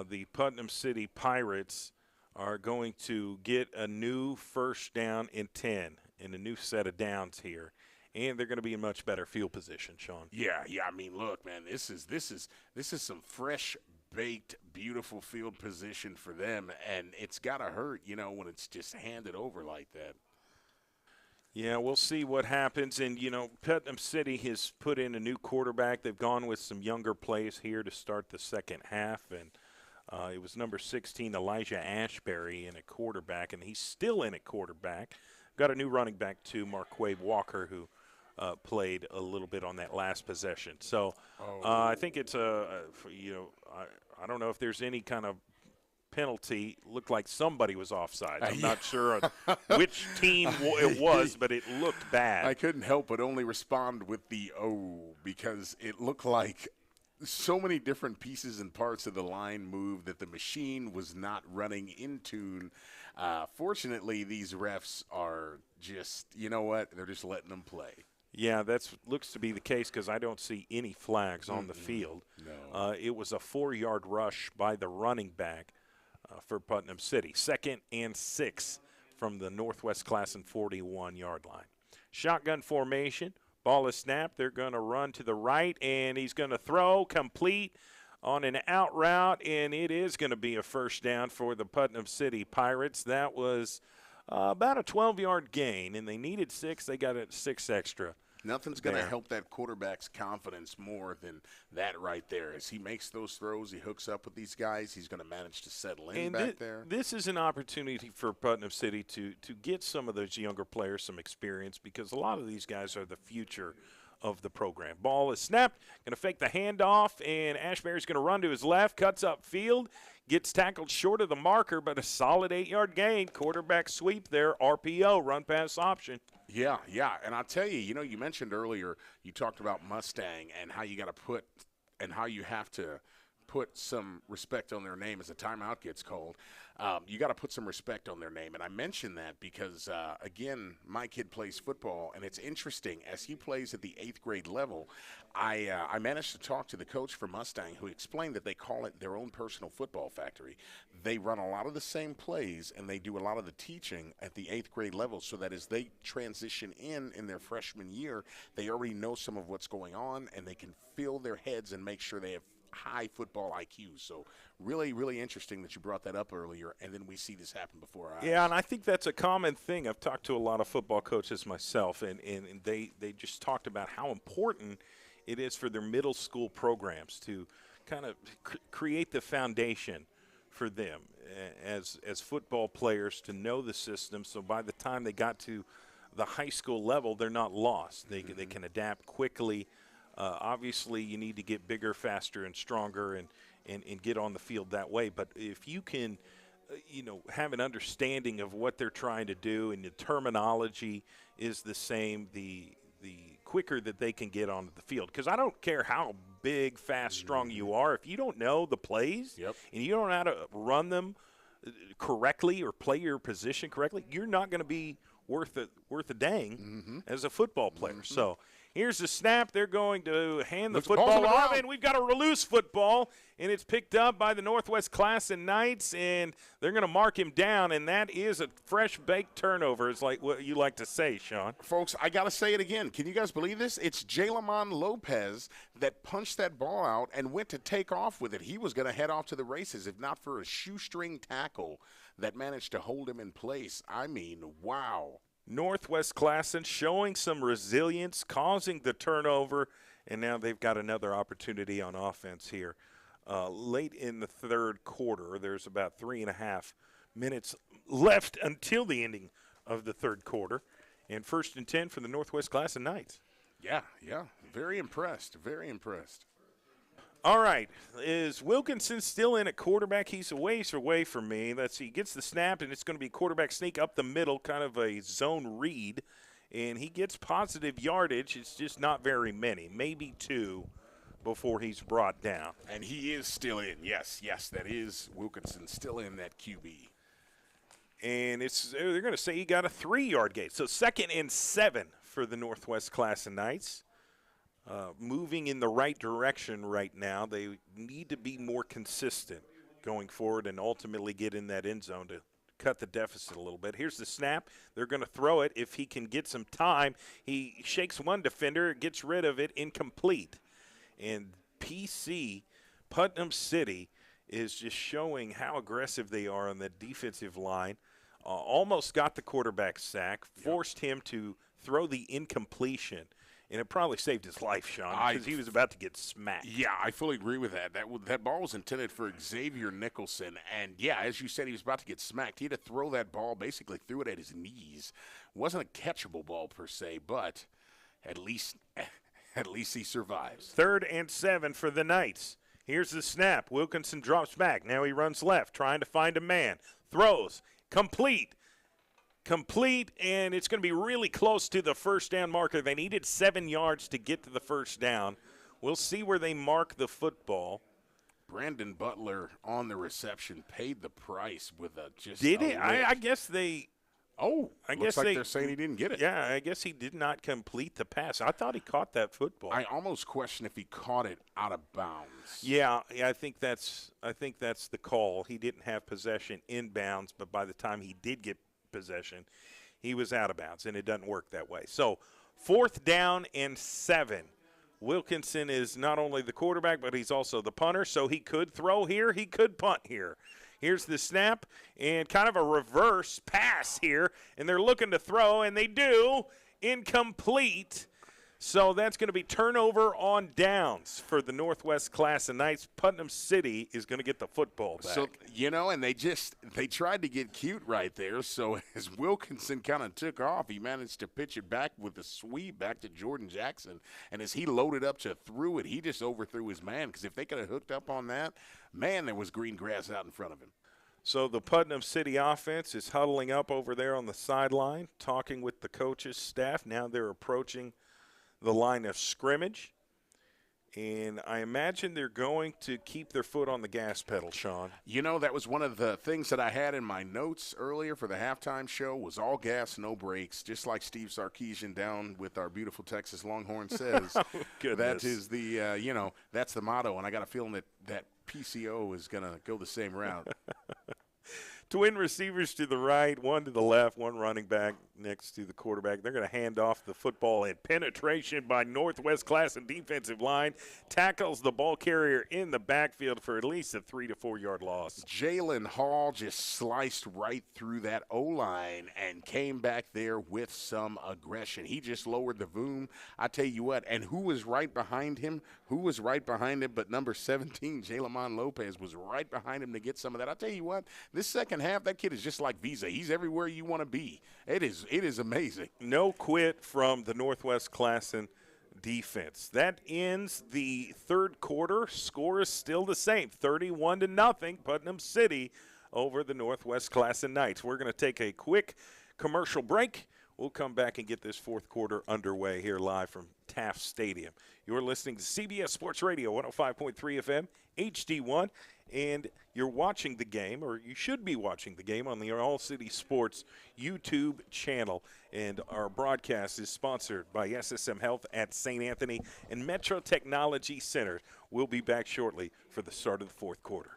the Putnam City Pirates are going to get a new first down and 10 and a new set of downs here, and they're going to be in much better field position, Sean. Yeah. I mean, look, man, this is some fresh baked, beautiful field position for them, and it's got to hurt, when it's just handed over like that. Yeah, we'll see what happens. And, Putnam City has put in a new quarterback. They've gone with some younger plays here to start the second half, and it was number 16, Elijah Ashbury, in at quarterback, and he's still in at quarterback. Got a new running back, too, Marquave Walker, who played a little bit on that last possession. So I think it's I don't know if there's any kind of penalty. Looked like somebody was offside. I'm not sure which team it was, but it looked bad. I couldn't help but only respond with the because it looked like so many different pieces and parts of the line moved that the machine was not running in tune. Fortunately, these refs are just, they're just letting them play. Yeah, that looks to be the case because I don't see any flags on the field. No. It was a 4-yard rush by the running back for Putnam City. 2nd and 6 from the Northwest Classen 41-yard line. Shotgun formation. Ball is snapped. They're going to run to the right, and he's going to throw complete on an out route, and it is going to be a first down for the Putnam City Pirates. That was about a 12-yard gain, and they needed 6. They got it 6 extra. Nothing's going to help that quarterback's confidence more than that right there. As he makes those throws, he hooks up with these guys, he's going to manage to settle in back there. This is an opportunity for Putnam City to get some of those younger players some experience because a lot of these guys are the future of the program. Ball is snapped, going to fake the handoff, and Ashbury's going to run to his left, cuts up field, gets tackled short of the marker, but a solid 8-yard gain. Quarterback sweep there, RPO, run-pass option. Yeah, and I'll tell you, you mentioned earlier, you talked about Mustang and how you got to put and how you have to put some respect on their name as a timeout gets called. You got to put some respect on their name. And I mention that because, again, my kid plays football, and it's interesting. As he plays at the 8th grade level, I managed to talk to the coach for Mustang who explained that they call it their own personal football factory. They run a lot of the same plays, and they do a lot of the teaching at the 8th grade level so that as they transition in their freshman year, they already know some of what's going on, and they can fill their heads and make sure they have high football IQ. So really, really interesting that you brought that up earlier, and then we see this happen before our eyes. Yeah, and I think that's a common thing. I've talked to a lot of football coaches myself, and they just talked about how important it is for their middle school programs to kind of create the foundation for them as football players to know the system, so by the time they got to the high school level, they're not lost. They can adapt quickly. Obviously, you need to get bigger, faster, and stronger and get on the field that way. But if you can, have an understanding of what they're trying to do and the terminology is the same, the quicker that they can get onto the field. Because I don't care how big, fast, strong you are. If you don't know the plays and you don't know how to run them correctly or play your position correctly, you're not going to be worth a dang as a football player. So here's the snap. They're going to hand the football off, and we've got a loose football, and it's picked up by the Northwest Classen Knights, and they're going to mark him down, and that is a fresh-baked turnover, is like what you like to say, Sean. Folks, I got to say it again. Can you guys believe this? It's Jalamon Lopez that punched that ball out and went to take off with it. He was going to head off to the races if not for a shoestring tackle that managed to hold him in place. I mean, wow. Northwest Classen showing some resilience, causing the turnover, and now they've got another opportunity on offense here. Late in the third quarter, there's about 3.5 minutes left until the ending of the third quarter, and 1st and 10 for the Northwest Classen Knights. Yeah, very impressed, very impressed. All right. Is Wilkinson still in at quarterback? He's a ways away from me. Let's see. He gets the snap, and it's going to be quarterback sneak up the middle, kind of a zone read. And he gets positive yardage. It's just not very many, maybe 2 before he's brought down. And he is still in. Yes, that is Wilkinson still in that QB. And they're going to say he got a 3-yard gain. So 2nd and 7 for the Northwest Classen Knights. Moving in the right direction right now. They need to be more consistent going forward and ultimately get in that end zone to cut the deficit a little bit. Here's the snap. They're going to throw it. If he can get some time, he shakes one defender, gets rid of it, incomplete. And Putnam City, is just showing how aggressive they are on the defensive line. Almost got the quarterback sack, forced him to throw the incompletion. And it probably saved his life, Sean, because he was about to get smacked. Yeah, I fully agree with that. That ball was intended for Xavier Nicholson. And, yeah, as you said, he was about to get smacked. He had to throw that ball, basically threw it at his knees. It wasn't a catchable ball per se, but at least he survives. 3rd and 7 for the Knights. Here's the snap. Wilkinson drops back. Now he runs left, trying to find a man. Throws. Complete, and it's going to be really close to the first down marker. They needed 7 yards to get to the first down. We'll see where they mark the football. Brandon Butler on the reception paid the price with a just. Did it? I guess they. Oh, I looks guess like they're saying he didn't get it. Yeah, I guess he did not complete the pass. I thought he caught that football. I almost question if he caught it out of bounds. Yeah, I think that's the call. He didn't have possession inbounds, but by the time he did get possession, he was out of bounds, and it doesn't work that way. So 4th down and 7. Wilkinson is not only the quarterback, but he's also the punter, so he could throw here, he could punt here. Here's the snap, and kind of a reverse pass here, and they're looking to throw, and they do. Incomplete. So that's going to be turnover on downs for the Northwest Classen Knights. Putnam City is going to get the football back. So, and they tried to get cute right there. So as Wilkinson kind of took off, he managed to pitch it back with a sweep back to Jordan Jackson. And as he loaded up to throw it, he just overthrew his man, because if they could have hooked up on that, man, there was green grass out in front of him. So the Putnam City offense is huddling up over there on the sideline, talking with the coaches, staff. Now they're approaching the line of scrimmage, and I imagine they're going to keep their foot on the gas pedal, Sean. That was one of the things that I had in my notes earlier for the halftime show was all gas, no brakes, just like Steve Sarkisian down with our beautiful Texas Longhorn says. That is the, that's the motto, and I got a feeling that PCO is going to go the same route. Twin receivers to the right, one to the left, one running back next to the quarterback. They're going to hand off the football, and penetration by Northwest Classen defensive line tackles the ball carrier in the backfield for at least a 3 to 4 yard loss. Jalen Hall just sliced right through that O-line and came back there with some aggression. He just lowered the boom. I tell you what, and who was right behind him? But number 17, Jalamon Lopez, was right behind him to get some of that. I tell you what, this second half, that kid is just like Visa. He's everywhere you want to be. It is amazing. No quit from the Northwest Classen defense. That ends the third quarter. Score is still the same, 31-0, Putnam City over the Northwest Classen Knights. We're going to take a quick commercial break. We'll come back and get this fourth quarter underway here live from Taft Stadium. You're listening to CBS Sports Radio, 105.3 FM, HD1, and you're watching the game, or you should be watching the game, on the All City Sports YouTube channel. And our broadcast is sponsored by SSM Health at St. Anthony and Metro Technology Center. We'll be back shortly for the start of the fourth quarter.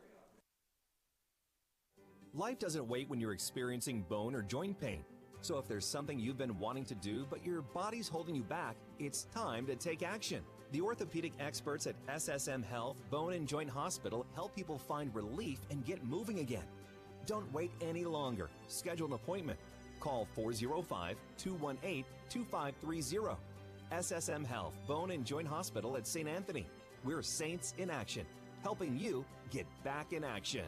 Life doesn't wait when you're experiencing bone or joint pain. So if there's something you've been wanting to do, but your body's holding you back, it's time to take action. The orthopedic experts at SSM Health Bone and Joint Hospital help people find relief and get moving again. Don't wait any longer. Schedule an appointment. Call 405-218-2530. SSM Health Bone and Joint Hospital at St. Anthony. We're Saints in Action, helping you get back in action.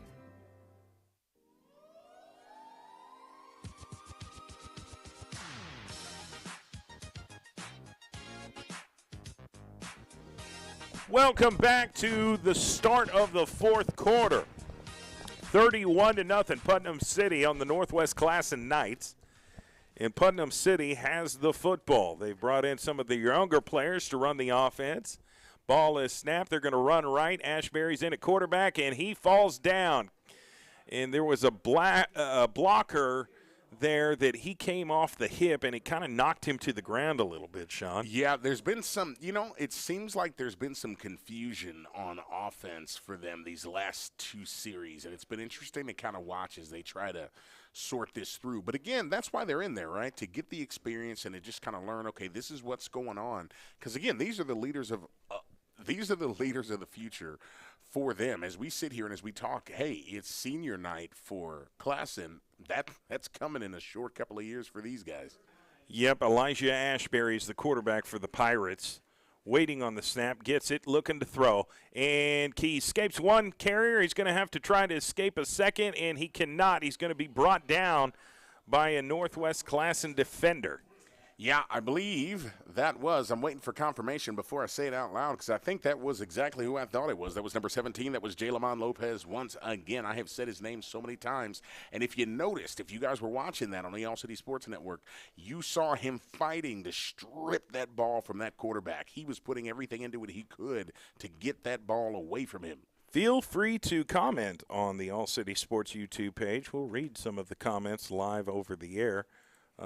Welcome back to the start of the fourth quarter. 31-0 Putnam City on the Northwest Classen Knights. And Putnam City has the football. They've brought in some of the younger players to run the offense. Ball is snapped. They're going to run right. Ashbury's in at quarterback, and he falls down. And there was a blocker there that he came off the hip, and it kind of knocked him to the ground a little bit, Sean. Yeah, there's been some, it seems like there's been some confusion on offense for them these last two series, and it's been interesting to kind of watch as they try to sort this through. But again, that's why they're in there, right? To get the experience and to just kind of learn, okay, this is what's going on. Because again, these are the leaders of the future for them. As we sit here and as we talk, hey, it's senior night for Classen. That's coming in a short couple of years for these guys. Yep, Elijah Ashbury is the quarterback for the Pirates. Waiting on the snap, gets it, looking to throw. And he escapes one carrier. He's going to have to try to escape a second, and he cannot. He's going to be brought down by a Northwest Classen defender. Yeah, I believe that was. I'm waiting for confirmation before I say it out loud because I think that was exactly who I thought it was. That was number 17. That was Jaylamon Lopez. Once again, I have said his name so many times. And if you noticed, if you guys were watching that on the All City Sports Network, you saw him fighting to strip that ball from that quarterback. He was putting everything into it he could to get that ball away from him. Feel free to comment on the All City Sports YouTube page. We'll read some of the comments live over the air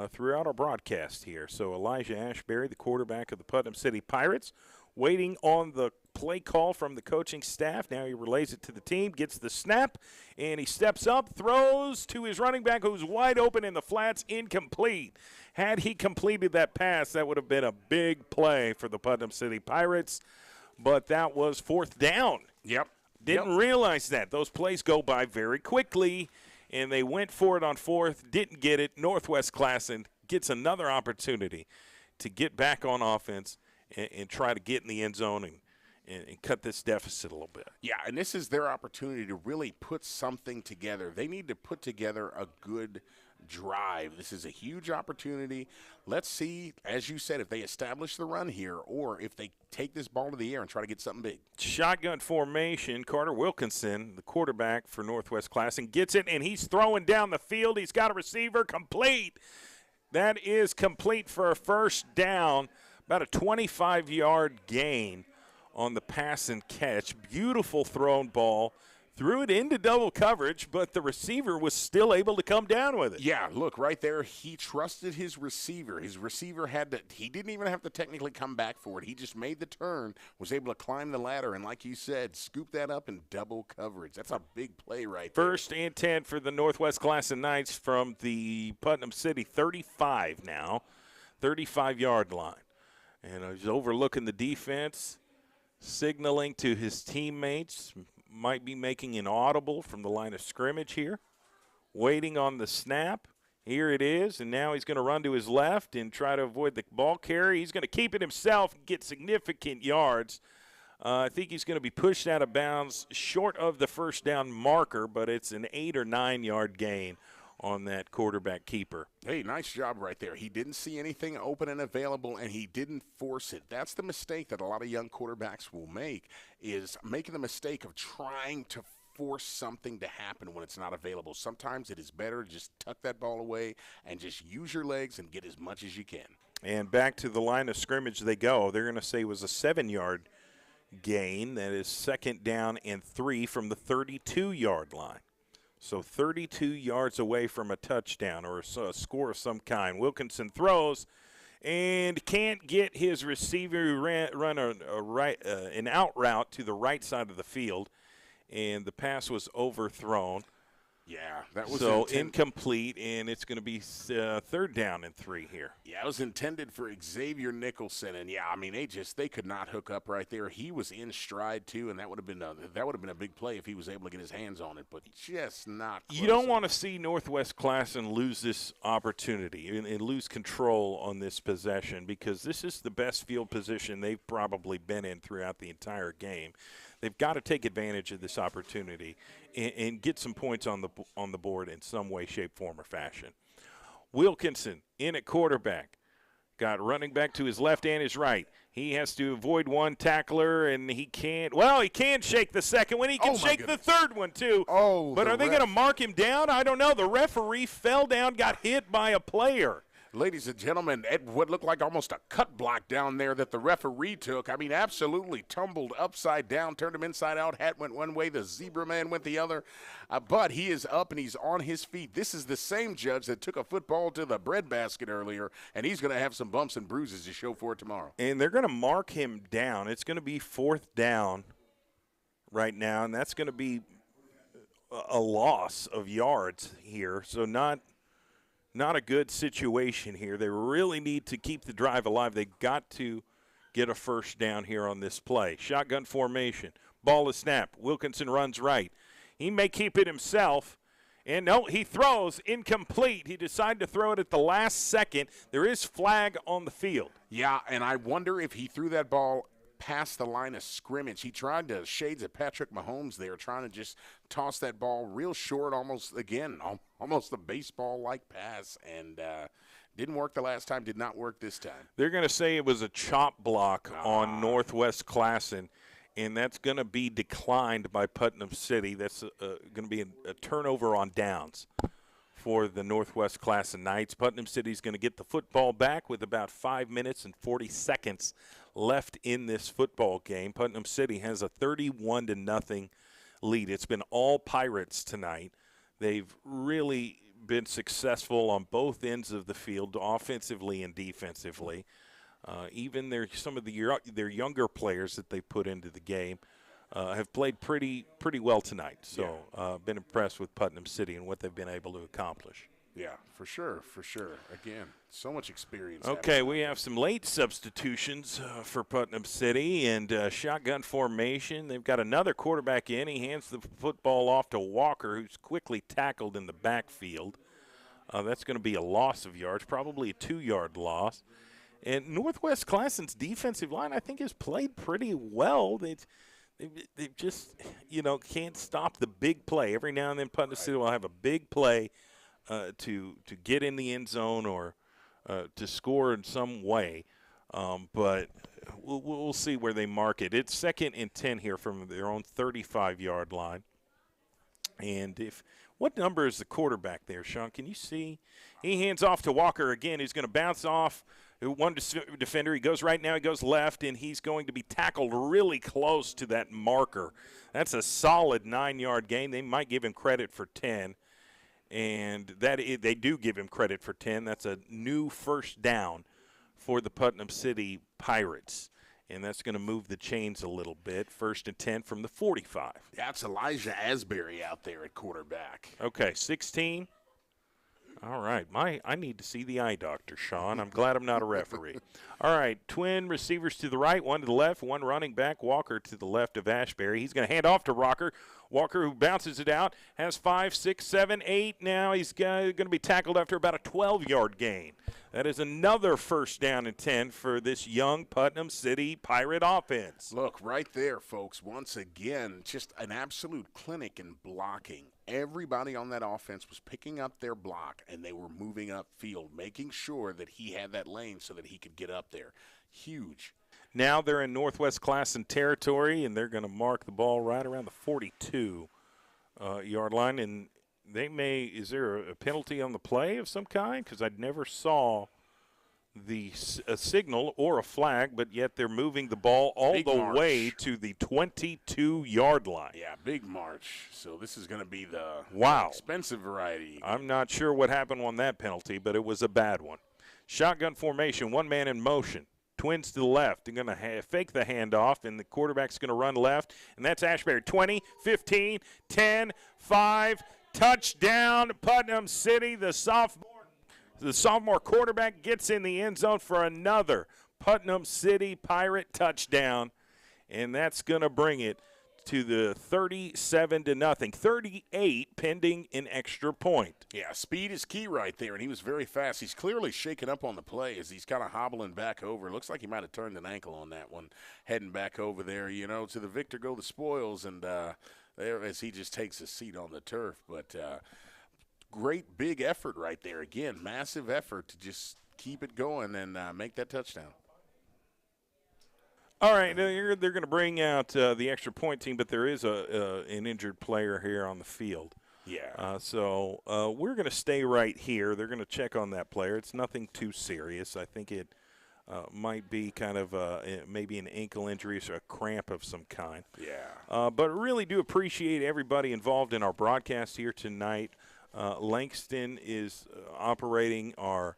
throughout our broadcast here. So Elijah Ashbury, the quarterback of the Putnam City Pirates, waiting on the play call from the coaching staff. Now he relays it to the team, gets the snap, and he steps up, throws to his running back who's wide open in the flats, incomplete. Had he completed that pass, that would have been a big play for the Putnam City Pirates, but that was fourth down. Yep. Didn't realize that. Those plays go by very quickly. And they went for it on fourth, didn't get it. Northwest Classen gets another opportunity to get back on offense and try to get in the end zone and cut this deficit a little bit. Yeah, and this is their opportunity to really put something together. They need to put together a good drive. This is a huge opportunity. Let's see, as you said, if they establish the run here or if they take this ball to the air and try to get something big. Shotgun formation. Carter Wilkinson, the quarterback for Northwest Classen, gets it, and he's throwing down the field. He's got a receiver complete. That is complete for a first down, about a 25-yard gain on the pass and catch. Beautiful thrown ball. Threw it into double coverage, but the receiver was still able to come down with it. Yeah, look, right there, he trusted his receiver. His receiver he didn't even have to technically come back for it. He just made the turn, was able to climb the ladder, and like you said, scoop that up in double coverage. That's a big play right there. First and 10 for the Northwest Classen Knights from the Putnam City 35 now, 35-yard line. And he's overlooking the defense, signaling to his teammates, might be making an audible from the line of scrimmage here. Waiting on the snap. Here it is, and now he's going to run to his left and try to avoid the ball carry. He's going to keep it himself and get significant yards. I think he's going to be pushed out of bounds short of the first down marker, but it's an 8 or 9 yard gain on that quarterback keeper. Hey, nice job right there. He didn't see anything open and available, and he didn't force it. That's the mistake that a lot of young quarterbacks will make, is making the mistake of trying to force something to happen when it's not available. Sometimes it is better to just tuck that ball away and just use your legs and get as much as you can. And back to the line of scrimmage they go. They're going to say it was a 7-yard gain. That is second down and 3 from the 32-yard line. So 32 yards away from a touchdown or a score of some kind. Wilkinson throws and can't get his receiver run an out route to the right side of the field, and the pass was overthrown. Yeah, that was so incomplete, and it's going to be third down and 3 here. Yeah, it was intended for Xavier Nicholson, and yeah, I mean they could not hook up right there. He was in stride too, and that would have been a big play if he was able to get his hands on it, but just not close. You don't want to see Northwest Classen lose this opportunity and lose control on this possession, because this is the best field position they've probably been in throughout the entire game. They've got to take advantage of this opportunity and get some points on the board in some way, shape, form, or fashion. Wilkinson in at quarterback. Got running back to his left and his right. He has to avoid one tackler, and he can't. Well, he can shake the second one. He can shake the third one, too. Oh, but are they going to mark him down? I don't know. The referee fell down, got hit by a player. Ladies and gentlemen, what looked like almost a cut block down there that the referee took. I mean, absolutely tumbled upside down, turned him inside out. Hat went one way, the zebra man went the other. But he is up and he's on his feet. This is the same judge that took a football to the breadbasket earlier, and he's going to have some bumps and bruises to show for it tomorrow. And they're going to mark him down. It's going to be 4th down right now, and that's going to be a loss of yards here. So not a good situation here. They really need to keep the drive alive. They got to get a first down here on this play. Shotgun formation. Ball is snapped. Wilkinson runs right. He may keep it himself. And no, he throws incomplete. He decided to throw it at the last second. There is flag on the field. Yeah, and I wonder if he threw that ball past the line of scrimmage. He tried to shades of Patrick Mahomes there, trying to just toss that ball real short, almost a baseball-like pass, and didn't work the last time, did not work this time. They're going to say it was a chop block on Northwest Classen, and that's going to be declined by Putnam City. That's going to be a turnover on downs for the Northwest Classen Knights. Putnam City is going to get the football back with about 5 minutes and 40 seconds left in this football game. Putnam City has a 31-0 lead. It's been all Pirates tonight. They've really been successful on both ends of the field, offensively and defensively. Even some of their younger players that they put into the game have played pretty well tonight. So been impressed with Putnam City and what they've been able to accomplish. Yeah, for sure. Again, so much experience. Okay, we have some late substitutions for Putnam City and shotgun formation. They've got another quarterback in. He hands the football off to Walker, who's quickly tackled in the backfield. That's going to be a loss of yards, probably a 2-yard loss. And Northwest Classen's defensive line, I think, has played pretty well. They just, can't stop the big play. Every now and then Putnam City will have a big play to get in the end zone or to score in some way. But we'll see where they mark it. It's 2nd and 10 here from their own 35-yard line. And what number is the quarterback there, Sean? Can you see? He hands off to Walker again. He's going to bounce off one defender. He goes right now. He goes left, and he's going to be tackled really close to that marker. That's a solid 9-yard gain. They might give him credit for 10. And they do give him credit for 10. That's a new first down for the Putnam City Pirates. And that's going to move the chains a little bit. 1st and 10 from the 45. That's Elijah Asbury out there at quarterback. Okay, 16. All right. I need to see the eye doctor, Sean. I'm glad I'm not a referee. All right, twin receivers to the right, one to the left, one running back. Walker to the left of Ashbury. He's going to hand off to Walker, who bounces it out, has 5, 6, 7, 8. Now he's going to be tackled after about a 12-yard gain. That is another 1st down and 10 for this young Putnam City Pirate offense. Look, right there, folks. Once again, just an absolute clinic in blocking. Everybody on that offense was picking up their block, and they were moving upfield, making sure that he had that lane so that he could get up there. Huge. Now they're in Northwest Classen territory, and they're going to mark the ball right around the 42-yard line. And is there a penalty on the play of some kind? Because I never saw a signal or a flag, but yet they're moving the ball all the way to the 22-yard line. Yeah, big march. So this is going to be the expensive variety. I'm not sure what happened on that penalty, but it was a bad one. Shotgun formation, one man in motion. Twins to the left. They're going to fake the handoff, and the quarterback's going to run left, and that's Ashbury. 20, 15, 10, 5, touchdown, Putnam City. The sophomore quarterback gets in the end zone for another Putnam City Pirate touchdown, and that's going to bring it to the 37-0. 38 pending an extra point. Yeah, speed is key right there, and he was very fast. He's clearly shaken up on the play as he's kind of hobbling back over. Looks like he might have turned an ankle on that one, heading back over there. To the victor go the spoils, and there as he just takes a seat on the turf. But great big effort right there. Again, massive effort to just keep it going and make that touchdown. All right, they're going to bring out the extra point team, but there is an injured player here on the field. Yeah. So we're going to stay right here. They're going to check on that player. It's nothing too serious. I think it might be kind of maybe an ankle injury or a cramp of some kind. Yeah. But really do appreciate everybody involved in our broadcast here tonight. Langston is operating our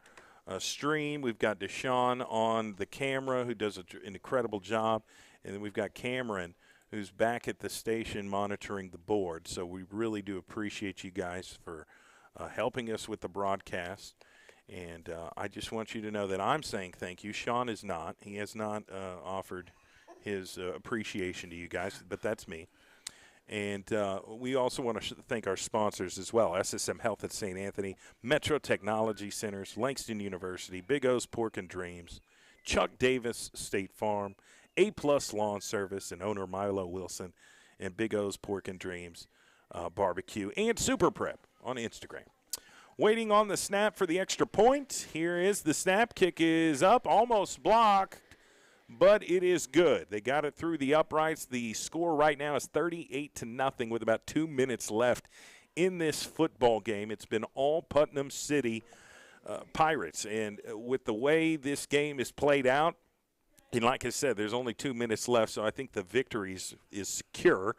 stream. We've got Deshaun on the camera, who does an incredible job. And then we've got Cameron, who's back at the station monitoring the board. So we really do appreciate you guys for helping us with the broadcast. And I just want you to know that I'm saying thank you. Sean is not. He has not offered his appreciation to you guys, but that's me. And we also want to thank our sponsors as well, SSM Health at St. Anthony, Metro Technology Centers, Langston University, Big O's Pork and Dreams, Chuck Davis State Farm, A-Plus Lawn Service, and owner Milo Wilson, and Big O's Pork and Dreams Barbecue, and Super Prep on Instagram. Waiting on the snap for the extra point. Here is the snap. Kick is up, almost blocked, but it is good. They got it through the uprights. The score right now is 38-0 with about 2 minutes left in this football game. It's been all Putnam City Pirates. And with the way this game is played out, and like I said, there's only 2 minutes left, so I think the victory is secure.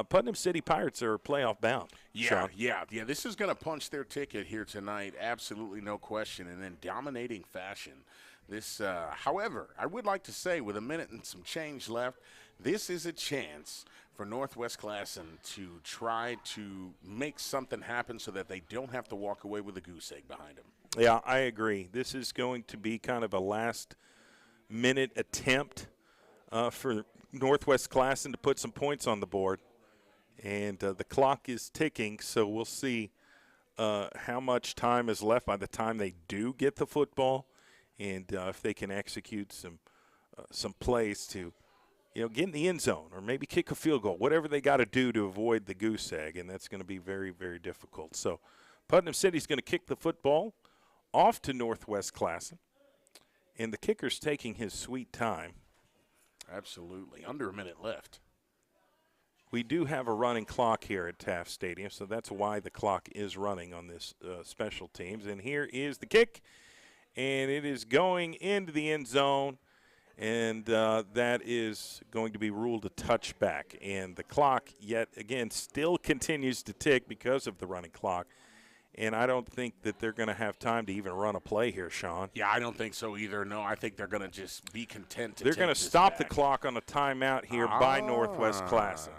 Putnam City Pirates are playoff bound. Yeah. This is going to punch their ticket here tonight, absolutely no question, and in dominating fashion. This, however, I would like to say, with a minute and some change left, this is a chance for Northwest Classen to try to make something happen so that they don't have to walk away with a goose egg behind them. Yeah, I agree. This is going to be kind of a last-minute attempt for Northwest Classen to put some points on the board. And the clock is ticking, so we'll see how much time is left by the time they do get the football, and if they can execute some plays to, get in the end zone or maybe kick a field goal, whatever they got to do to avoid the goose egg, and that's going to be very, very difficult. So Putnam City's going to kick the football off to Northwest Classen, and the kicker's taking his sweet time. Absolutely. Under a minute left. We do have a running clock here at Taft Stadium, so that's why the clock is running on this special teams. And here is the kick, and it is going into the end zone, and that is going to be ruled a touchback. And the clock, yet again, still continues to tick because of the running clock. And I don't think that they're going to have time to even run a play here, Sean. Yeah, I don't think so either. No, I think they're going to just be content to They're going to stop back. The clock on a timeout here by Northwest Classen.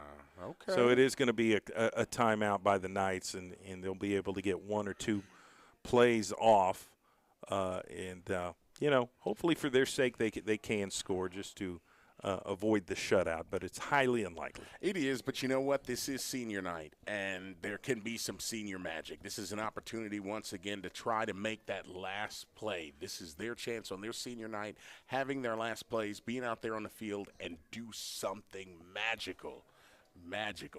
Okay. So it is going to be a timeout by the Knights, and they'll be able to get one or two plays off. Hopefully for their sake they can score just to avoid the shutout, but it's highly unlikely. It is, but you know what? This is senior night, and there can be some senior magic. This is an opportunity once again to try to make that last play. This is their chance on their senior night, having their last plays, being out there on the field, and do something magical.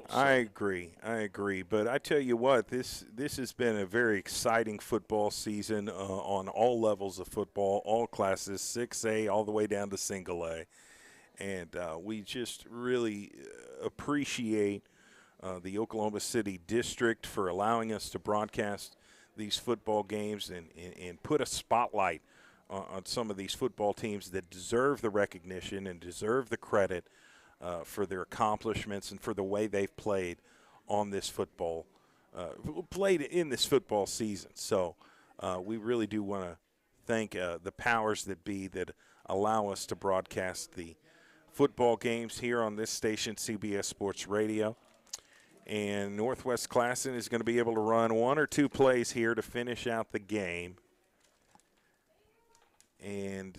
So. I agree. But I tell you what, this has been a very exciting football season on all levels of football, all classes, 6A all the way down to single A. And we just really appreciate the Oklahoma City District for allowing us to broadcast these football games and put a spotlight on some of these football teams that deserve the recognition and deserve the credit for their accomplishments and for the way they've played on this played in this football season. So we really do want to thank the powers that be that allow us to broadcast the football games here on this station, CBS Sports Radio. And Northwest Classen is going to be able to run one or two plays here to finish out the game. And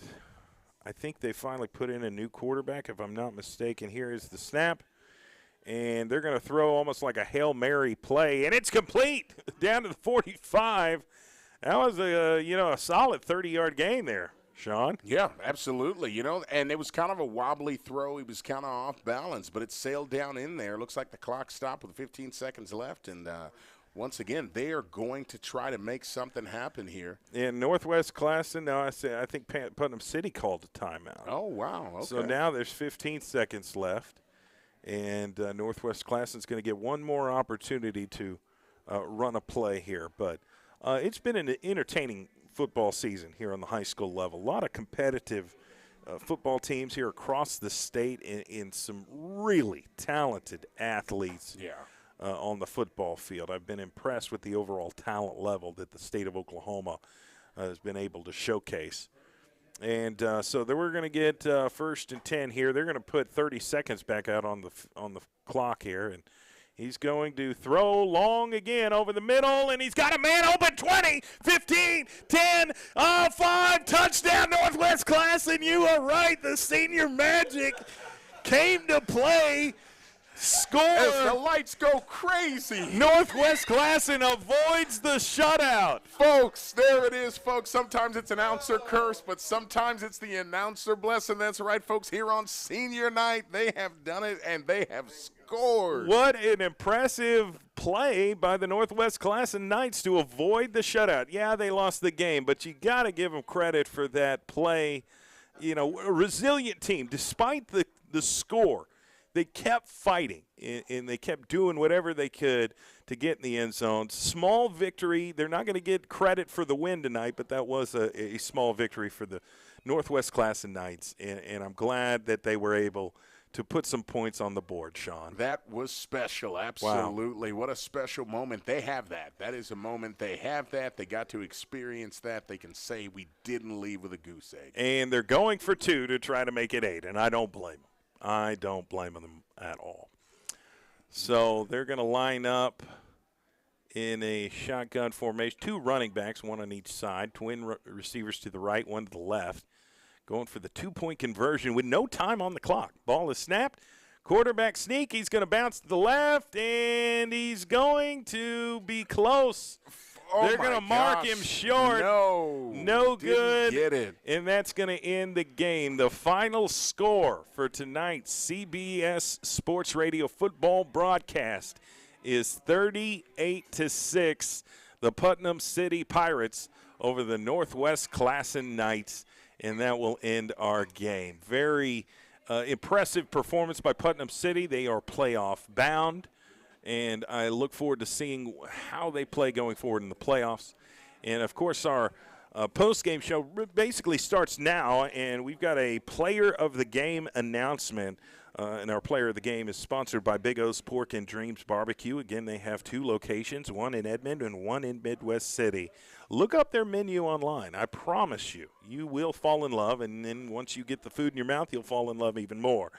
I think they finally put in a new quarterback, if I'm not mistaken. Here is the snap. And they're going to throw almost like a Hail Mary play, and it's complete down to the 45. That was a solid 30-yard gain there, Sean. Yeah, absolutely. And it was kind of a wobbly throw. He was kind of off balance, but it sailed down in there. Looks like the clock stopped with 15 seconds left, and once again, they are going to try to make something happen here. In Northwest Classen, now I think Putnam City called a timeout. Oh, wow. Okay. So now there's 15 seconds left, and Northwest Classen's going to get one more opportunity to run a play here. But it's been an entertaining football season here on the high school level. A lot of competitive football teams here across the state and some really talented athletes on the football field. I've been impressed with the overall talent level that the state of Oklahoma has been able to showcase. And so we're going to get first and 10 here. They're going to put 30 seconds back out on the clock here, and he's going to throw long again over the middle, and he's got a man open. 20, 15, 10, 5, touchdown Northwest Classen. You are right. The senior magic came to play. Score. As the lights go crazy. Northwest Classen avoids the shutout. Folks, there it is, folks. Sometimes it's announcer curse, but sometimes it's the announcer blessing. That's right, folks. Here on senior night, they have done it, and they have scored. What an impressive play by the Northwest Classen Knights to avoid the shutout. Yeah, they lost the game, but you got to give them credit for that play. You know, a resilient team, despite the score. They kept fighting, and they kept doing whatever they could to get in the end zone. Small victory. They're not going to get credit for the win tonight, but that was a small victory for the Northwest Classen Knights, and I'm glad that they were able to put some points on the board, Sean. That was special, absolutely. Wow. What a special moment. They have that. That is a moment they have that. They got to experience that. They can say we didn't leave with a goose egg. And they're going for 2 to try to make it 8, and I don't blame them. I don't blame them at all. So they're going to line up in a shotgun formation. 2 running backs, one on each side. Twin receivers to the right, one to the left. Going for the 2-point conversion with no time on the clock. Ball is snapped. Quarterback sneak. He's going to bounce to the left, and he's going to be close. Oh, they're going to mark him short. No good. Get it. And that's going to end the game. The final score for tonight's CBS Sports Radio football broadcast is 38-6. The Putnam City Pirates over the Northwest Classen Knights, and that will end our game. Very impressive performance by Putnam City. They are playoff bound. And I look forward to seeing how they play going forward in the playoffs. And, of course, our post-game show basically starts now, and we've got a player of the game announcement. And our player of the game is sponsored by Big O's Pork and Dreams Barbecue. Again, they have 2 locations, one in Edmond and one in Midwest City. Look up their menu online. I promise you, you will fall in love, and then once you get the food in your mouth, you'll fall in love even more.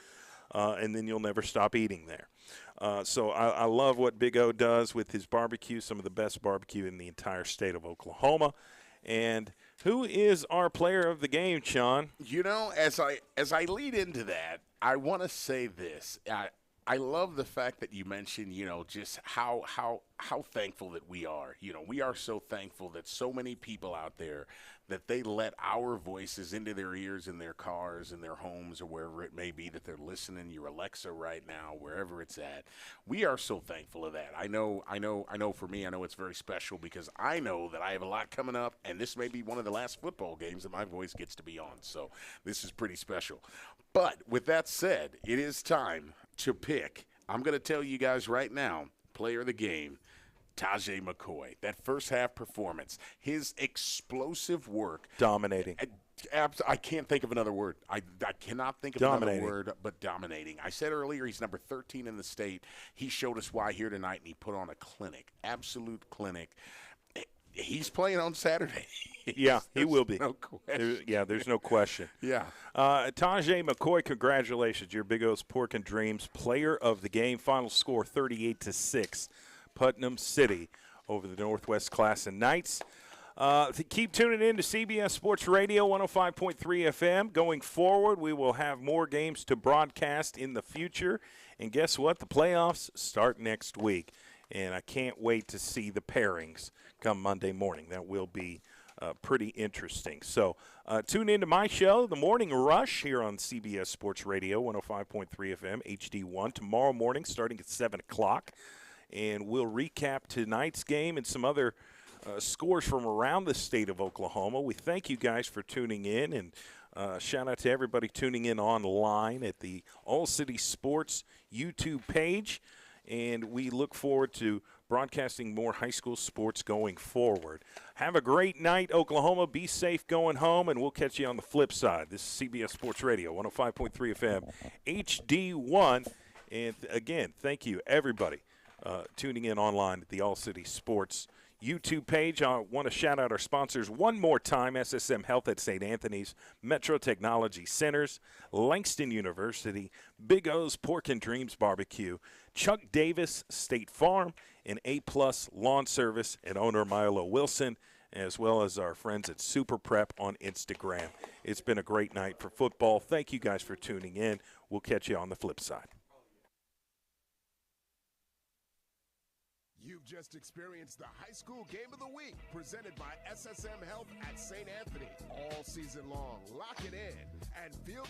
And then you'll never stop eating there. So I love what Big O does with his barbecue, some of the best barbecue in the entire state of Oklahoma. And who is our player of the game, Sean? You know, as I lead into that, I want to say this. I love the fact that you mentioned, you know, just how thankful that we are. You know, we are so thankful that so many people out there, that they let our voices into their ears in their cars, in their homes, or wherever it may be that they're listening, your Alexa right now, wherever it's at. We are so thankful of that. I know for me, I know it's very special because I know that I have a lot coming up, and this may be one of the last football games that my voice gets to be on. So this is pretty special. But with that said, it is time to pick. I'm going to tell you guys right now, player of the game, Tajay McCoy. That first half performance, his explosive work. Dominating. I can't think of another word. I cannot think of another word but dominating. I said earlier he's number 13 in the state. He showed us why here tonight, and he put on a clinic, absolute clinic. He's playing on Saturday. Yeah, he will be. No question. There's no question. Yeah. Tajay McCoy, congratulations. Your Big O's Pork and Dreams player of the game. Final score 38-6. Putnam City over the Northwest Classen Knights. Keep tuning in to CBS Sports Radio 105.3 FM. Going forward, we will have more games to broadcast in the future. And guess what? The playoffs start next week. And I can't wait to see the pairings come Monday morning. That will be pretty interesting. So tune into my show, The Morning Rush, here on CBS Sports Radio 105.3 FM, HD1, tomorrow morning starting at 7 o'clock. and we'll recap tonight's game and some other scores from around the state of Oklahoma. We thank you guys for tuning in, and shout out to everybody tuning in online at the All City Sports YouTube page, and we look forward to broadcasting more high school sports going forward. Have a great night, Oklahoma. Be safe going home, and we'll catch you on the flip side. This is CBS Sports Radio, 105.3 FM, HD1. And, again, thank you, everybody, tuning in online at the All City Sports YouTube page. I want to shout out our sponsors one more time: SSM Health at St. Anthony's, Metro Technology Centers, Langston University, Big O's Pork and Dreams Barbecue, Chuck Davis State Farm, and A-Plus Lawn Service, and owner Milo Wilson, as well as our friends at Super Prep on Instagram. It's been a great night for football. Thank you guys for tuning in. We'll catch you on the flip side. You've just experienced the high school game of the week presented by SSM Health at St. Anthony. All season long, lock it in and feel the